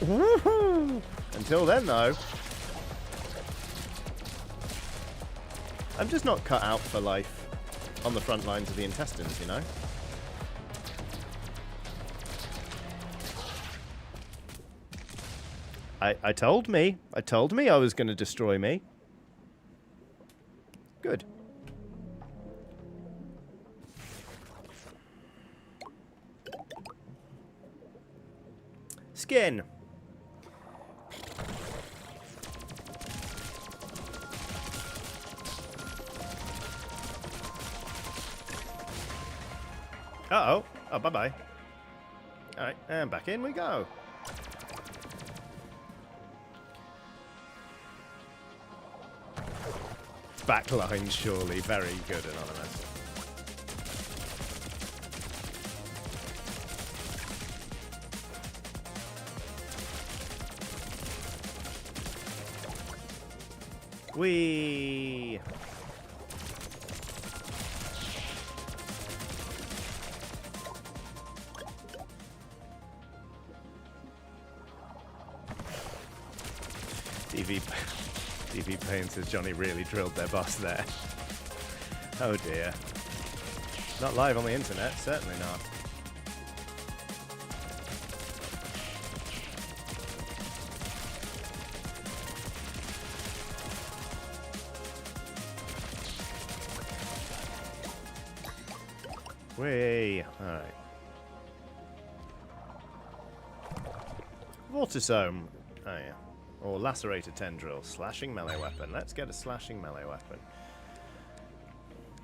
Woohoo! Until then, though, I'm just not cut out for life on the front lines of the intestines, you know? I told me I was going to destroy me. Good. Skin. Uh-oh. Oh, bye-bye. Alright, and back in we go. Backline, surely. Very good, Anonymous. Whee! DV Payne says Johnny really drilled their boss there. Oh dear. Not live on the internet, certainly not. Whee! Alright. Vortisome. Oh yeah. Or lacerated tendril. Slashing melee weapon. Let's get a slashing melee weapon.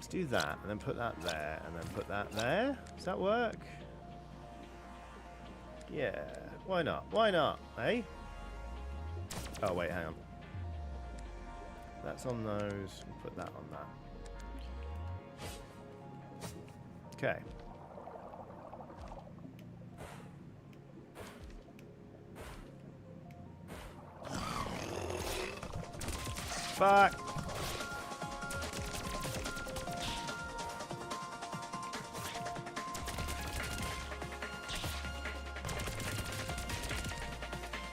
Let's do that, and then put that there, and then put that there. Does that work? Yeah. Why not? Why not? Eh? Oh, wait, hang on. That's on those. Put that on that. Okay. Fuck.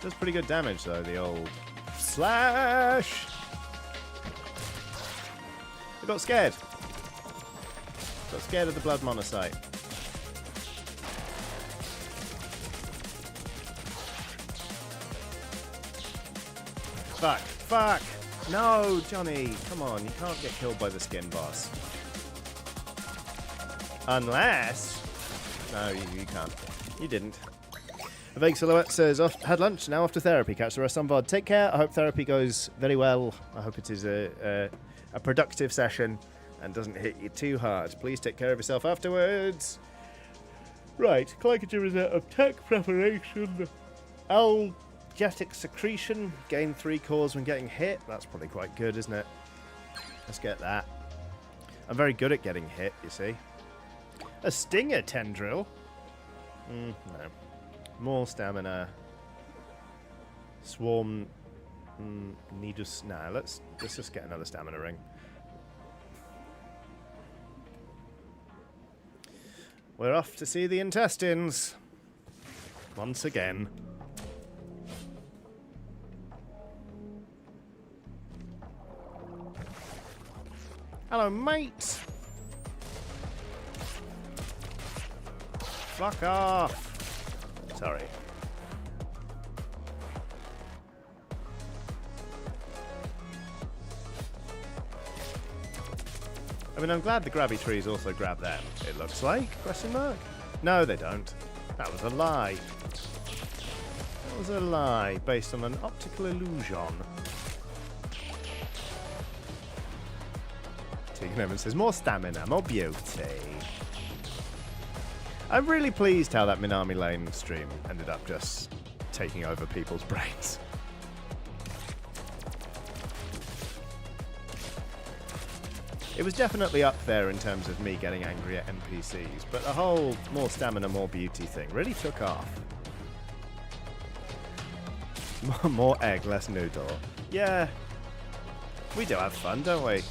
Does pretty good damage though, the old slash. I got scared. Got scared of the blood monocyte. Fuck. Fuck. No, Johnny. Come on. You can't get killed by the skin boss. Unless... No, you can't. You didn't. A vague silhouette says, had lunch, now off to therapy. Catch the rest on VOD. Take care. I hope therapy goes very well. I hope it is a productive session and doesn't hit you too hard. Please take care of yourself afterwards. Right. Glycogen result of tech preparation. Algetic secretion. Gain 3 cores when getting hit. That's probably quite good, isn't it? Let's get that. I'm very good at getting hit, you see. A stinger tendril? No. More stamina. Swarm. Need us. Nah, let's just get another stamina ring. We're off to see the intestines. Once again. Hello, mate. Fuck off. Sorry. I mean, I'm glad the grabby trees also grab them. It looks like? Question mark? No, they don't. That was a lie. That was a lie based on an optical illusion. Tegan says, more stamina, more beauty. I'm really pleased how that Minami Lane stream ended up just taking over people's brains. It was definitely up there in terms of me getting angry at NPCs, but the whole more stamina, more beauty thing really took off. More egg, less noodle. Yeah, we do have fun, don't we?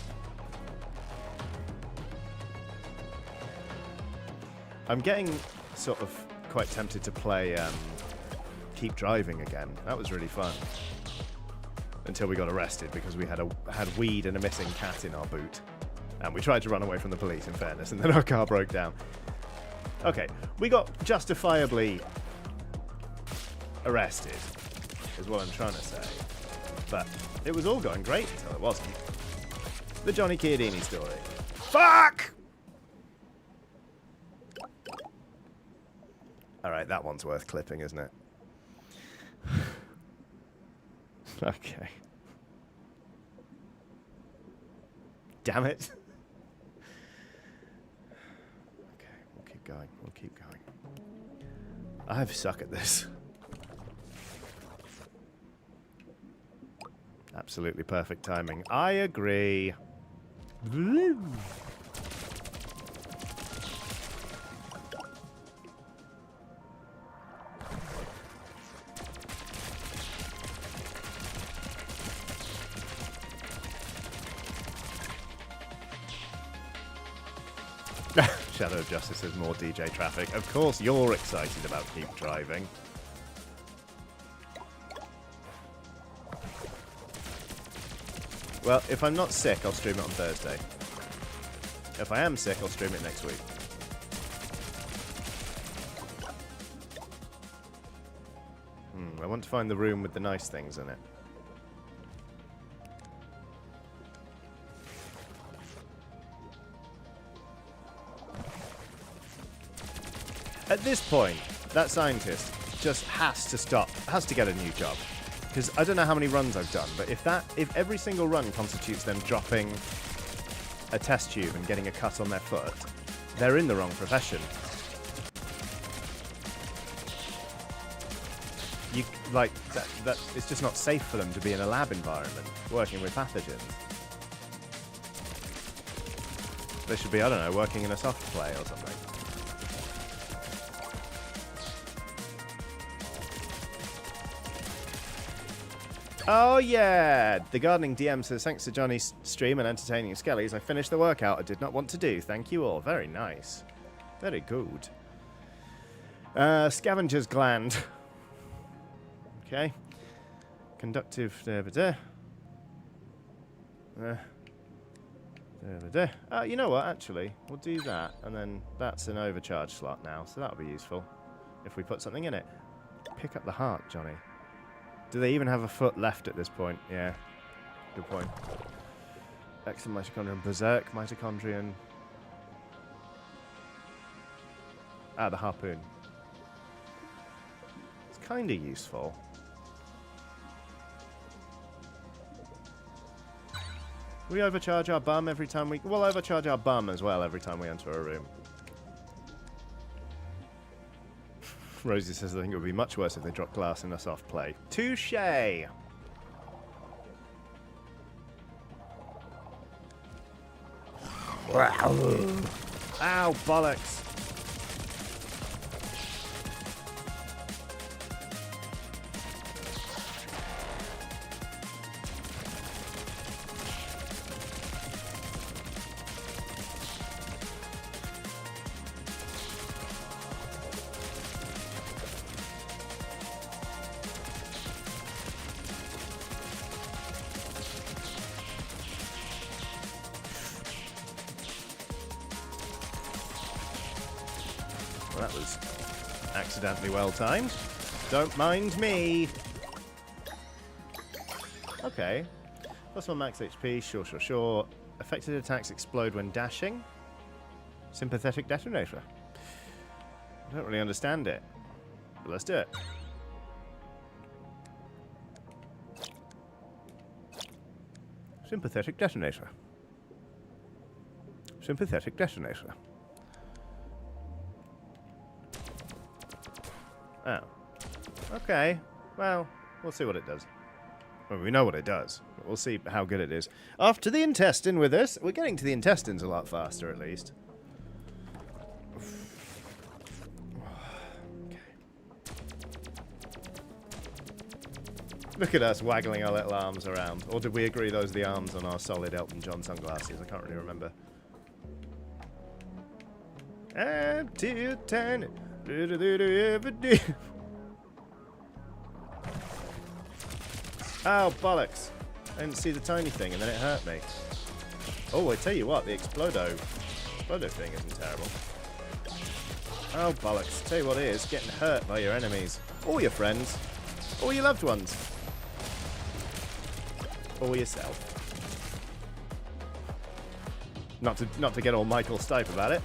I'm getting sort of quite tempted to play Keep Driving again. That was really fun. Until we got arrested because we had weed and a missing cat in our boot. And we tried to run away from the police, in fairness, and then our car broke down. Okay, we got justifiably arrested, is what I'm trying to say. But it was all going great until it wasn't. The Johnny Chiodini story. Fuck! Alright, that one's worth clipping, isn't it? Okay. Damn it. Okay, we'll keep going. We'll keep going. I suck at this. Absolutely perfect timing. I agree. Shadow of Justice says more DJ traffic. Of course you're excited about Keep Driving. Well, if I'm not sick, I'll stream it on Thursday. If I am sick, I'll stream it next week. I want to find the room with the nice things in it. At this point, that scientist just has to stop, has to get a new job. Because I don't know how many runs I've done, but if every single run constitutes them dropping a test tube and getting a cut on their foot, they're in the wrong profession. You like that it's just not safe for them to be in a lab environment working with pathogens. They should be, I don't know, working in a soft play or something. Oh yeah! The gardening DM says, thanks to Johnny's stream and entertaining skellies, I finished the workout I did not want to do. Thank you all. Very nice. Very good. Scavenger's gland. Okay. Conductive. You know what, actually, we'll do that, and then that's an overcharge slot now, so that'll be useful if we put something in it. Pick up the heart, Johnny. Do they even have a foot left at this point? Yeah, good point. Excellent mitochondrion, berserk mitochondrion. Ah, the harpoon. It's kind of useful. We overcharge our bum every time we... We'll overcharge our bum as well every time we enter a room. Rosie says, I think it would be much worse if they dropped glass in a soft play. Touché! Ow, bollocks! That was accidentally well timed. Don't mind me. Okay. +1 max HP, sure. Affected attacks explode when dashing. Sympathetic detonator. I don't really understand it. But let's do it. Sympathetic detonator. Sympathetic detonator. Oh. Okay. Well, we'll see what it does. Well, we know what it does. But we'll see how good it is. Off to the intestine with us. We're getting to the intestines a lot faster, at least. Okay. Look at us waggling our little arms around. Or did we agree those are the arms on our solid Elton John sunglasses? I can't really remember. Until tiny. Oh, bollocks. I didn't see the tiny thing and then it hurt me. Oh, I tell you what, the Explodo thing isn't terrible. Oh, bollocks. Tell you what it is, getting hurt by your enemies. Or your friends. Or your loved ones. Or yourself. Not to get all Michael Stipe about it.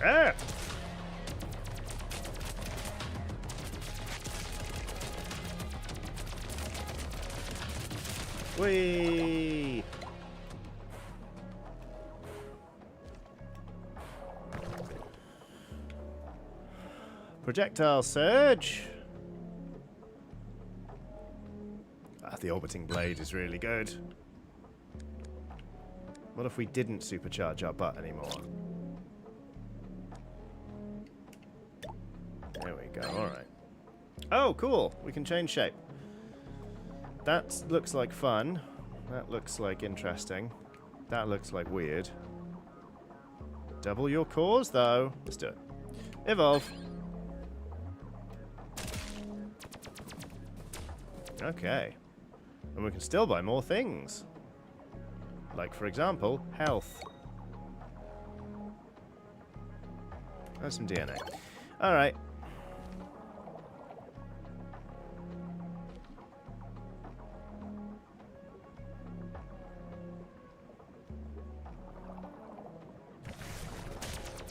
Ah! Whee! Projectile surge. Ah, the orbiting blade is really good. What if we didn't supercharge our butt anymore? There we go, alright. Oh, cool! We can change shape. That looks like fun. That looks like interesting. That looks like weird. Double your cores, though. Let's do it. Evolve. Okay. And we can still buy more things. Like, for example, health. And some DNA. Alright.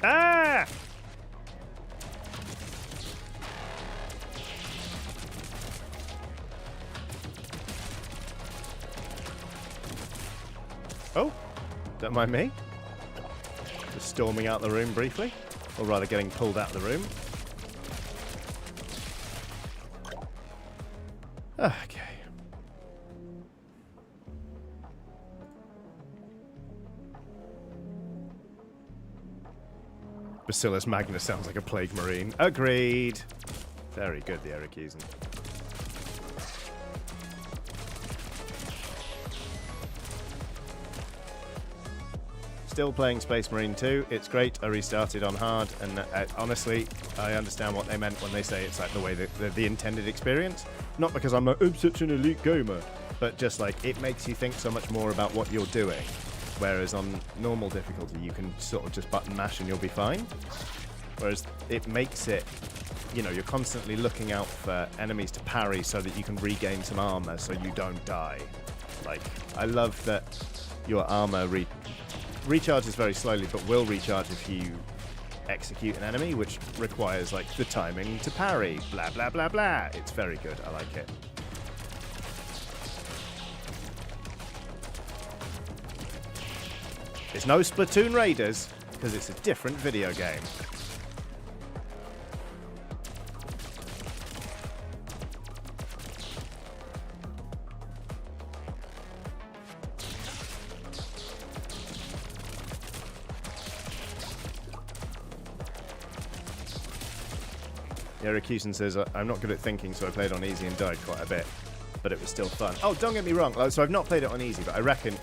Ah! Oh, don't mind me. Just storming out the room briefly. Or rather getting pulled out of the room. Okay. Bacillus Magnus sounds like a plague marine. Agreed. Very good, the Erecusen. Still playing Space Marine 2. It's great. I restarted on hard, and honestly, I understand what they meant when they say it's like the way the intended experience. Not because I'm such an elite gamer, but just like it makes you think so much more about what you're doing. Whereas on normal difficulty, you can sort of just button mash and you'll be fine. Whereas it makes it, you know, you're constantly looking out for enemies to parry so that you can regain some armor so you don't die. Like, I love that your armor recharges very slowly, but will recharge if you execute an enemy, which requires, like, the timing to parry. Blah, blah, blah, blah. It's very good. I like it. It's no Splatoon Raiders, because it's a different video game. Erecusen says, I'm not good at thinking, so I played on easy and died quite a bit. But it was still fun. Oh, don't get me wrong. So I've not played it on easy, but I reckon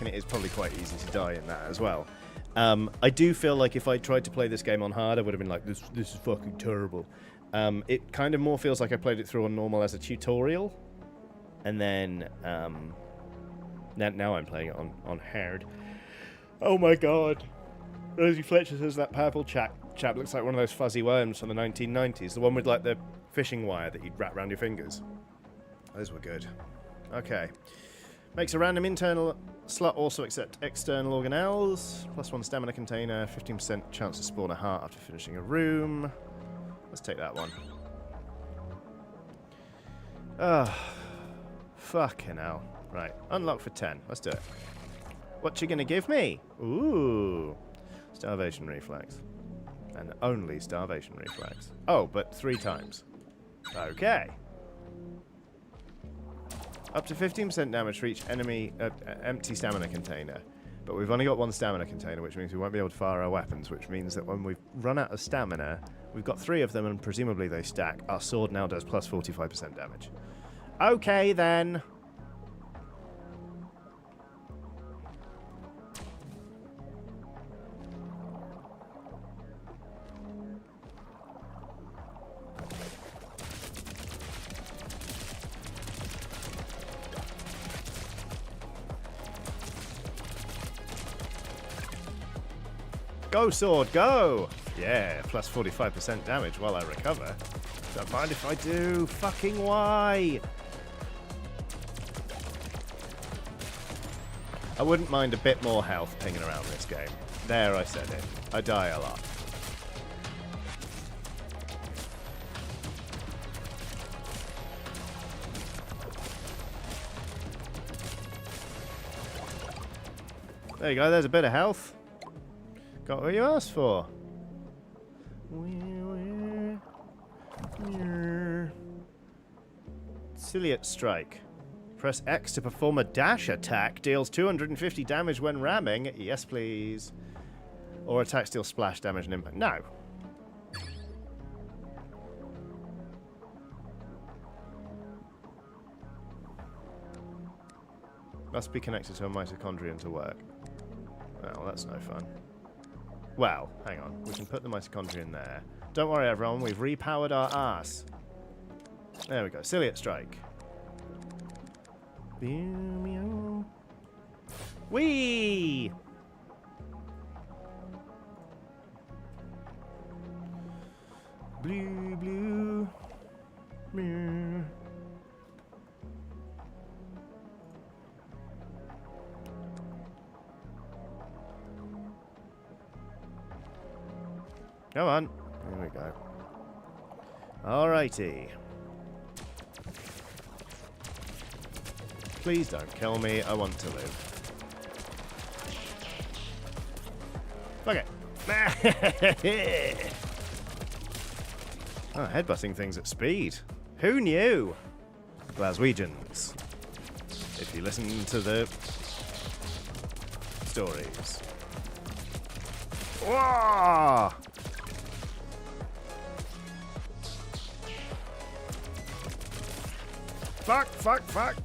it is probably quite easy to die in that as well. I do feel like if I tried to play this game on hard, I would have been like, this is fucking terrible. It kind of more feels like I played it through on normal as a tutorial. And then, now I'm playing it on hard. Oh my god. Rosie Fletcher says that purple chap looks like one of those fuzzy worms from the 1990s. The one with, like, the fishing wire that you'd wrap around your fingers. Those were good. Okay. Makes a random internal slot also accept external organelles. +1 stamina container. 15% chance to spawn a heart after finishing a room. Let's take that one. Ah. Fucking hell. Right. Unlock for 10. Let's do it. What you gonna give me? Ooh. Starvation reflex. And only starvation reflex. Oh, but 3 times. Okay. Up to 15% damage for each enemy empty stamina container. But we've only got 1 stamina container, which means we won't be able to fire our weapons, which means that when we've run out of stamina, we've got 3 of them and presumably they stack. Our sword now does plus 45% damage. Okay, then. Go, sword, go! Yeah, plus 45% damage while I recover. Don't mind if I do. Fucking why? I wouldn't mind a bit more health pinging around this game. There, I said it. I die a lot. There you go, there's a bit of health. Got what you asked for. Ciliate Strike. Press X to perform a dash attack. Deals 250 damage when ramming. Yes, please. Or attacks deal splash damage and impact. No. Must be connected to a mitochondrion to work. Well, that's no fun. Well, hang on. We can put the mitochondrion there. Don't worry, everyone. We've repowered our ass. There we go. Ciliate Strike. Whee! Blue, blue. Meow. Come on. There we go. Alrighty. Please don't kill me. I want to live. Fuck it. Oh, headbutting things at speed. Who knew? Glaswegians. If you listen to the stories. Whoa! Fuck, fuck, fuck.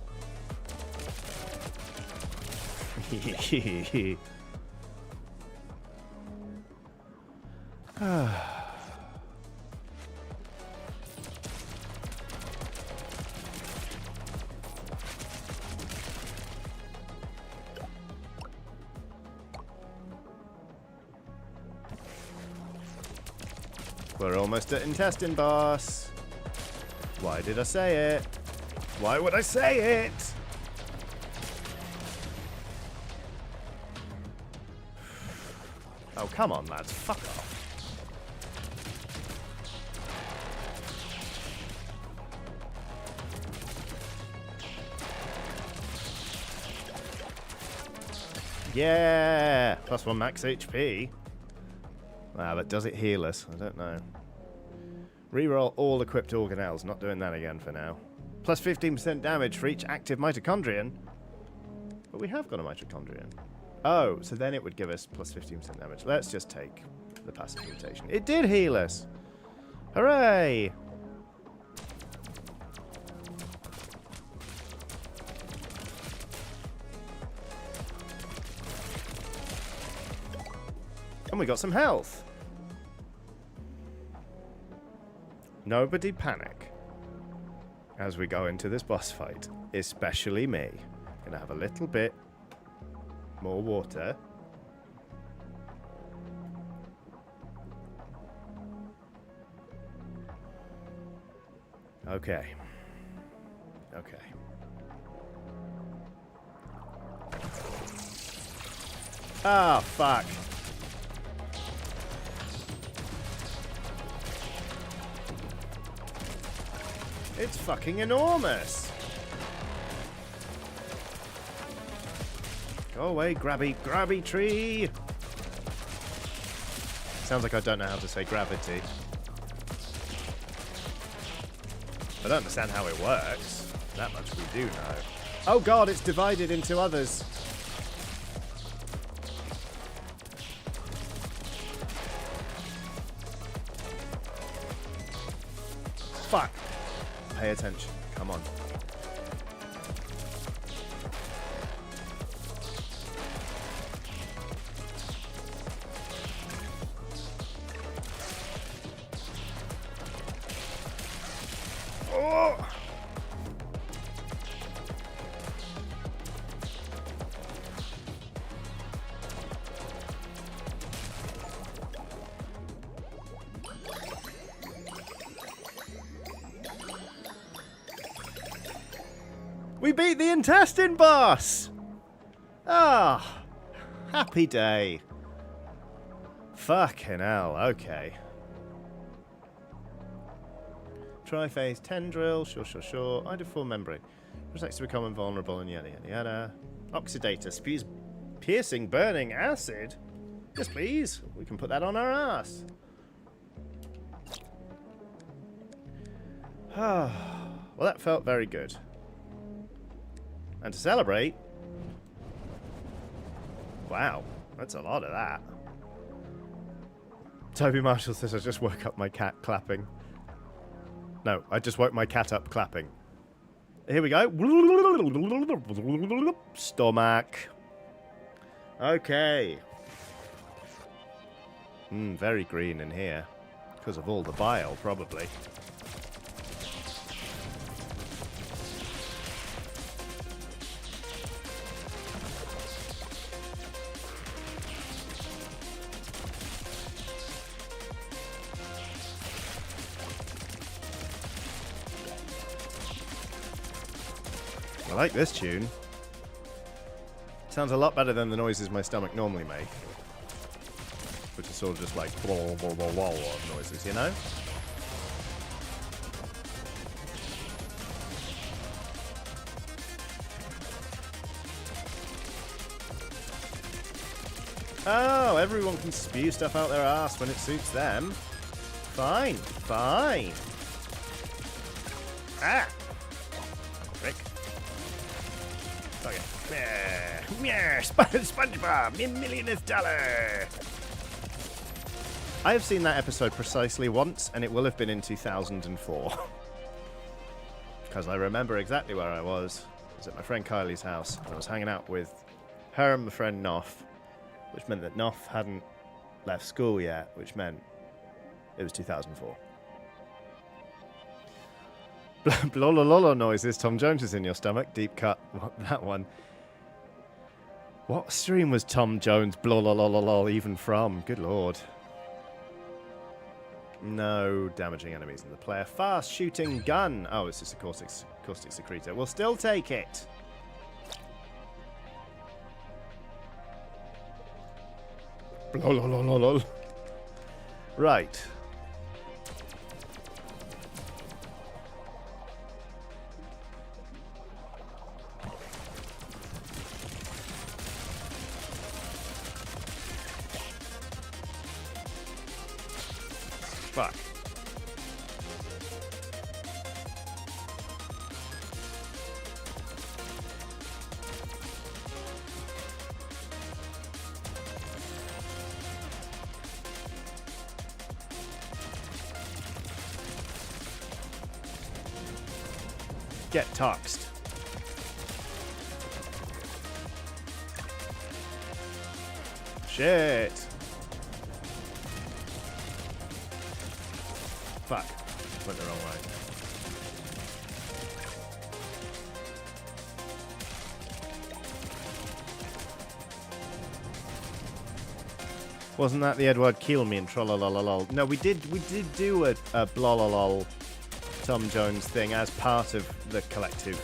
We're almost at intestine boss. Why did I say it? Why would I say it? Oh, come on, lads. Fuck off. Yeah! +1 max HP. Wow, but does it heal us? I don't know. Reroll all equipped organelles. Not doing that again for now. Plus 15% damage for each active mitochondrion. But we have got a mitochondrion. Oh, so then it would give us plus 15% damage. Let's just take the passive mutation. It did heal us. Hooray! And we got some health. Nobody panic as we go into this boss fight, especially me. Gonna have a little bit more water. Okay. Okay. Ah, fuck. It's fucking enormous. Go away, grabby tree. Sounds like I don't know how to say gravity. I don't understand how it works. That much we do know. Oh god, it's divided into others. Fuck. Pay attention. Come on. Oh! We beat the intestine boss! Ah, happy day. Fucking hell, okay. Triphase tendril, sure. Iodophore membrane. Protects to become invulnerable and yada yada yada. Oxidator spews piercing burning acid. Yes, please. We can put that on our ass. Well, that felt very good. And to celebrate... Wow, that's a lot of that. Toby Marshall says I just woke up my cat clapping. No, I just woke my cat up clapping. Here we go. Stomach. Okay. Very green in here. Because of all the bile, probably. I like this tune. Sounds a lot better than the noises my stomach normally make. Which is sort of just like blah, blah, blah, blah, blah noises, you know? Oh, everyone can spew stuff out their ass when it suits them. Fine, fine. Ah! Rick. Okay. Yeah, SpongeBob, $1,000,000th dollar. I have seen that episode precisely once, and it will have been in 2004. Because I remember exactly where I was. I was at my friend Kylie's house, and I was hanging out with her and my friend Noff, which meant that Noff hadn't left school yet, which meant it was 2004. Blolololo noises. Tom Jones is in your stomach. Deep cut. What, that one. What stream was Tom Jones blolololo even from? Good lord. No damaging enemies in the player. Fast shooting gun. Oh, it's just a caustic secretor. We'll still take it. Blolololo. Right. Fuck. Get toxed. Shit. Fuck. Went the wrong way. Wasn't that the Edward Kill me and trollololol? No, we did do a blololol Tom Jones thing as part of the collective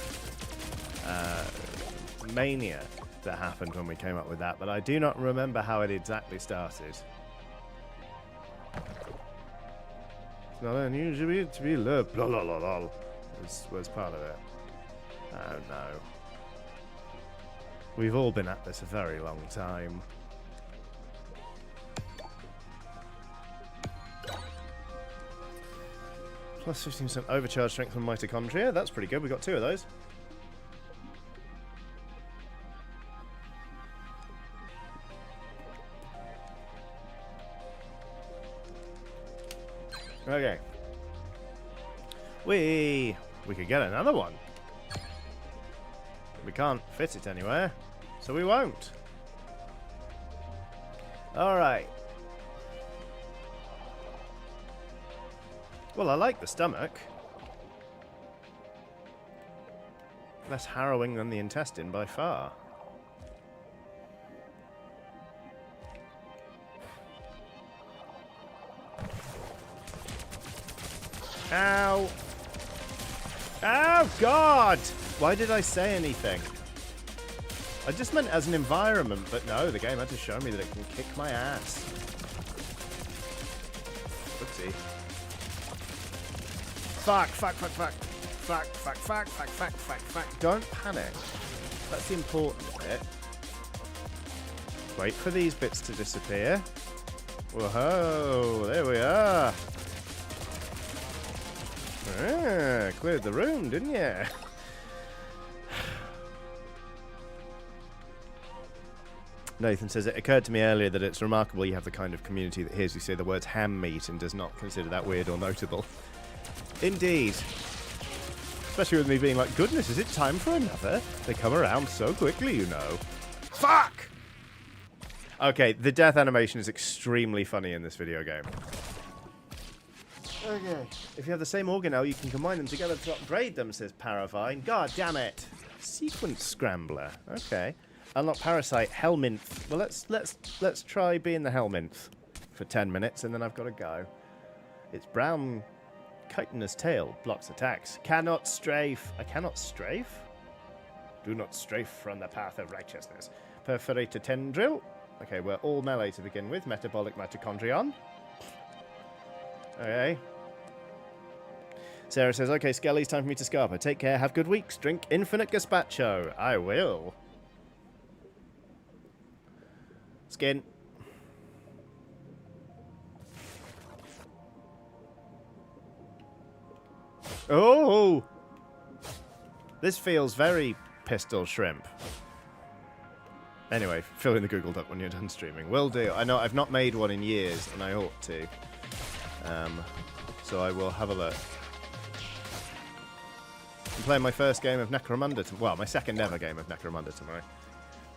mania that happened when we came up with that, but I do not remember how it exactly started. It's not unusual to be loved. Blah, blah, blah, blah, was part of it. Oh no. We've all been at this a very long time. Plus 15% overcharge strength from mitochondria. That's pretty good. We got 2 of those. Okay. We could get another one. We can't fit it anywhere, so we won't. Alright. Well, I like the stomach. Less harrowing than the intestine by far. Ow! Oh, God! Why did I say anything? I just meant as an environment, but no, the game had to show me that it can kick my ass. Oopsie. Fuck, fuck, fuck, fuck. Fuck, fuck, fuck, fuck, fuck, fuck, fuck. Don't panic. That's the important bit. Wait for these bits to disappear. Whoa, there we are. Ah, cleared the room, didn't you? Nathan says, it occurred to me earlier that it's remarkable you have the kind of community that hears you say the words ham meat and does not consider that weird or notable. Indeed. Especially with me being like, goodness, is it time for another? They come around so quickly, you know. Fuck! Okay, the death animation is extremely funny in this video game. Okay. If you have the same organelle, you can combine them together to upgrade them, says Paravine. God damn it. Sequence scrambler. Okay. Unlock parasite, Helminth. Well, let's try being the Helminth for 10 minutes, and then I've got to go. It's brown chitinous tail, blocks attacks. Cannot strafe. I cannot strafe? Do not strafe from the path of righteousness. Perforator tendril. Okay, we're all melee to begin with. Metabolic mitochondrion. Okay. Sarah says, okay, Skelly, it's time for me to scarper. Take care, have good weeks. Drink infinite gazpacho. I will. Skin. Oh! This feels very pistol shrimp. Anyway, fill in the Google Doc when you're done streaming. Will do. I know I've not made one in years, and I ought to. So I will have a look. I'm playing my first game of Necromunda, well, my second ever game of Necromunda tomorrow,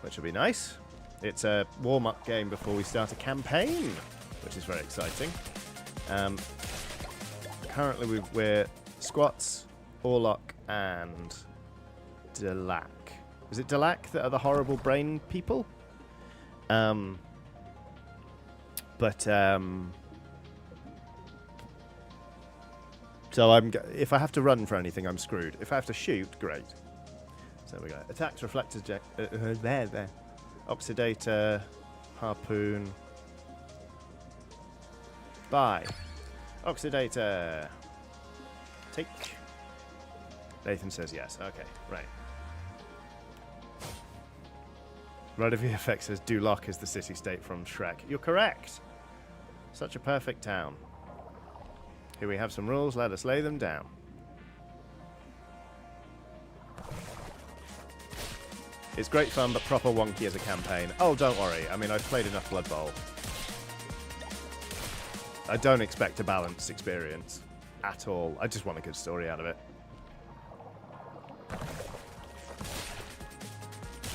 which will be nice. It's a warm-up game before we start a campaign, which is very exciting. Currently we're Squats, Orlok, and Delac. Is it Delac that are the horrible brain people? So if I have to run for anything, I'm screwed. If I have to shoot, great. So there we go. Attacks, reflectors, there. Oxidator, harpoon. Buy. Oxidator. Take. Nathan says yes. Okay, right. Rider VFX says Duloc is the city-state from Shrek. You're correct. Such a perfect town. Here we have some rules. Let us lay them down. It's great fun, but proper wonky as a campaign. Oh, don't worry. I mean, I've played enough Blood Bowl. I don't expect a balanced experience at all. I just want a good story out of it.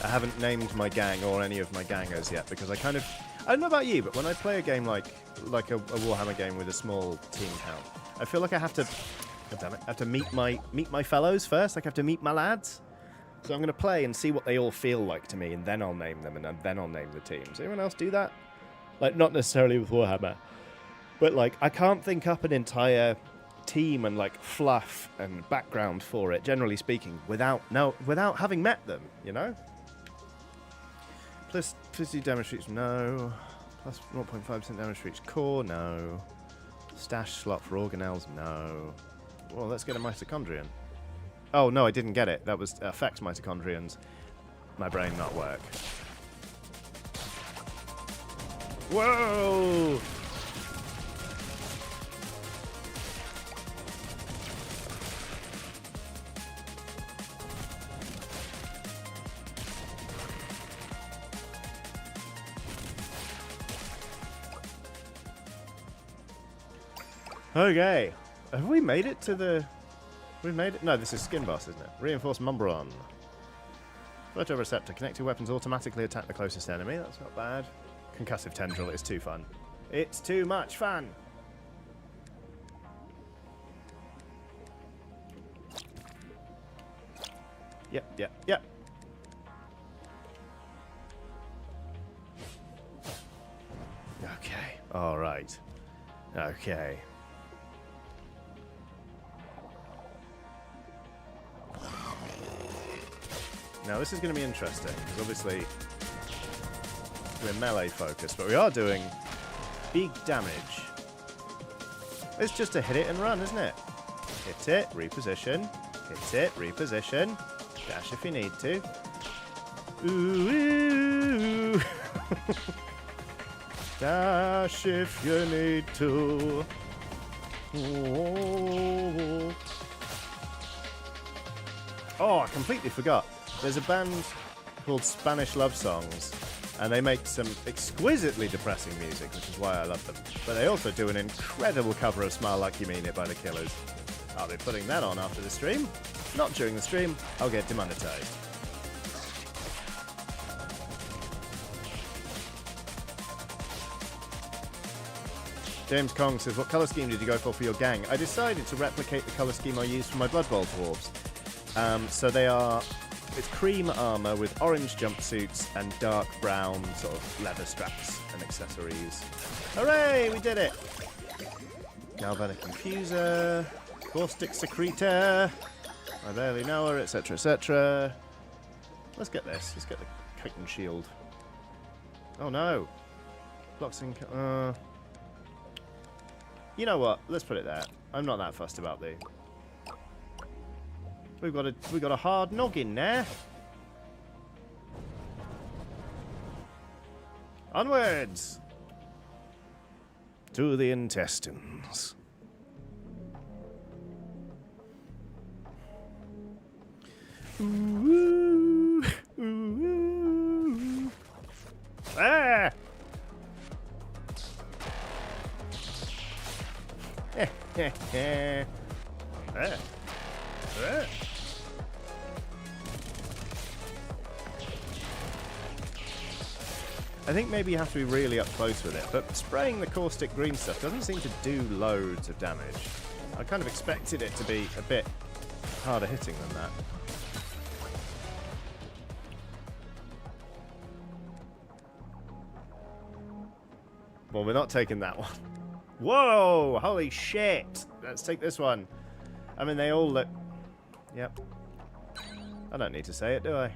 I haven't named my gang or any of my gangers yet because I don't know about you, but when I play a game like a Warhammer game with a small team count, I feel like I have to, God damn it, I have to meet my fellows first. Like I have to meet my lads. So I'm going to play and see what they all feel like to me, and then I'll name them, and then I'll name the teams. Anyone else do that? Like, not necessarily with Warhammer, but like I can't think up an entire team and like fluff and background for it, generally speaking, without having met them, you know? Plus 50 damage for each, no. Plus 0.5% damage for each core, no. Stash slot for organelles, no. Well, let's get a mitochondrion. Oh, no, I didn't get it. That was affects mitochondrions. My brain not work. Whoa! Okay. Have we made it to the... We made it? No, this is Skin Boss, isn't it? Reinforced Mumbron. Photoreceptor. Connected weapons automatically attack the closest enemy. That's not bad. Concussive Tendril is too fun. It's too much fun! Yep. Okay. Alright. Okay. Now this is going to be interesting, because obviously we're melee focused, but we are doing big damage. It's just a hit it and run, isn't it? Hit it, reposition. Hit it, reposition. Dash if you need to. Ooh. Dash if you need to. Ooh. Oh, I completely forgot. There's a band called Spanish Love Songs, and they make some exquisitely depressing music, which is why I love them. But they also do an incredible cover of Smile Like You Mean It by The Killers. I'll be putting that on after the stream. Not during the stream, I'll get demonetized. James Kong says, what colour scheme did you go for your gang? I decided to replicate the colour scheme I used for my Blood Bowl dwarves. So they are... It's cream armor with orange jumpsuits and dark brown sort of leather straps and accessories. Hooray! We did it! Galvanic Infuser, Caustic Secretor, I barely know her, etc., etc. Let's get this. Let's get the Chitin Shield. Oh no! Blocks in... You know what? Let's put it there. I'm not that fussed about the... We've got a hard noggin there. Onwards to the intestines. Ooh, ooh. Ah! Ah. Ah. I think maybe you have to be really up close with it, but spraying the caustic green stuff doesn't seem to do loads of damage. I kind of expected it to be a bit harder hitting than that. Well, we're not taking that one. Whoa! Holy shit! Let's take this one. I mean, they all look... Yep. I don't need to say it, do I?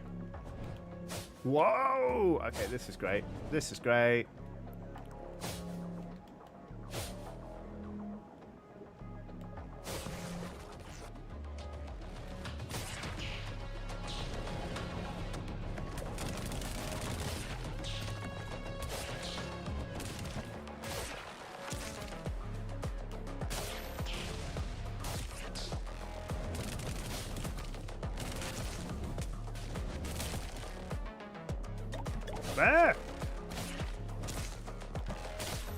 Whoa! Okay, this is great. This is great. There!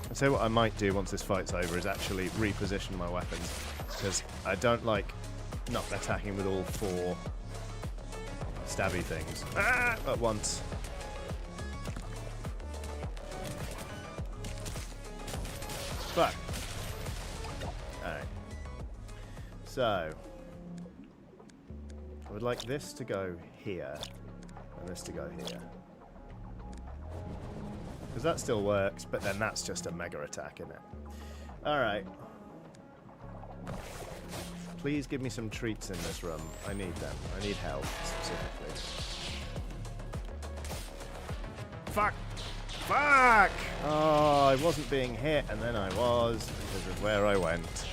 I'll tell you what I might do once this fight's over is actually reposition my weapons, because I don't like not attacking with all 4 stabby things at once. Fuck. Alright. So, I would like this to go here, and this to go here. Because that still works, but then that's just a mega attack, isn't it? Alright. Please give me some treats in this room. I need them. I need health, specifically. Fuck! Fuck! Oh, I wasn't being hit, and then I was, because of where I went.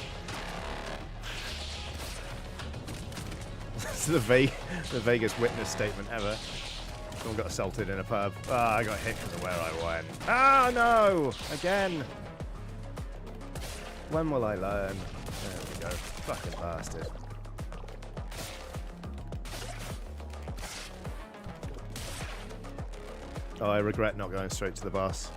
This is the vaguest witness statement ever. Someone got assaulted in a pub. Ah, I got hit because of where I went. Ah, no! Again! When will I learn? There we go. Fucking bastard. Oh, I regret not going straight to the boss.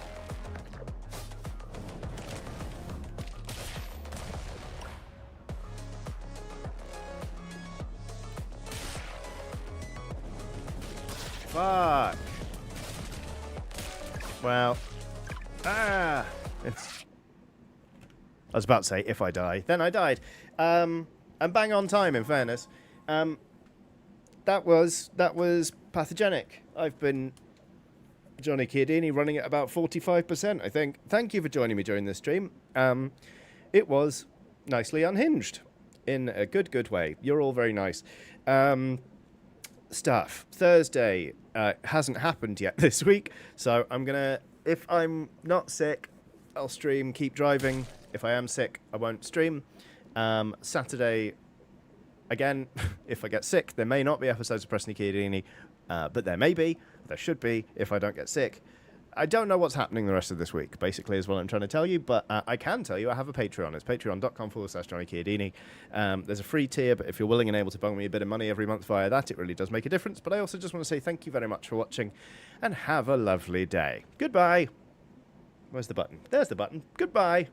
Fuck. Well. Ah. It's... I was about to say, if I die, then I died. And bang on time, in fairness. That was Pathogenic. I've been Johnny Chiodini, running at about 45%, I think. Thank you for joining me during this stream. It was nicely unhinged. In a good way. You're all very nice. Stuff. Thursday hasn't happened yet this week, so I'm gonna, if I'm not sick, I'll stream, keep driving. If I am sick, I won't stream. Saturday, again, if I get sick, there may not be episodes of Preston Chiodini, but there may be, there should be, if I don't get sick. I don't know what's happening the rest of this week, basically, is what I'm trying to tell you, but I can tell you I have a Patreon. It's patreon.com/Johnny Chiodini. There's a free tier, but if you're willing and able to bung me a bit of money every month via that, it really does make a difference. But I also just want to say thank you very much for watching, and have a lovely day. Goodbye. Where's the button? There's the button. Goodbye.